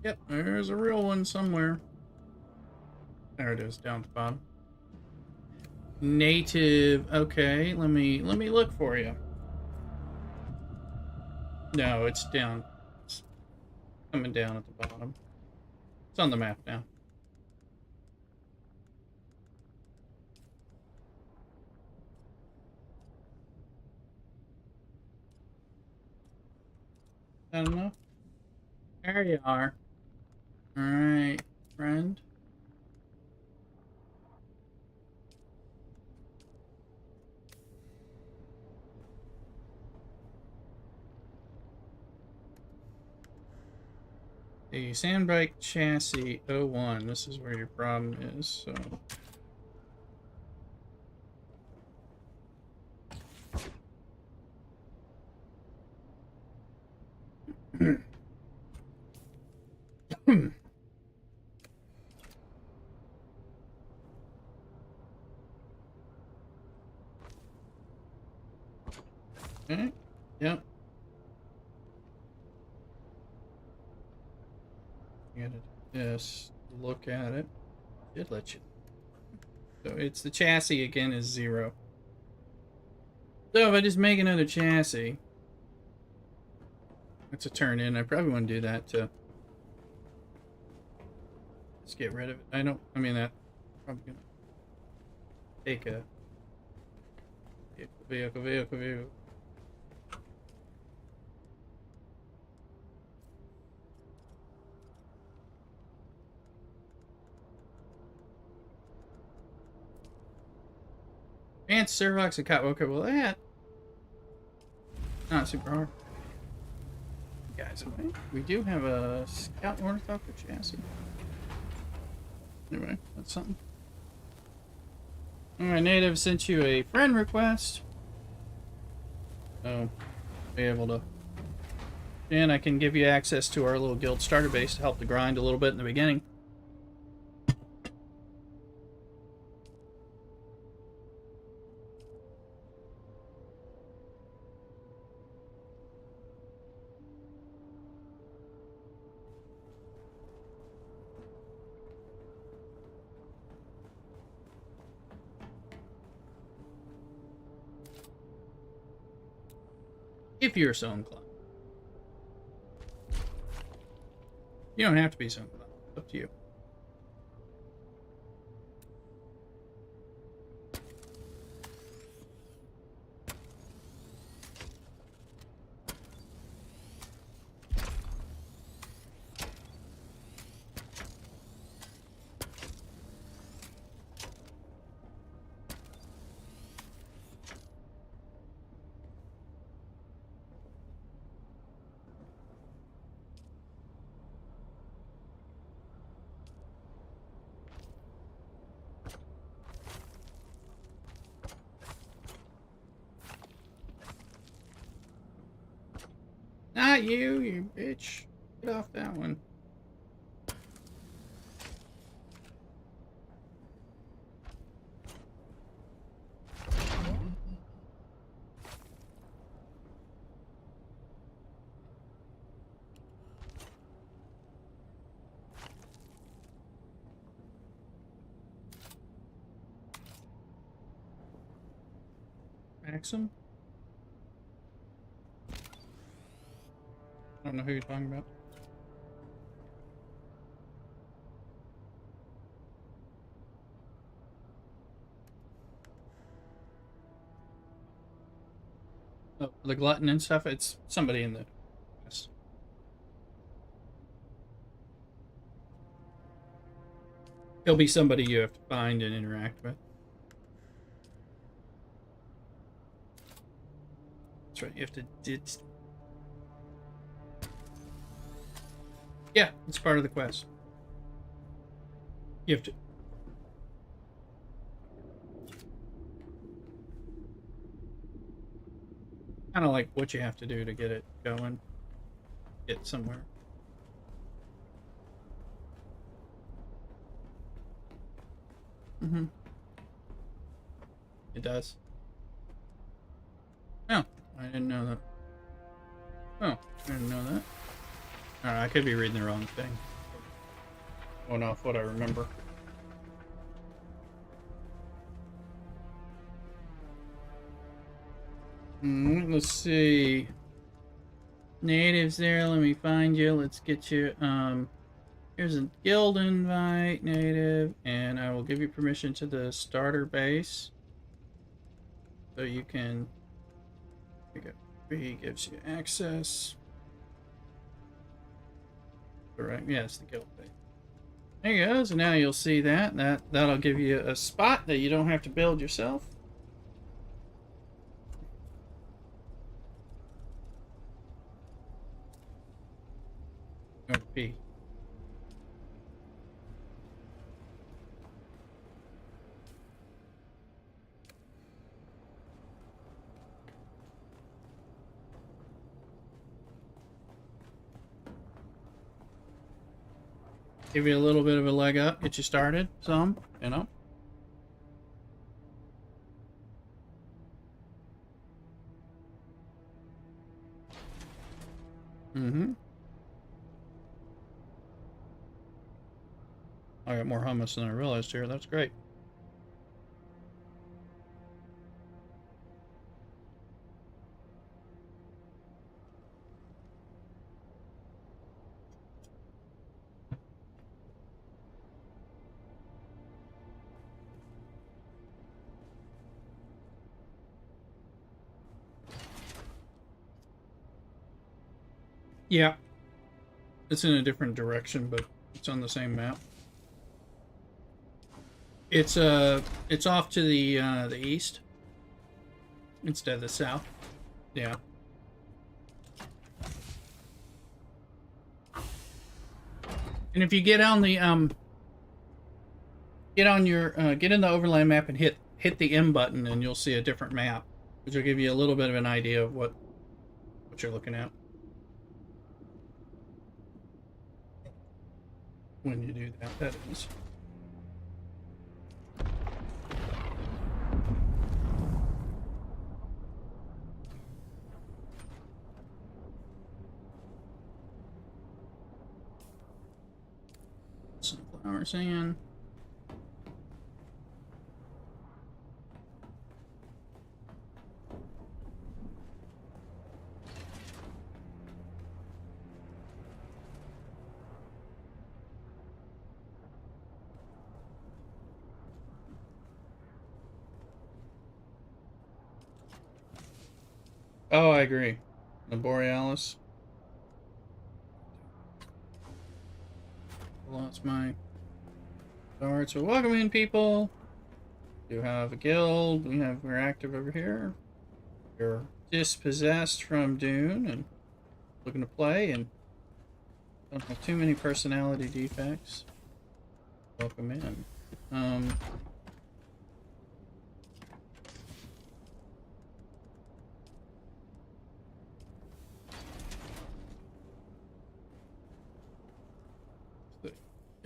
Yep, there's a real one somewhere. There it is, down at the bottom. Native. Okay, let me look for you. No, it's down. It's coming down at the bottom. It's on the map now. I don't know. There you are. Alright, friend. The Sandbike chassis 01. This is where your problem is, so. Okay. Yep. You gotta do this. Look at it. Did let you. So it's the chassis again is 0. So if I just make another chassis, that's a turn in. I probably want to do that to just get rid of it. I mean that probably gonna take a vehicle. And Servox and Cop. Okay, well that not super hard. Guys, okay. We do have a Scout Ornithopter chassis. Anyway, that's something. Alright, Native sent you a friend request. So, be able to. And I can give you access to our little guild starter base to help the grind a little bit in the beginning. If you're so inclined. You don't have to be so inclined. It's up to you. Not you, you bitch. Get off that one. Maxim? I don't know who you're talking about. Oh, the glutton and stuff? It's somebody in the West. He'll be somebody you have to find and interact with. That's right, you have to... Yeah, it's part of the quest. You have to... Kind of like what you have to do to get it going. Get somewhere. Mm-hmm. It does. Oh, I didn't know that. Oh, I didn't know that. Alright, I could be reading the wrong thing. Going off what I remember. Let's see. Natives there, let me find you. Let's get you, here's a guild invite, native, and I will give you permission to the starter base. So you can pick up. He gives you access. Correct. Yes, the guild base. There you go. So now you'll see that. That'll give you a spot that you don't have to build yourself. P. Give you a little bit of a leg up, get you started some, you know? Mm-hmm. I got more hummus than I realized here. That's great. Yeah. It's in a different direction, but it's on the same map. It's off to the east instead of the south. Yeah. And if you get on the get in the overland map and hit the M button, and you'll see a different map, which will give you a little bit of an idea of what you're looking at when you do that. That is. Sunflower sand. Oh, I agree. The Borealis. Lost my card. So welcome in, people. You have a guild. We're active over here. You're dispossessed from Dune and looking to play and don't have too many personality defects. Welcome in.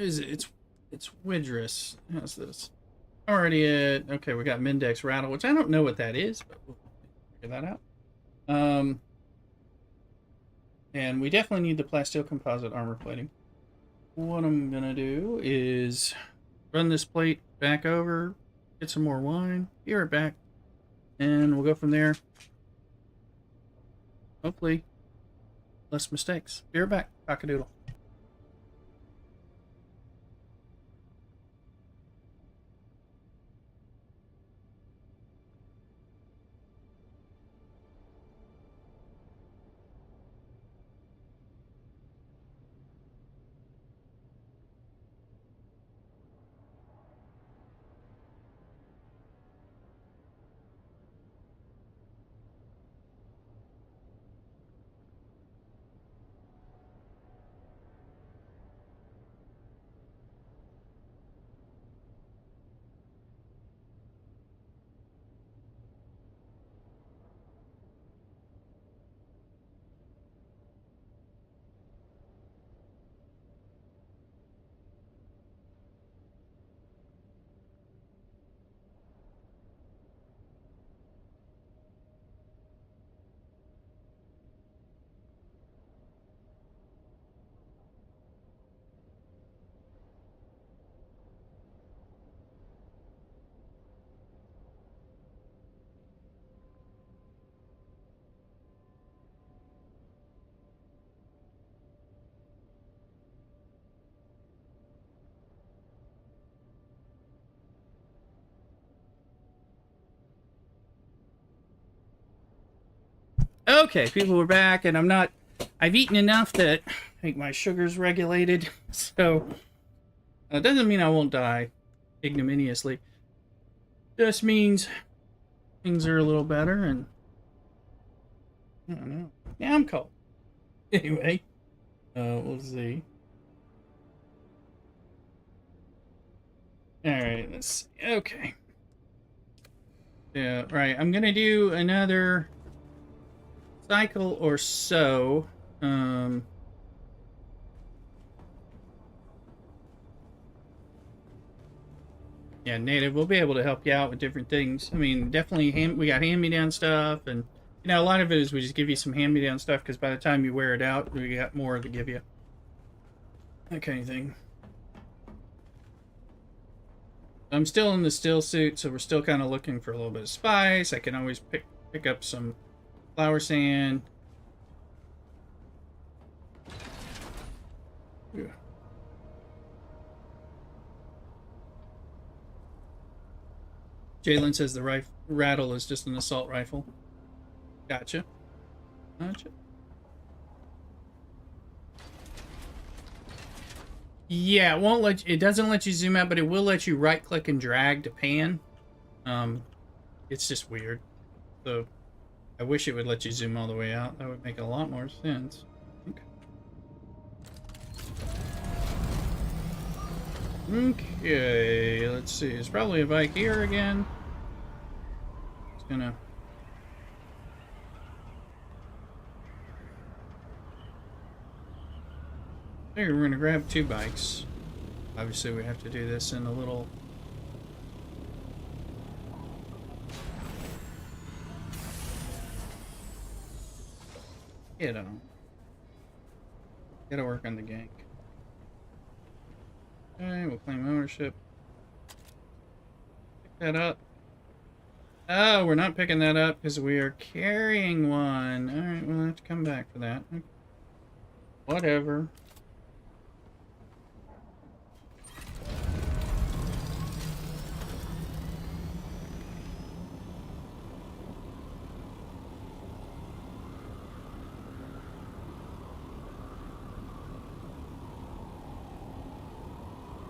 It's Widrus. How's this? Already at okay, we got Mindex Rattle, which I don't know what that is, but we'll figure that out. And we definitely need the plasteel composite armor plating. What I'm gonna do is run this plate back over, get some more wine, be right back, and we'll go from there. Hopefully, less mistakes. Be right back. Cockadoodle. Okay, people, we're back, and I've eaten enough that I think my sugar's regulated, so it doesn't mean I won't die ignominiously. Just means things are a little better, and I don't know. Yeah, I'm cold. Anyway, we'll see. Alright, let's see. Okay. Yeah, right. I'm gonna do another cycle or so. Yeah, native. We'll be able to help you out with different things. I mean, definitely we got hand-me-down stuff, and you know, a lot of it is we just give you some hand-me-down stuff because by the time you wear it out, we got more to give you. That kind of thing. I'm still in the still suit, so we're still kind of looking for a little bit of spice. I can always pick up some flower sand. Yeah. Jalen says the rattle is just an assault rifle. Gotcha. Gotcha. Yeah, it won't let you, it doesn't let you zoom out, but it will let you right click and drag to pan. It's just weird. So I wish it would let you zoom all the way out. That would make a lot more sense. Okay, let's see. There's probably a bike here again. It's gonna... Here, we're gonna grab 2 bikes. Obviously, we have to do this in a little... You know. Gotta work on the gank. Okay, we'll claim ownership. Pick that up. Oh, we're not picking that up because we are carrying one. Alright, we'll have to come back for that. Whatever.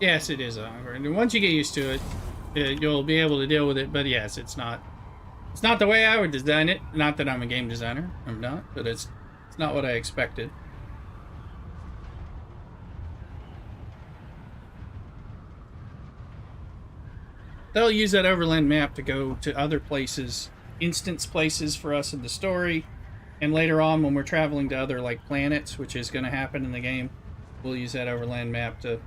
Yes, it is awkward. And once you get used to it, you'll be able to deal with it. But yes, it's not the way I would design it. Not that I'm a game designer. I'm not. But it's not what I expected. They'll use that overland map to go to other places, instance places for us in the story. And later on, when we're traveling to other like planets, which is going to happen in the game, we'll use that overland map to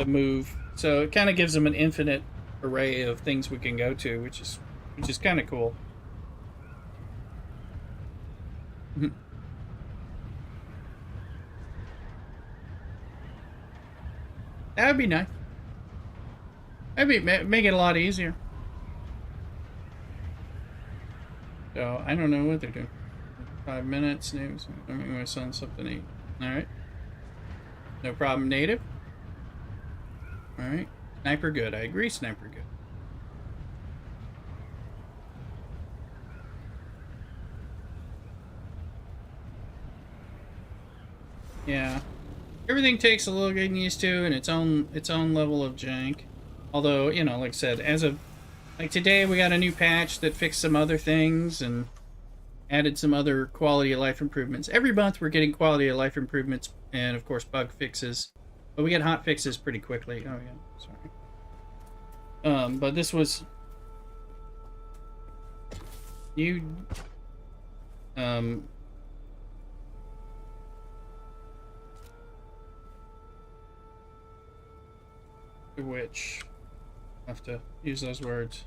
move. So it kind of gives them an infinite array of things we can go to, which is kind of cool. That would be nice. That'd make it a lot easier. So I don't know what they're doing. 5 minutes. News. I'm making my son something to eat. All right. No problem, native. Alright. Sniper good. I agree, sniper good. Yeah. Everything takes a little getting used to and its own level of jank. Although, you know, like I said, as of like today we got a new patch that fixed some other things and added some other quality of life improvements. Every month we're getting quality of life improvements and of course bug fixes. But we get hot fixes pretty quickly. Oh yeah, sorry. But this was you. Which I have to use those words.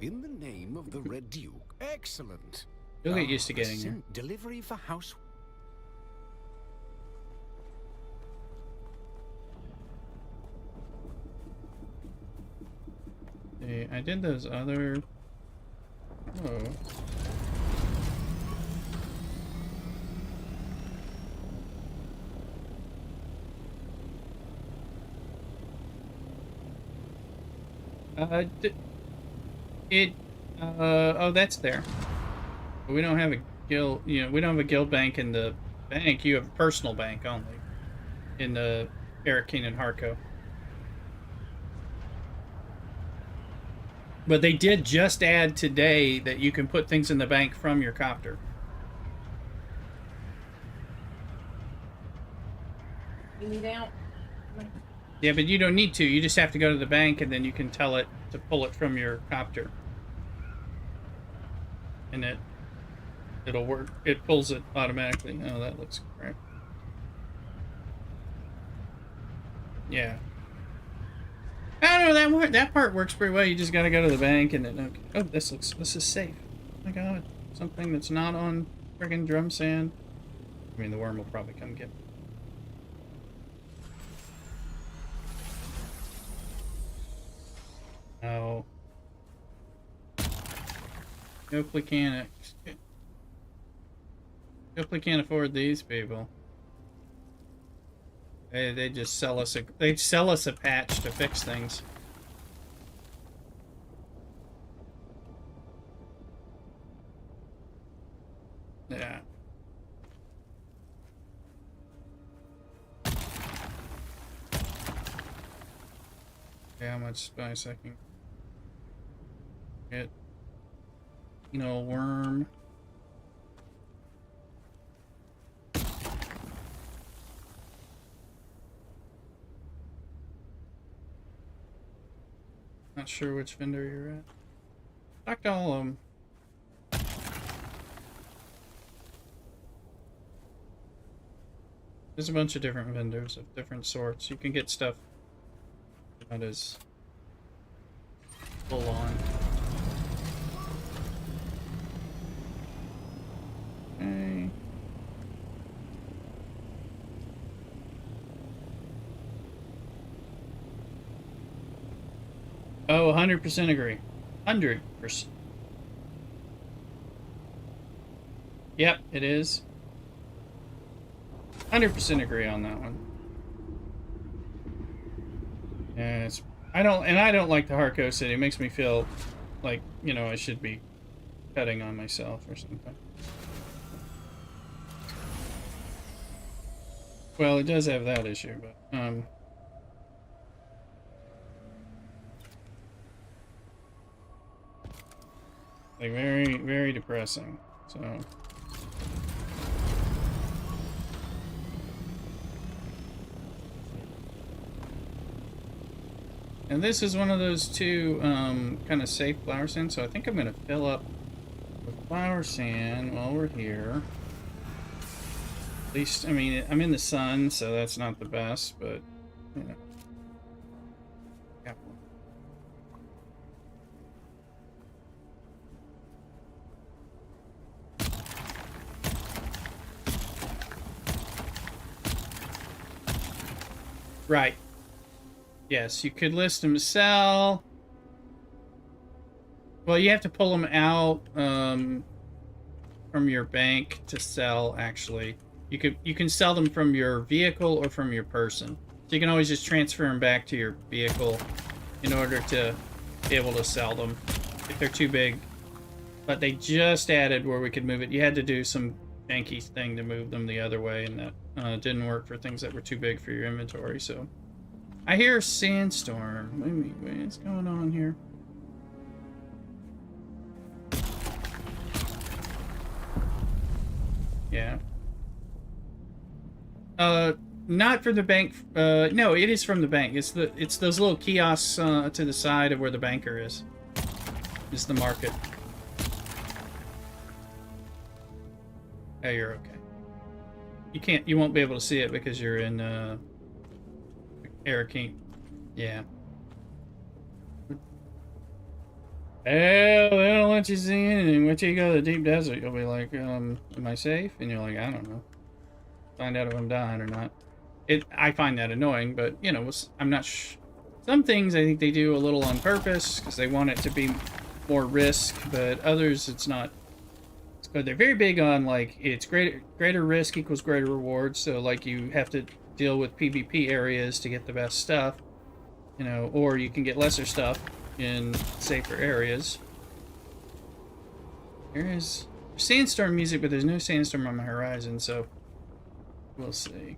In the name of the Red Duke. Excellent. You'll get used to getting here. Delivery for house. See, I did those other... Oh. Oh, that's there. But we don't have a guild, you know, we don't have a guild bank in the bank. You have a personal bank only in the Arrakeen and Harco. But they did just add today that you can put things in the bank from your copter. You need out? Yeah, but you don't need to. You just have to go to the bank and then you can tell it to pull it from your copter. and it'll work. It pulls it automatically. Oh, that looks crap. Yeah. I don't know, that part works pretty well. You just gotta go to the bank and then, okay. Oh, this is safe. Oh my god. Something that's not on friggin' drum sand. I mean, the worm will probably come get me. No. Nope, we can't. Nope, we can't afford these people. They just sell us a patch to fix things. Yeah. Okay, how much spice I can get? You know, worm. Not sure which vendor you're at. Talk to all of them. There's a bunch of different vendors of different sorts. You can get stuff that is full on. Okay. Oh, 100% agree. 100%. Yep, it is. 100% agree on that one. Yeah, I don't like the Harco City. It makes me feel like, you know, I should be cutting on myself or something. Well, it does have that issue, but like very, very depressing. So and this is one of those two kind of safe flower sands, so I think I'm going to fill up with flower sand while we're here. At least, I mean, I'm in the sun, so that's not the best, but, you know. Yeah. Right. Yes, you could list them to sell. Well, you have to pull them out from your bank to sell, actually. You can sell them from your vehicle or from your person. So you can always just transfer them back to your vehicle in order to be able to sell them if they're too big. But they just added where we could move it. You had to do some janky thing to move them the other way, and that didn't work for things that were too big for your inventory, so... I hear a sandstorm. Wait, what's going on here? Yeah. Not from the bank. No, it is from the bank. It's those little kiosks to the side of where the banker is. It's the market. Oh, you're okay. You won't be able to see it because you're in Hurricane. Yeah. Hell, they don't let you see anything. Once you go to the deep desert, you'll be like, am I safe? And you're like, I don't know. Find out if I'm dying or not. I find that annoying, but, you know, I'm not some things I think they do a little on purpose, because they want it to be more risk, but others, it's not. So they're very big on, like, it's greater risk equals greater reward, so, like, you have to deal with PvP areas to get the best stuff, you know, or you can get lesser stuff in safer areas. There is sandstorm music, but there's no sandstorm on the horizon, so we'll see.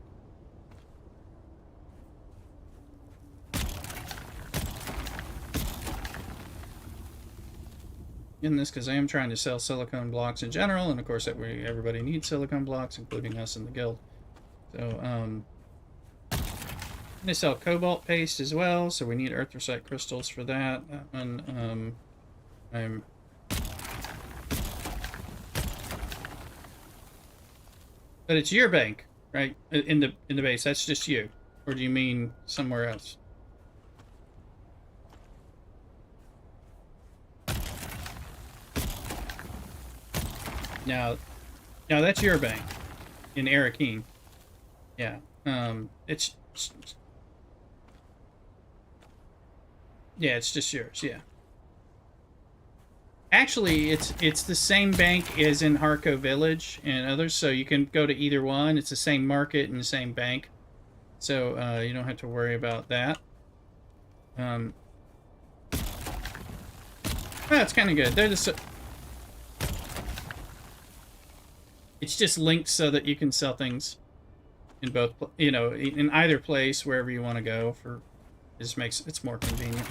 In this, because I am trying to sell silicone blocks in general, and of course everybody needs silicone blocks, including us in the guild. So, I'm going to sell cobalt paste as well, so we need erythrosite crystals for that. That one, I'm But it's your bank, right? In the base. That's just you. Or do you mean somewhere else? Now, that's your bank in Arakeen. Yeah. It's yeah, it's just yours. Yeah. Actually, it's the same bank as in Harco Village and others, so you can go to either one. It's the same market and the same bank, so you don't have to worry about that. Well, it's kind of good. They're it's just linked so that you can sell things in both, in either place, wherever you want to go. It just makes it's more convenient.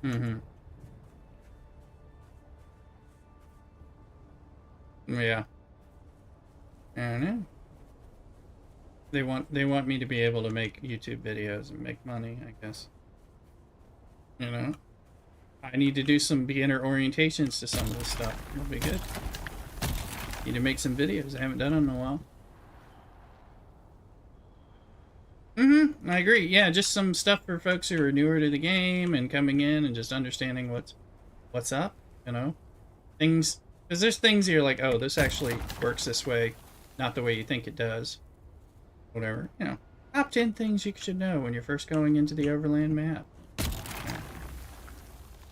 Mm-hmm. Yeah. I don't know. They want me to be able to make YouTube videos and make money, I guess. You know? I need to do some beginner orientations to some of this stuff. It'll be good. Need to make some videos. I haven't done them in a while. Mm-hmm. I agree. Yeah, just some stuff for folks who are newer to the game and coming in and just understanding what's up, you know? Things, because there's things you're like, oh, this actually works this way, not the way you think it does. Whatever, you know. Top 10 things you should know when you're first going into the Overland map. Yeah.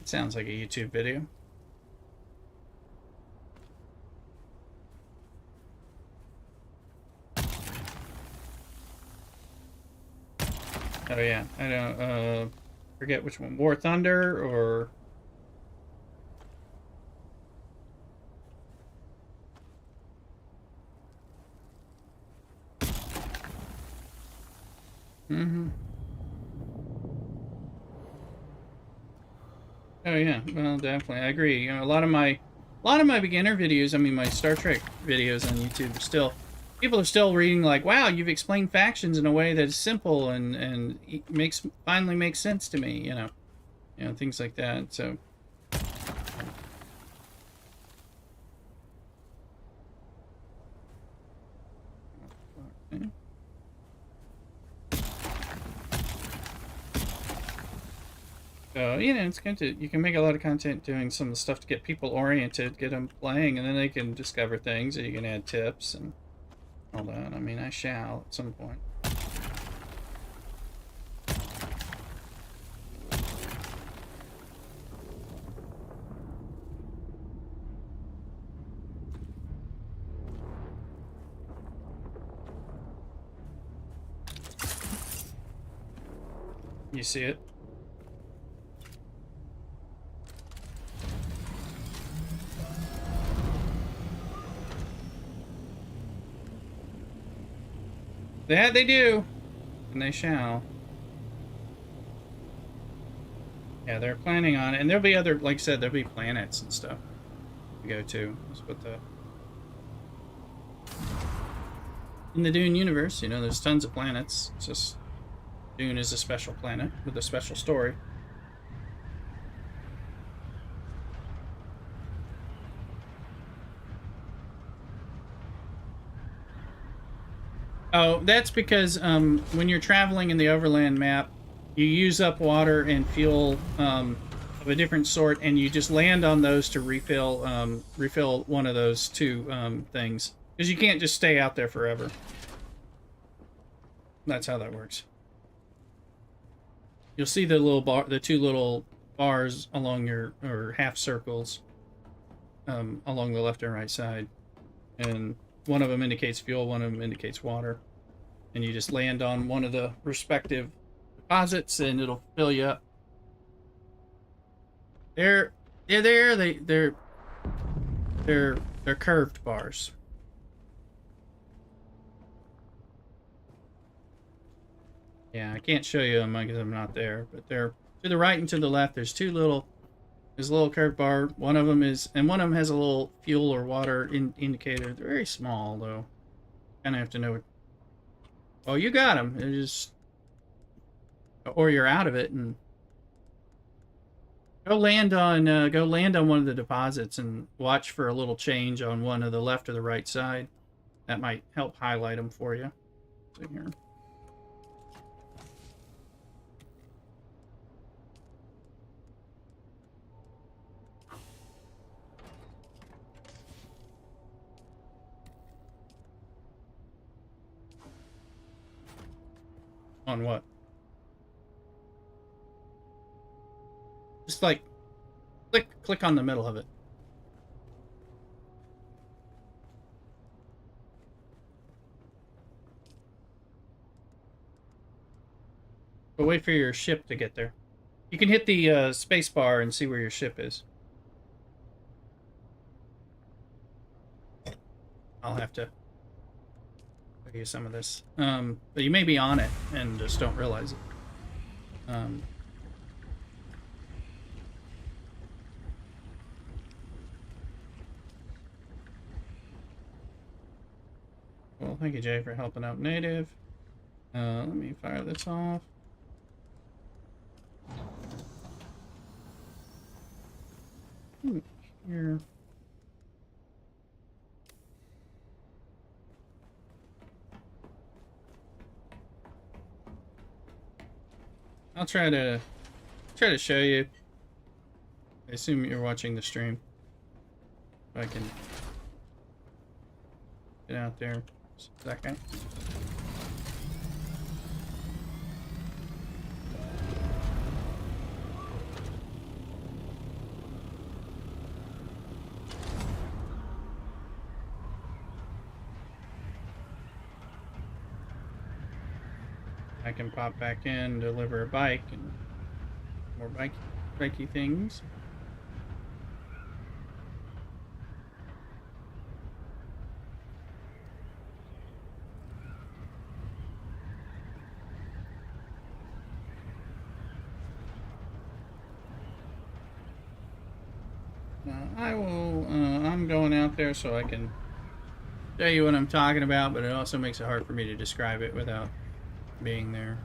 It sounds like a YouTube video. Oh yeah, I don't forget which one. War Thunder or mm-hmm. Oh yeah, well definitely. I agree. You know, a lot of my beginner videos, I mean my Star Trek videos on YouTube are still people are still reading like, wow, you've explained factions in a way that is simple and it finally makes sense to me, you know. You know, things like that. So okay. So, you know, it's good to, you can make a lot of content doing some of the stuff to get people oriented, get them playing, and then they can discover things, and you can add tips and all that. I mean, I shall at some point. You see it? That they do, and they shall. Yeah, they're planning on it, and there'll be other, like I said, there'll be planets and stuff to go to. That's what in the Dune universe, you know, there's tons of planets. It's just Dune is a special planet with a special story. Oh, that's because when you're traveling in the Overland map, you use up water and fuel of a different sort, and you just land on those to refill one of those two things. Because you can't just stay out there forever. That's how that works. You'll see the the two little bars along or half circles along the left and right side, and one of them indicates fuel, one of them indicates water, and you just land on one of the respective deposits, and it'll fill you up. They're curved bars. Yeah, I can't show you them because I'm not there, but they're to the right and to the left. There's there's a little curved bar. One of them has a little fuel or water indicator. They're very small though. Kind of have to know Oh, you got him. It just, or you're out of it, and go land on one of the deposits and watch for a little change on one of the left or the right side. That might help highlight them for you. So here. On what? Just like click on the middle of it. But wait for your ship to get there. You can hit the space bar and see where your ship is. I'll have to show you some of this. But you may be on it and just don't realize it. Well, thank you, Jay, for helping out Native. Let me fire this off. Here. I'll try to show you. I assume you're watching the stream. If I can get out there. Just a second. I can pop back in, deliver a bike, and more bikey things. I'm going out there so I can show you what I'm talking about, but it also makes it hard for me to describe it without being there.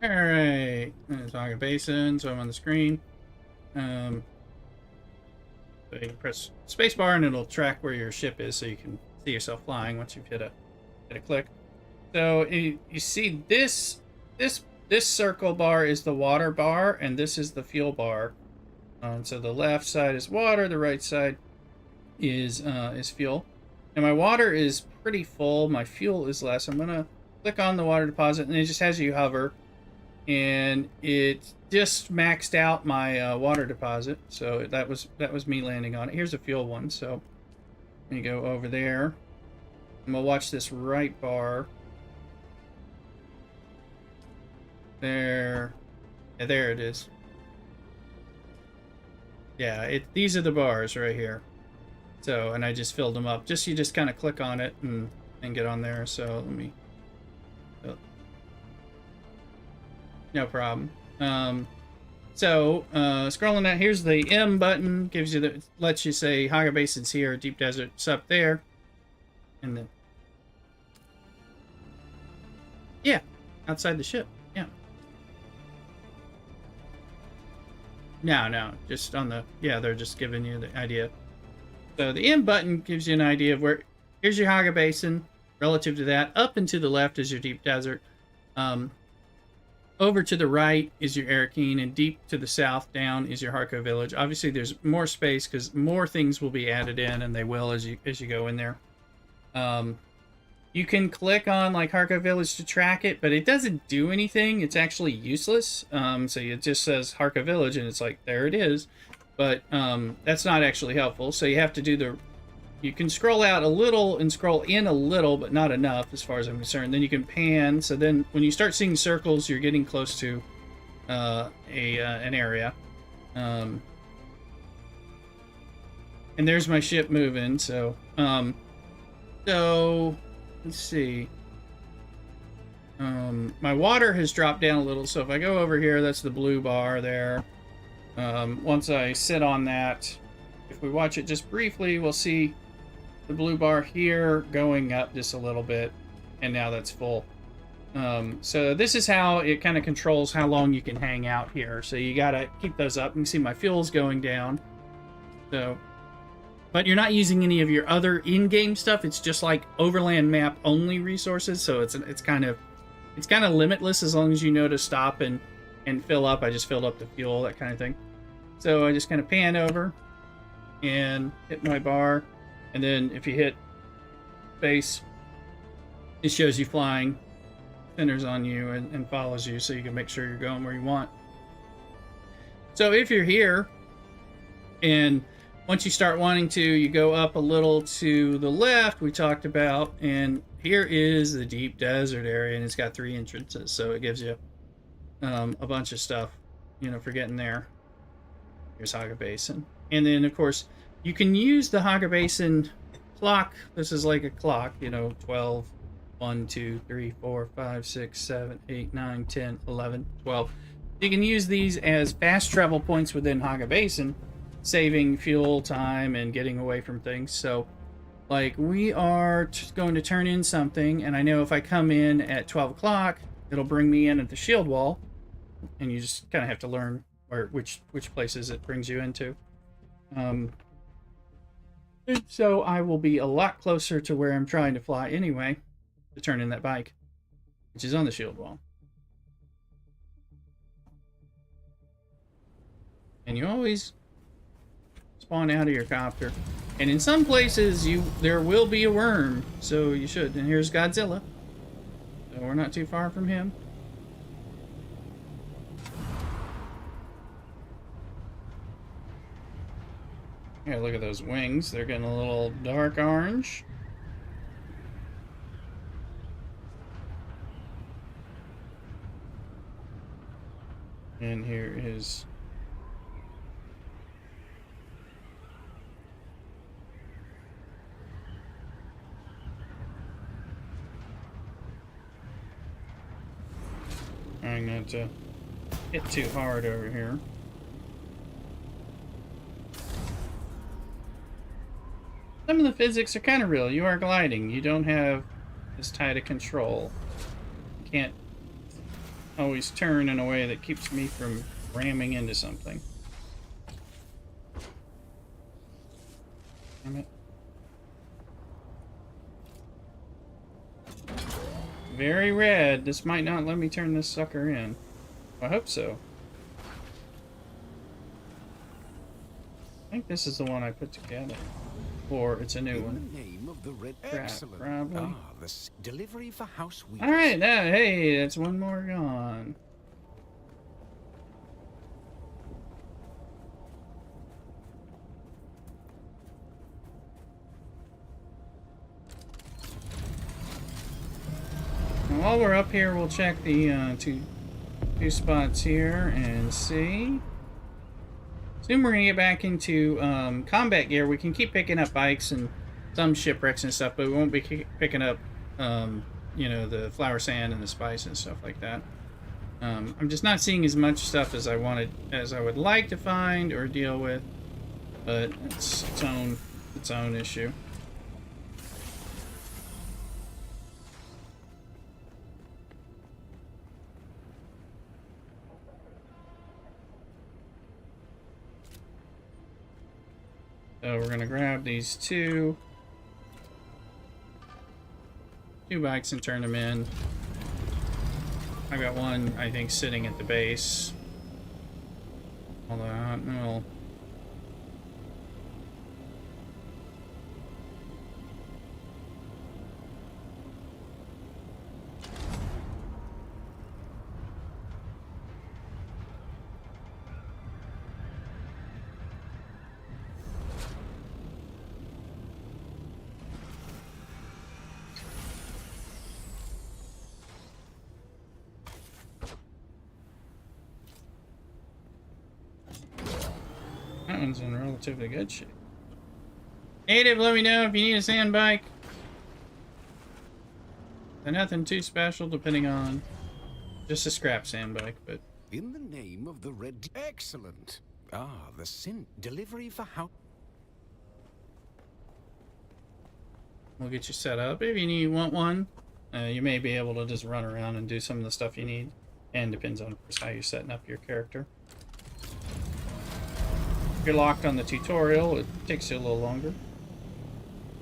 Alright, Saga Basin, so I'm on the screen. So you can press spacebar and it'll track where your ship is so you can see yourself flying once you've hit a click. So you see this circle bar is the water bar and this is the fuel bar. So the left side is water, the right side is fuel. And my water is pretty full, my fuel is less. I'm gonna click on the water deposit and it just has you hover. And it just maxed out my water deposit, so that was me landing on it. Here's a fuel one, so let me go over there, and we'll watch this right bar. There, yeah, there it is. Yeah, these are the bars right here. So, and I just filled them up. You just kind of click on it and get on there. So let me. No problem. Scrolling down, here's the M button, lets you say Haga Basin's here, Deep Desert's up there, and then outside the ship, No, just on the they're just giving you the idea. So the M button gives you an idea of where. Here's your Haga Basin. Relative to that, up and to the left is your Deep Desert. Over to the right is your Arakeen, and deep to the south down is your Harko Village. Obviously, there's more space because more things will be added in, and they will as you go in there. You can click on like Harko Village to track it, but it doesn't do anything. It's actually useless. So it just says Harko Village, and it's like there it is, but that's not actually helpful. So you have to do you can scroll out a little and scroll in a little, but not enough as far as I'm concerned. Then you can pan. So then when you start seeing circles, you're getting close to an area. And there's my ship moving, so let's see. My water has dropped down a little, so if I go over here, that's the blue bar there. Once I sit on that, if we watch it just briefly, we'll see the blue bar here going up just a little bit, and now that's full. So this is how it kind of controls how long you can hang out here. So you gotta keep those up. You can see my fuel's going down. So, but you're not using any of your other in-game stuff. It's just like overland map only resources. So it's kind of limitless as long as you know to stop and fill up. I just filled up the fuel, that kind of thing. So I just kind of pan over and hit my bar, and then if you hit base, it shows you flying, centers on you, and follows you, so you can make sure you're going where you want. So if you're here, and once you start wanting to, you go up a little to the left, we talked about, and here is the deep desert area, and it's got 3 entrances, so it gives you a bunch of stuff, you know, for getting there. Here's Haga Basin. And then, of course, you can use the Haga Basin clock. This is like a clock, you know, 12, 1, 2, 3, 4, 5, 6, 7, 8, 9, 10, 11, 12. You can use these as fast travel points within Haga Basin, saving fuel time and getting away from things. So, like, we are going to turn in something, and I know if I come in at 12 o'clock, it'll bring me in at the shield wall, and you just kind of have to learn which places it brings you into. So I will be a lot closer to where I'm trying to fly anyway to turn in that bike, which is on the shield wall. And you always spawn out of your copter. And in some places there will be a worm, so you should. And here's Godzilla. So we're not too far from him. Yeah, look at those wings. They're getting a little dark orange. And here is trying not to hit too hard over here. Some of the physics are kind of real. You are gliding. You don't have as tight a control. You can't always turn in a way that keeps me from ramming into something. Damn it. Very red. This might not let me turn this sucker in. I hope so. I think this is the one I put together. Or it's a new one. In the name of the Red Crap, Excellent. probably. The delivery for House Weeks. Alright, now, hey, that's one more gone. Now, while we're up here, we'll check the two spots here and see. Soon we're going to get back into combat gear. We can keep picking up bikes and some shipwrecks and stuff, but we won't be picking up, you know, the flower sand and the spice and stuff like that. I'm just not seeing as much stuff as I would like to find or deal with, but it's its own issue. So we're gonna grab these two bikes and turn them in. I got one, I think, sitting at the base. Although, well, that one's in relatively good shape. Native, let me know if you need a sand bike. They're nothing too special, depending on just a scrap sand bike, but In the name of the Red... Excellent. Ah, the delivery for house... we'll get you set up. If you want one, you may be able to just run around and do some of the stuff you need. And depends on, of course, how you're setting up your character. If you're locked on the tutorial, it takes you a little longer.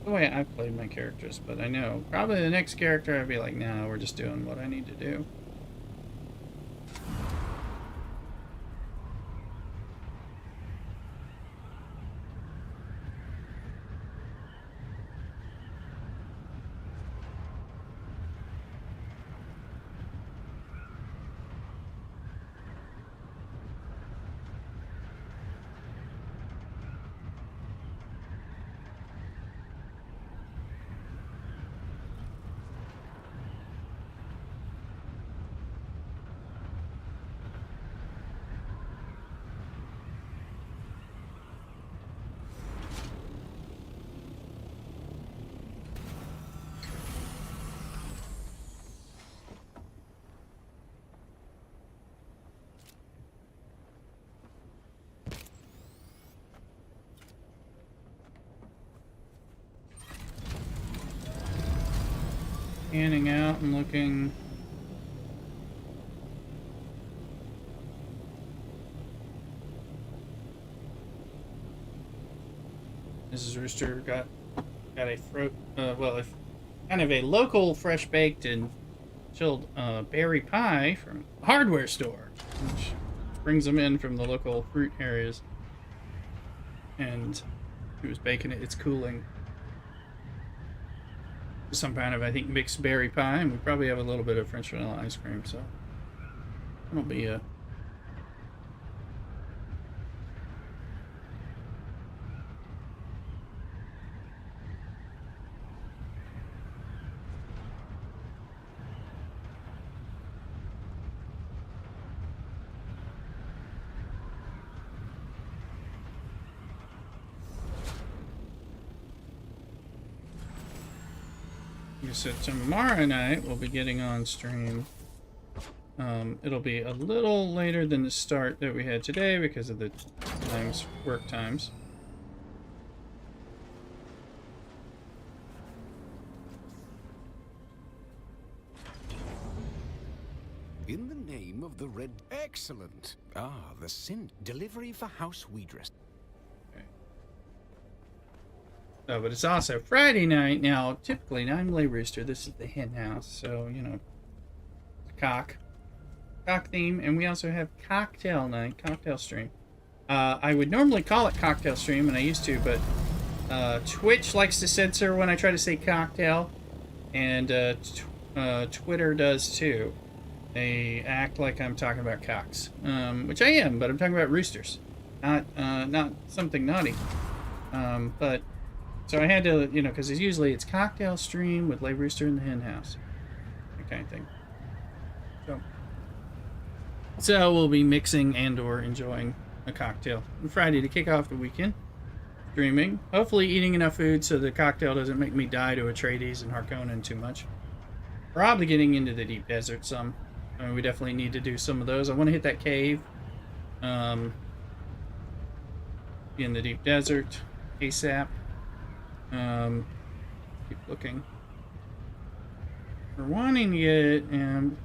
The way I've played my characters, but I know probably the next character I'd be like, nah, we're just doing what I need to do. Scanning out and looking. Mrs. Rooster got a kind of a local fresh baked and chilled berry pie from a hardware store, which brings them in from the local fruit areas. And he was baking it. It's cooling. Some kind of, I think, mixed berry pie, and we probably have a little bit of French vanilla ice cream, so it'll be a so tomorrow night we'll be getting on stream. It'll be a little later than the start that we had today because of the work times. In the name of the Red... Excellent. Ah, the delivery for House Weedress. Oh, but it's also Friday night. Now, typically, I'm Lay Rooster. This is the hen house. So, you know, cock theme. And we also have cocktail night, cocktail stream. I would normally call it cocktail stream, and I used to, but Twitch likes to censor when I try to say cocktail. And Twitter does too. They act like I'm talking about cocks. Which I am, but I'm talking about roosters. Not something naughty. But... so I had to, you know, because usually it's cocktail stream with Lay Rooster in the hen house. That kind of thing. So we'll be mixing and or enjoying a cocktail on Friday to kick off the weekend. Streaming. Hopefully eating enough food so the cocktail doesn't make me die to Atreides and Harkonnen too much. Probably getting into the deep desert some. We definitely need to do some of those. I want to hit that cave. In the deep desert. ASAP. Keep looking. We're wanting to get, and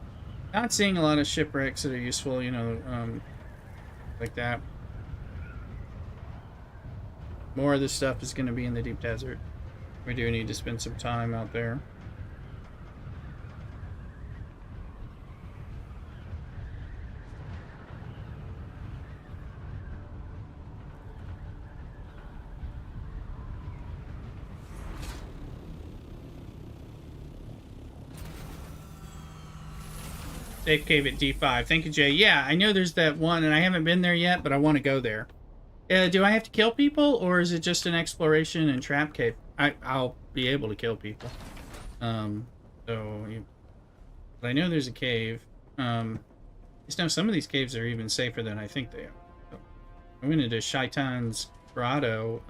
not seeing a lot of shipwrecks that are useful, you know, like that. More of this stuff is going to be in the deep desert. We do need to spend some time out there. Safe cave at D5. Thank you, Jay. Yeah, I know there's that one, and I haven't been there yet, but I want to go there. Do I have to kill people, or is it just an exploration and trap cave? I'll be able to kill people. But I know there's a cave. I just know some of these caves are even safer than I think they are. So I'm going to do Shaitan's grotto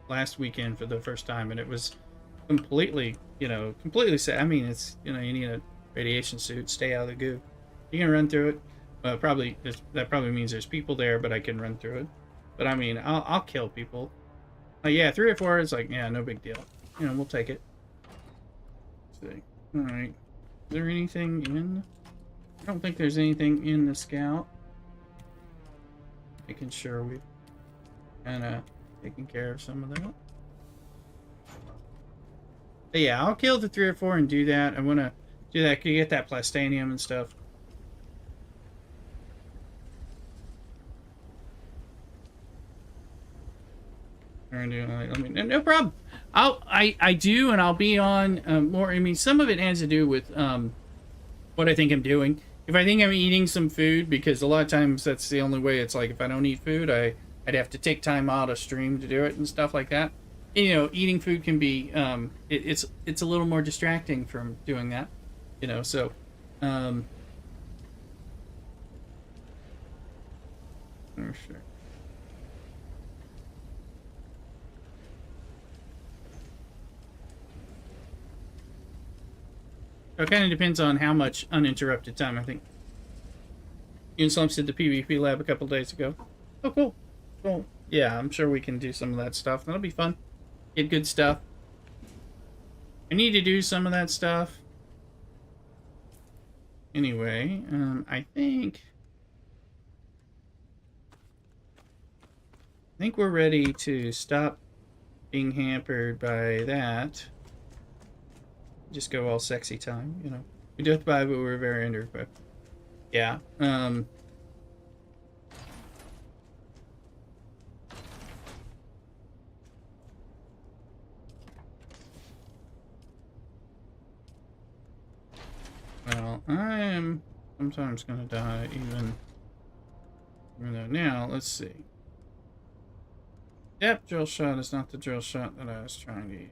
last weekend for the first time, and it was completely, completely safe. I mean, it's, you need a radiation suit, stay out of the goo. You can run through it. Probably that probably means there's people there, but I can run through it. But I mean, I'll kill people. Yeah, 3 or 4 is like, yeah, no big deal. We'll take it. Let's see. All right. Is there anything in? I don't think there's anything in the scout. Making sure we've kind of taken care of some of that. But yeah, I'll kill the 3 or 4 and do that. I want to do that. Can you get that plastanium and stuff? I mean, no problem. I do, and I'll be on more. I mean, some of it has to do with what I think I'm doing. If I think I'm eating some food, because a lot of times that's the only way. It's like if I don't eat food, I'd have to take time out of stream to do it and stuff like that. And, eating food can be it's a little more distracting from doing that. So for sure. So it kind of depends on how much uninterrupted time, I think. Unslumps did the PvP lab a couple days ago. Oh, cool. Cool. Yeah, I'm sure we can do some of that stuff. That'll be fun. Get good stuff. I need to do some of that stuff. Anyway, I think we're ready to stop being hampered by that. Just go all sexy time, We do have to buy, but we're very under equipped. Yeah. Well, I am sometimes gonna die even though now, let's see. Yep, drill shot is not the drill shot that I was trying to use.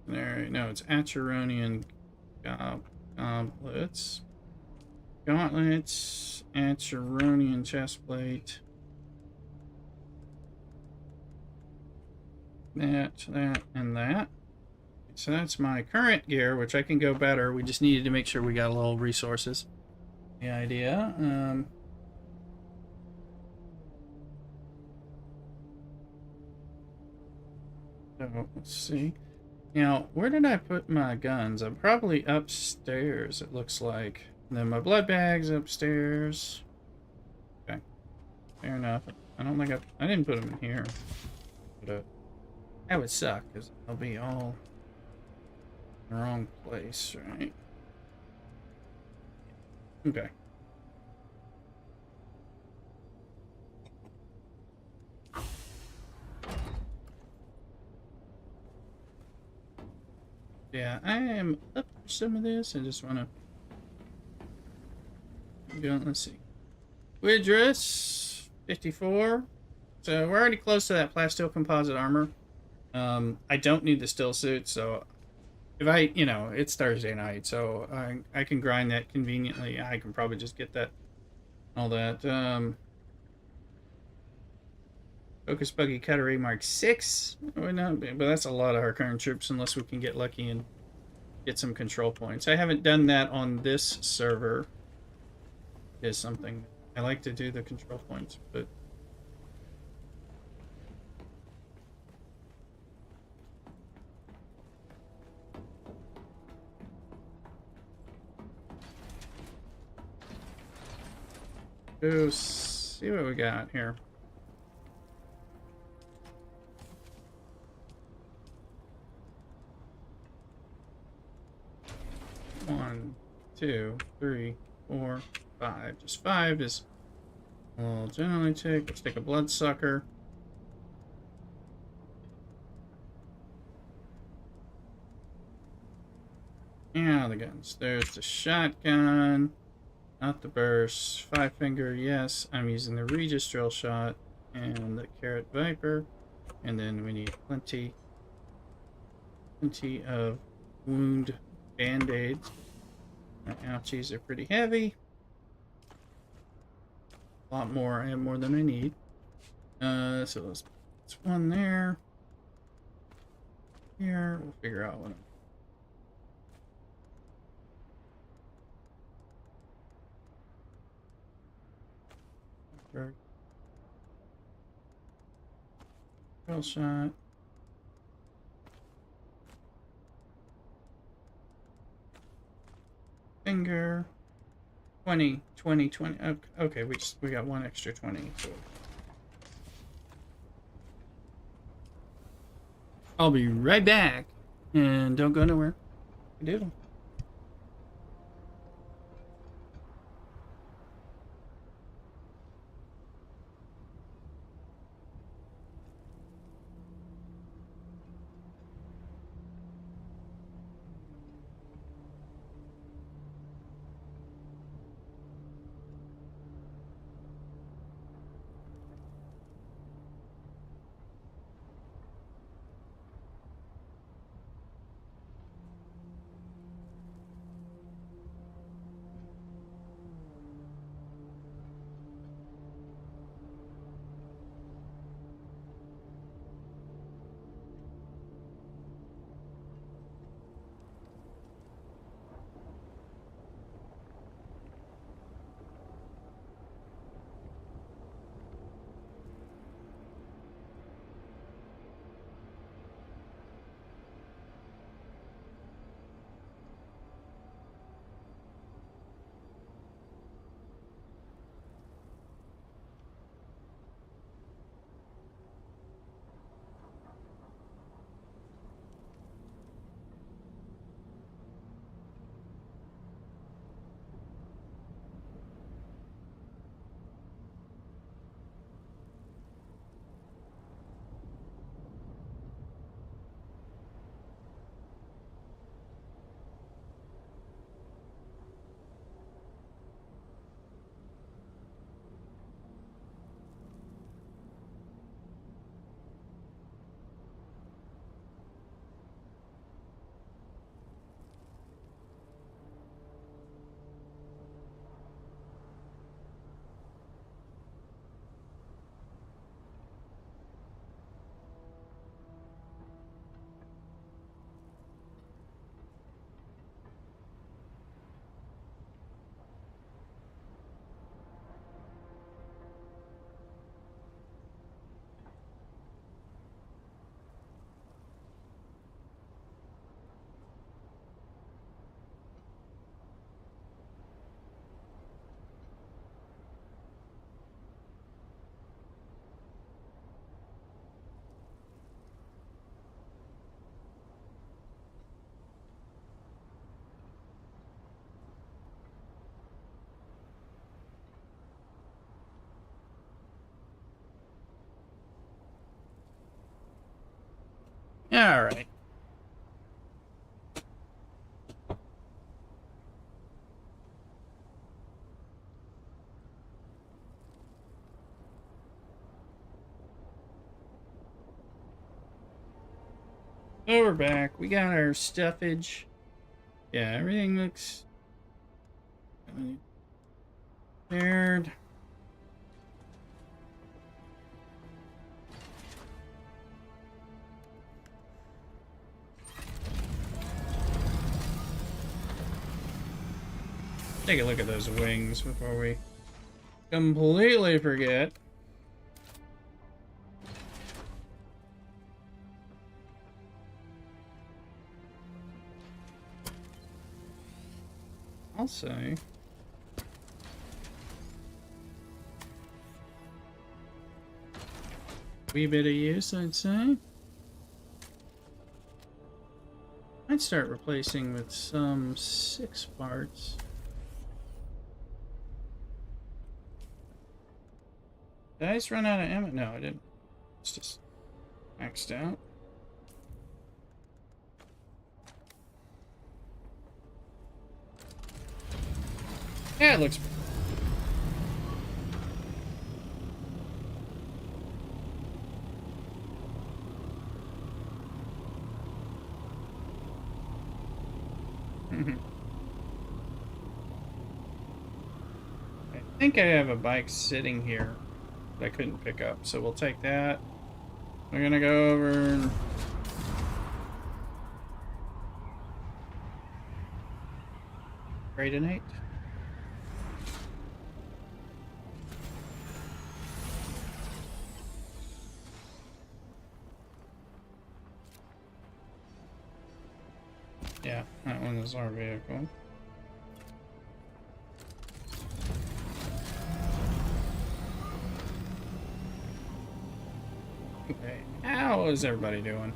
There, no, it's Acheronian gauntlets. Gauntlets, Acheronian chestplate. That, and that. So that's my current gear, which I can go better. We just needed to make sure we got a little resources. The idea. So let's see. Now, where did I put my guns? I'm probably upstairs, it looks like. And then my blood bag's upstairs. Okay. Fair enough. I don't think I didn't put them in here. But, that would suck, because I'll be all in the wrong place, right? Okay. Yeah, I am up for some of this. I just want to go. Let's see. Widrus 54. So we're already close to that plasteel composite armor. I don't need the still suit, so if I, it's Thursday night, so I can grind that conveniently. I can probably just get that, all that. Focus Buggy Cuttery Mark 6. But that's a lot of our current troops unless we can get lucky and get some control points. I haven't done that on this server. Is something I like to do, the control points, but go see what we got here. One, 2, 3, 4, 5. Just 5 is I'll generally take. Let's take a bloodsucker. Yeah, the guns. There's the shotgun. Not the burst. 5-finger, yes. I'm using the Regis drill shot and the Carrot Viper. And then we need plenty of wound band-aids. My ouchies are pretty heavy. A lot more. I have more than I need. So let's one there. Here, we'll figure out what. Kill shot. Finger. 20, 20, 20. Okay, we got one extra 20. So. I'll be right back. And don't go nowhere. Doodle. All right. So we're back. We got our stuffage. Yeah, everything looks prepared. Take a look at those wings before we completely forget. I'll say. Wee bit of use, I'd say. I'd start replacing with some 6 parts. Did I just run out of ammo? No, I didn't. It's just maxed out. Yeah, it looks. I think I have a bike sitting here, I couldn't pick up. So we'll take that. We're gonna go over and Raidinate. Yeah, that one is our vehicle. Okay, how is everybody doing?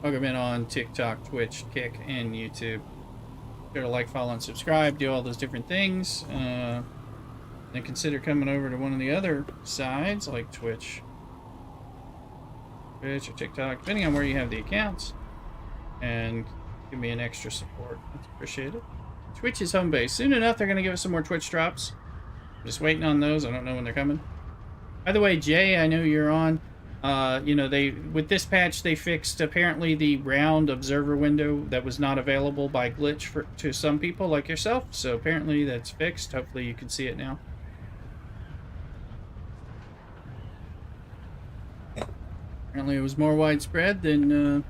Welcome in on TikTok, Twitch, Kick, and YouTube. Sure to like, follow, and subscribe. Do all those different things. Then consider coming over to one of the other sides, like Twitch or TikTok, depending on where you have the accounts, and give me an extra support. That's appreciated. Twitch is home base. Soon enough, they're going to give us some more Twitch drops. I'm just waiting on those. I don't know when they're coming. By the way, Jay, I know you're on. You know, with this patch, they fixed apparently the round observer window that was not available by glitch to some people like yourself. So apparently that's fixed. Hopefully you can see it now. Apparently it was more widespread than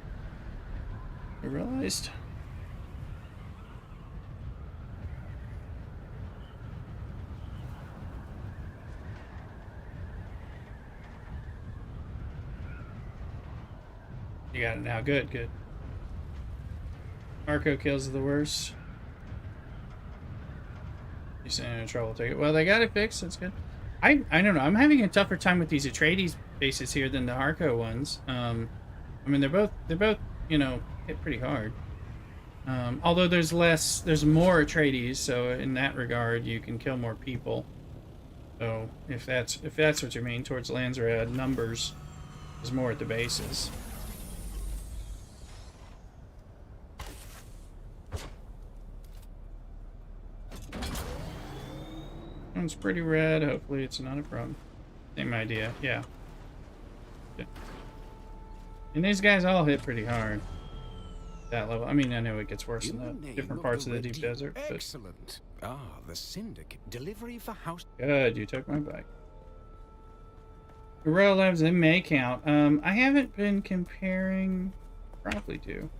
I realized. You got it now. Good, good. Marco kills are the worst. He's in trouble. Take it. Well, they got it fixed. That's good. I don't know. I'm having a tougher time with these Atreides bases here than the Harco ones. I mean, they're both you know, hit pretty hard. Although there's more Atreides, so in that regard, you can kill more people. So if that's what you mean, towards Landsrad numbers, there's more at the bases. One's pretty red. Hopefully it's not a problem. Same idea. Yeah. Good. And these guys all hit pretty hard. That level. I mean, I know it gets worse in the different parts of the deep desert. But... Excellent. Ah, the Syndicate. Delivery for house. Good. You took my bike. Guerrilla Labs, they may count. I haven't been comparing. Probably do.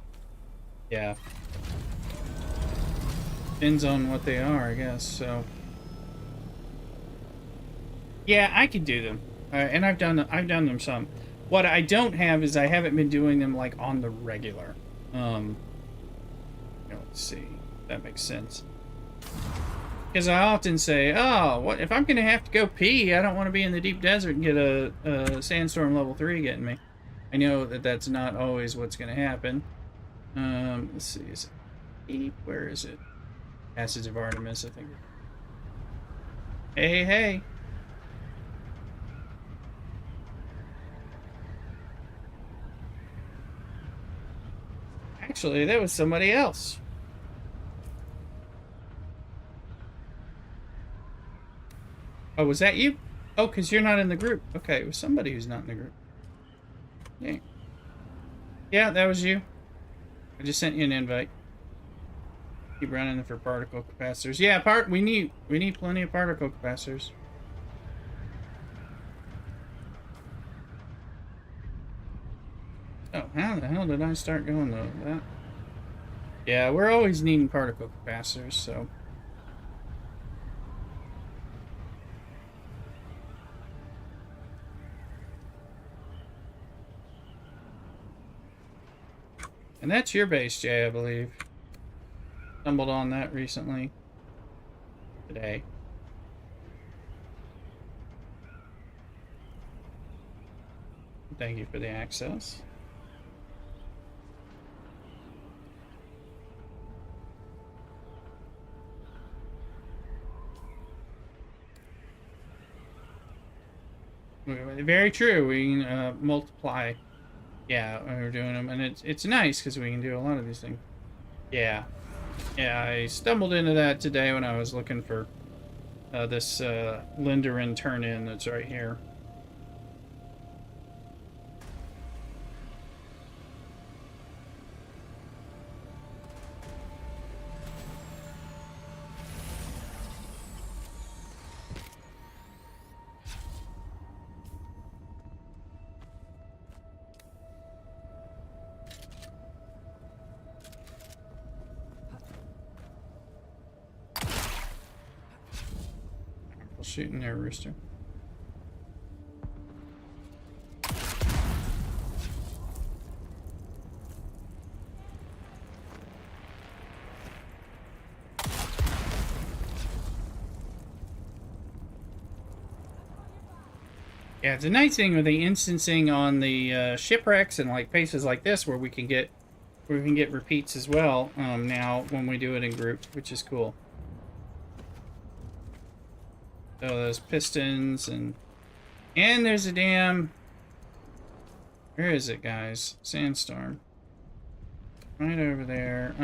Yeah. Depends on what they are, I guess. So. Yeah, I could do them, and I've done them some. What I don't have is I haven't been doing them like on the regular. Let's see if that makes sense. Because I often say, oh, what if I'm gonna have to go pee? I don't want to be in the deep desert and get a sandstorm level 3 getting me. I know that that's not always what's gonna happen. Let's see, is it deep? Where is it? Passage of Artemis, I think. Hey, hey. Actually, that was somebody else. Oh, was that you? Oh, because you're not in the group. Okay, it was somebody who's not in the group. Yeah. Yeah, that was you. I just sent you an invite. Keep running for particle capacitors. Yeah, we need plenty of particle capacitors. Oh, how the hell did I start going though? That? Yeah, we're always needing particle capacitors, so. And that's your base, Jay, I believe. Stumbled on that recently. Today. Thank you for the access. Very true. We can multiply. Yeah, when we're doing them, and it's nice because we can do a lot of these things. Yeah, yeah. I stumbled into that today when I was looking for this Lindarin turn-in that's right here. shooting there, Rooster? Yeah, it's a nice thing with the instancing on the shipwrecks and like places like this where we can get repeats as well. Now when we do it in groups, which is cool. So those pistons and there's a damn. Where is it, guys? Sandstorm. Right over there.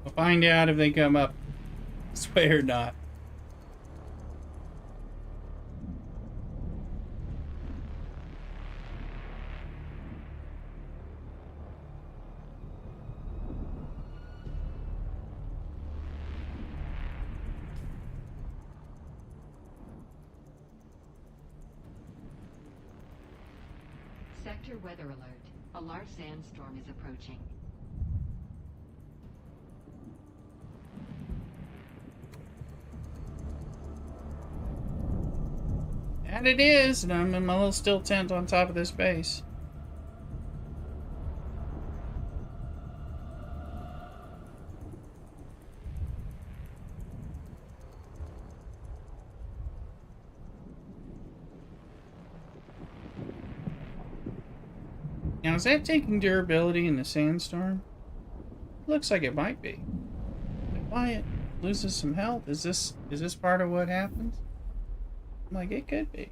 We'll find out if they come up this way or not. Sector weather alert. A large sandstorm is approaching. And it is, and I'm in my little steel tent on top of this base. Now, is that taking durability in the sandstorm? Looks like it might be. Why it loses some health? Is this part of what happens? Like, it could be.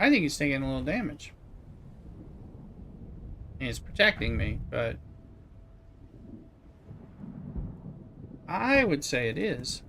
I think he's taking a little damage. And it's protecting me, but I would say it is.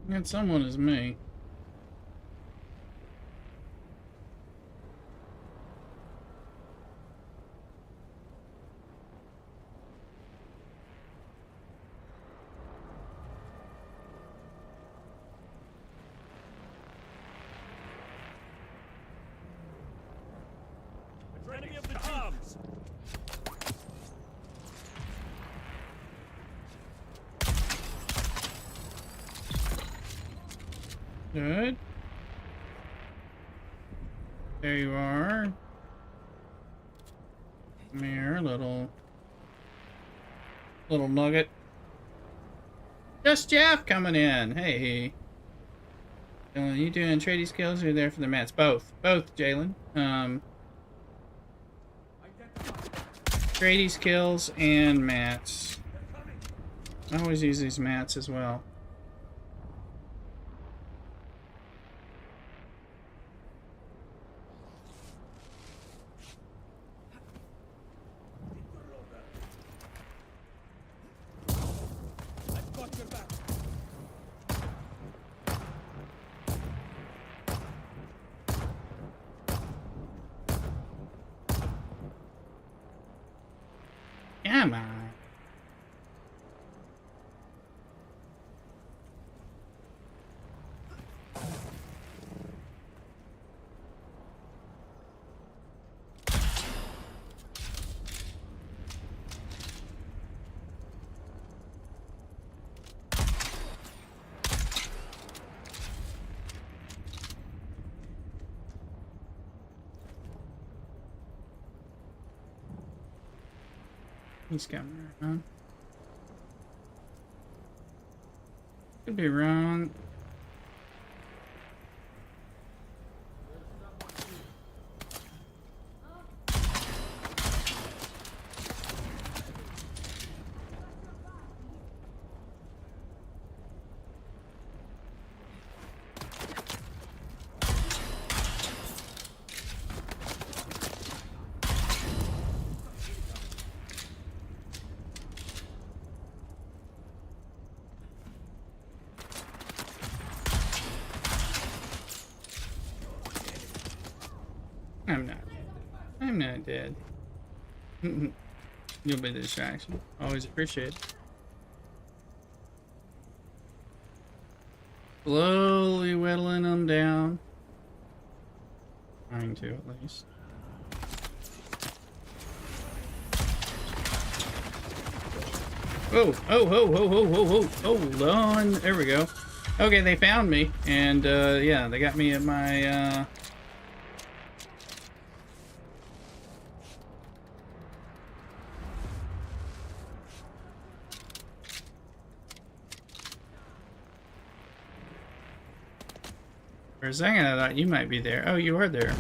And someone is me. Enemy of the arms! Good. There you are. Come here, little nugget. Just Jeff coming in. Hey. You doing trading skills or are you there for the mats? Both, Jalen. Trading skills and mats. I always use these mats as well. I've got your back. Come on. He's coming around. Could be wrong. I'm not dead. You'll be the distraction. Always appreciate it. Slowly whittling them down. Trying to, at least. Oh, hold on. There we go. Okay, they found me. And, yeah, they got me at my, For a second, I thought you might be there. Oh, you are there.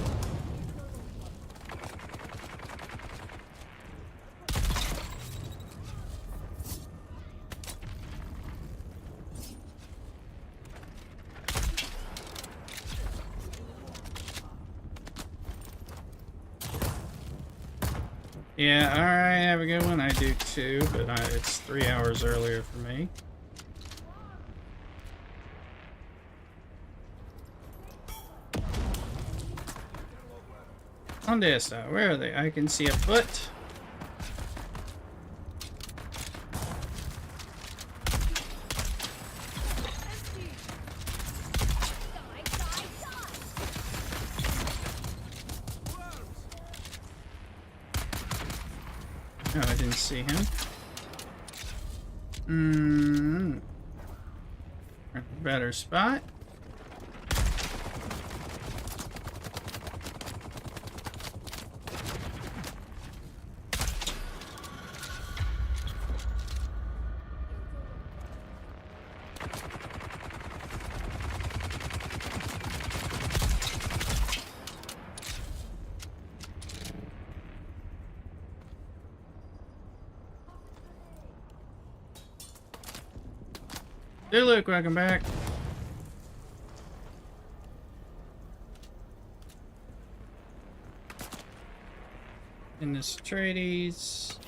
Yeah, alright, have a good one. I do too, but it's 3 hours earlier for me. On this side, where are they? I can see a foot. Oh, I didn't see him. Better spot. Hey, Luke, welcome back. In this Trades.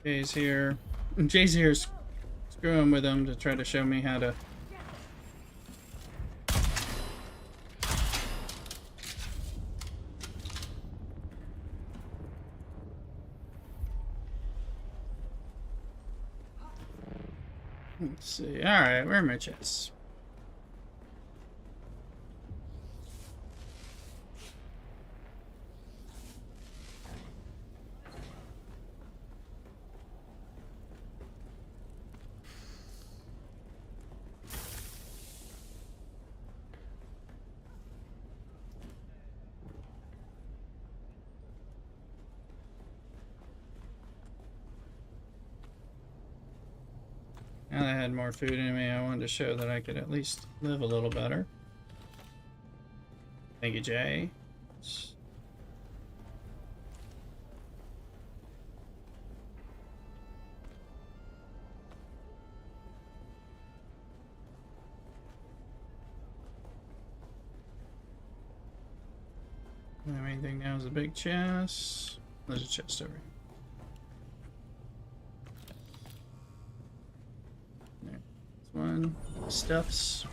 Jay's here. Jay's here screwing with him to try to show me how to. Let's see. Alright, where are my chests? I had more food in me. I wanted to show that I could at least live a little better. Thank you, Jay. The main thing now is a big chest. There's a chest over here. There. This one. Stuffs.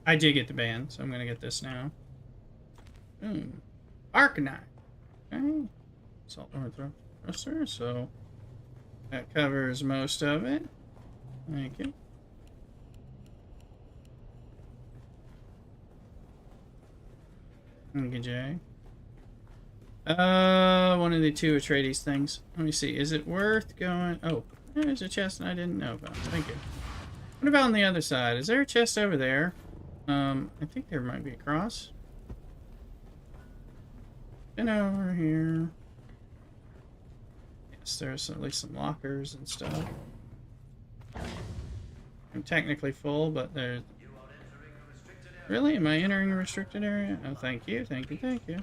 I did get the band, so I'm gonna get this now. Arcanine. Okay. Salt Northrop Thruster, so that covers most of it. Thank you. Thank you, Jay. One of the two Atreides things. Let me see. Is it worth going? Oh, there's a chest I didn't know about. Thank you. What about on the other side? Is there a chest over there? I think there might be a cross. Been over here. Yes, there's at least some lockers and stuff. I'm technically full, but there's... Really? Am I entering a restricted area? Oh, thank you, thank you, thank you.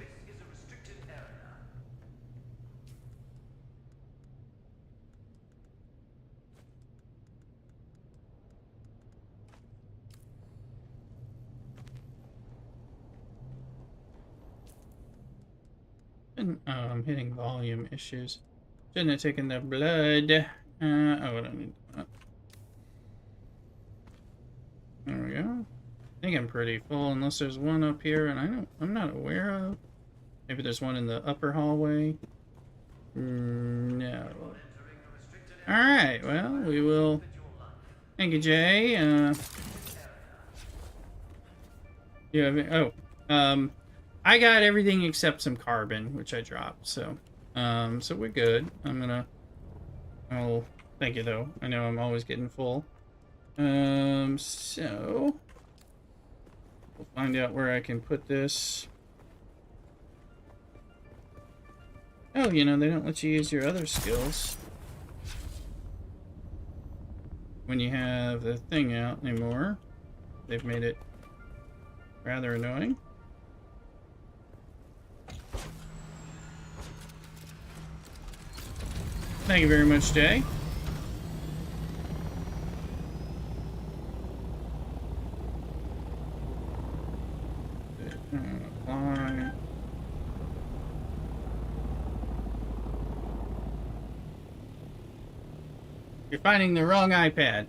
And, oh, I'm hitting volume issues. Shouldn't have taken the blood. Oh, I don't need that. There we go. I think I'm pretty full, unless there's one up here, and I'm not aware of. Maybe there's one in the upper hallway. No. Alright, well, we will... Thank you, Jay. You have... Oh, I got everything except some carbon, which I dropped, so... so we're good. Oh, thank you, though. I know I'm always getting full. So... We'll find out where I can put this. Oh, you know, they don't let you use your other skills when you have the thing out anymore. They've made it rather annoying. Thank you very much, Jay. Apply. You're finding the wrong iPad.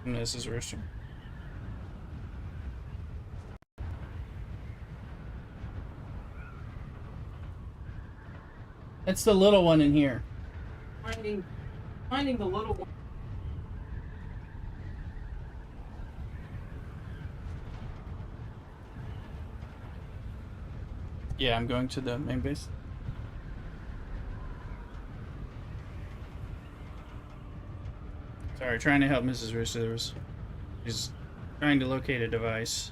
And this is Rooster. It's the little one in here. Finding the little one. Yeah, I'm going to the main base. Sorry, trying to help Mrs. Rooster. She's trying to locate a device.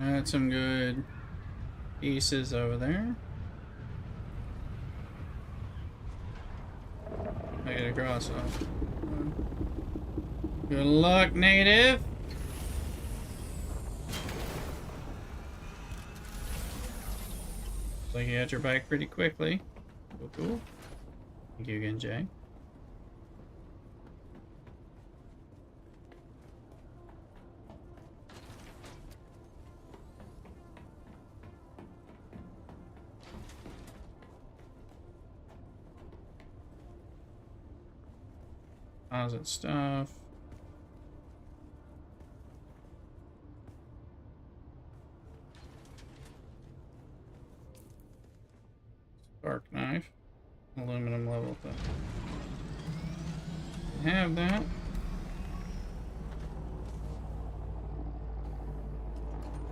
Got some good pieces over there. I gotta cross off. Good luck, native. Looks like you got your bike pretty quickly. Cool, cool. Thank you again, Jay. Deposit stuff. Spark knife. Aluminum level thing. Have that.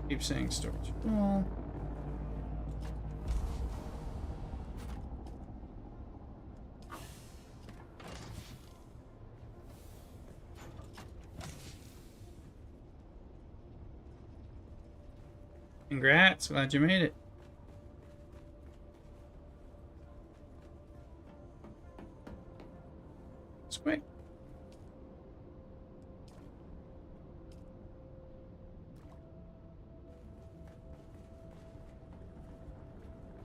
Keep saying storage. Well. Congrats, glad you made it. It's quick.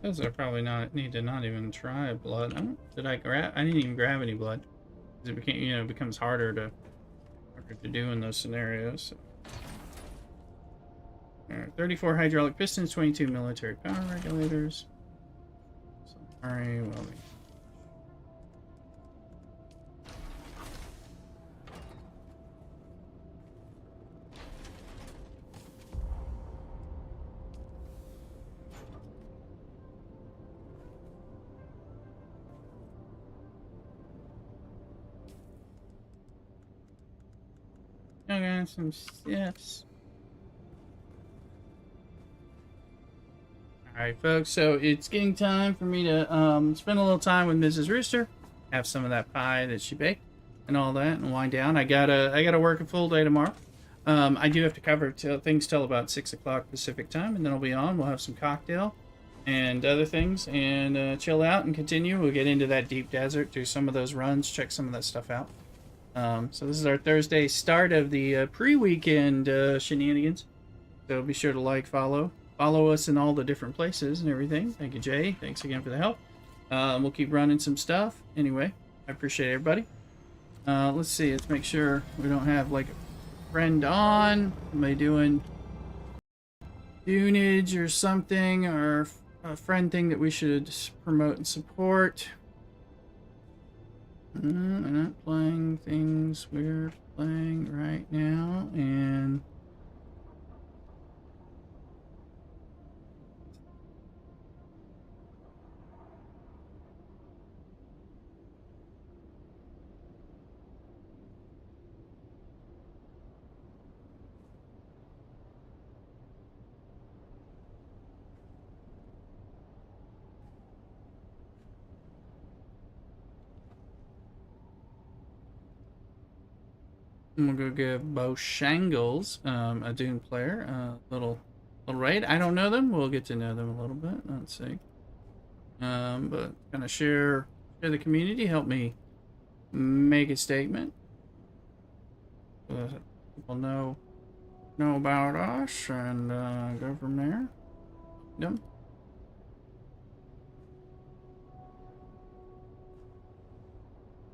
Those are probably not need to not even try blood. Did I grab? I didn't even grab any blood. It became, it becomes harder to do in those scenarios. So. Alright, 34 hydraulic pistons, 22 military power regulators. Sorry, welding. I got some steps. Alright, folks, so it's getting time for me to spend a little time with Mrs. Rooster, have some of that pie that she baked, and all that, and wind down. I gotta work a full day tomorrow. I do have to cover things till about 6 o'clock Pacific time, and then I'll be on. We'll have some cocktail and other things, and chill out and continue. We'll get into that deep desert, do some of those runs, check some of that stuff out. So this is our Thursday start of the pre-weekend shenanigans. So be sure to follow us in all the different places and everything. Thank you, Jay. Thanks again for the help. We'll keep running some stuff. Anyway, I appreciate everybody. Let's see. Let's make sure we don't have like a friend on. Am I doing Dunage or something, or a friend thing that we should promote and support? I'm not playing things we're playing right now, and we'll go give Bo Shangles, a Dune player, a little raid. I don't know them. We'll get to know them a little bit. Let's see. But kind of share the community. Help me make a statement. People know about us, and go from there. Yep.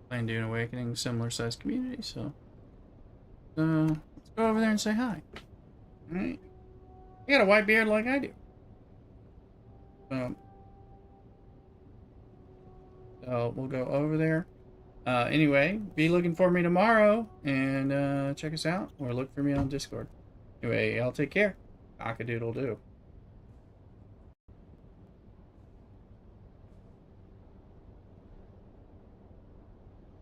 Playing Dune Awakening, similar sized community, so. Let's go over there and say hi. Alright. You got a white beard like I do. So we'll go over there. Anyway, be looking for me tomorrow and check us out, or look for me on Discord. Anyway, y'all take care. Cock-a-doodle-doo.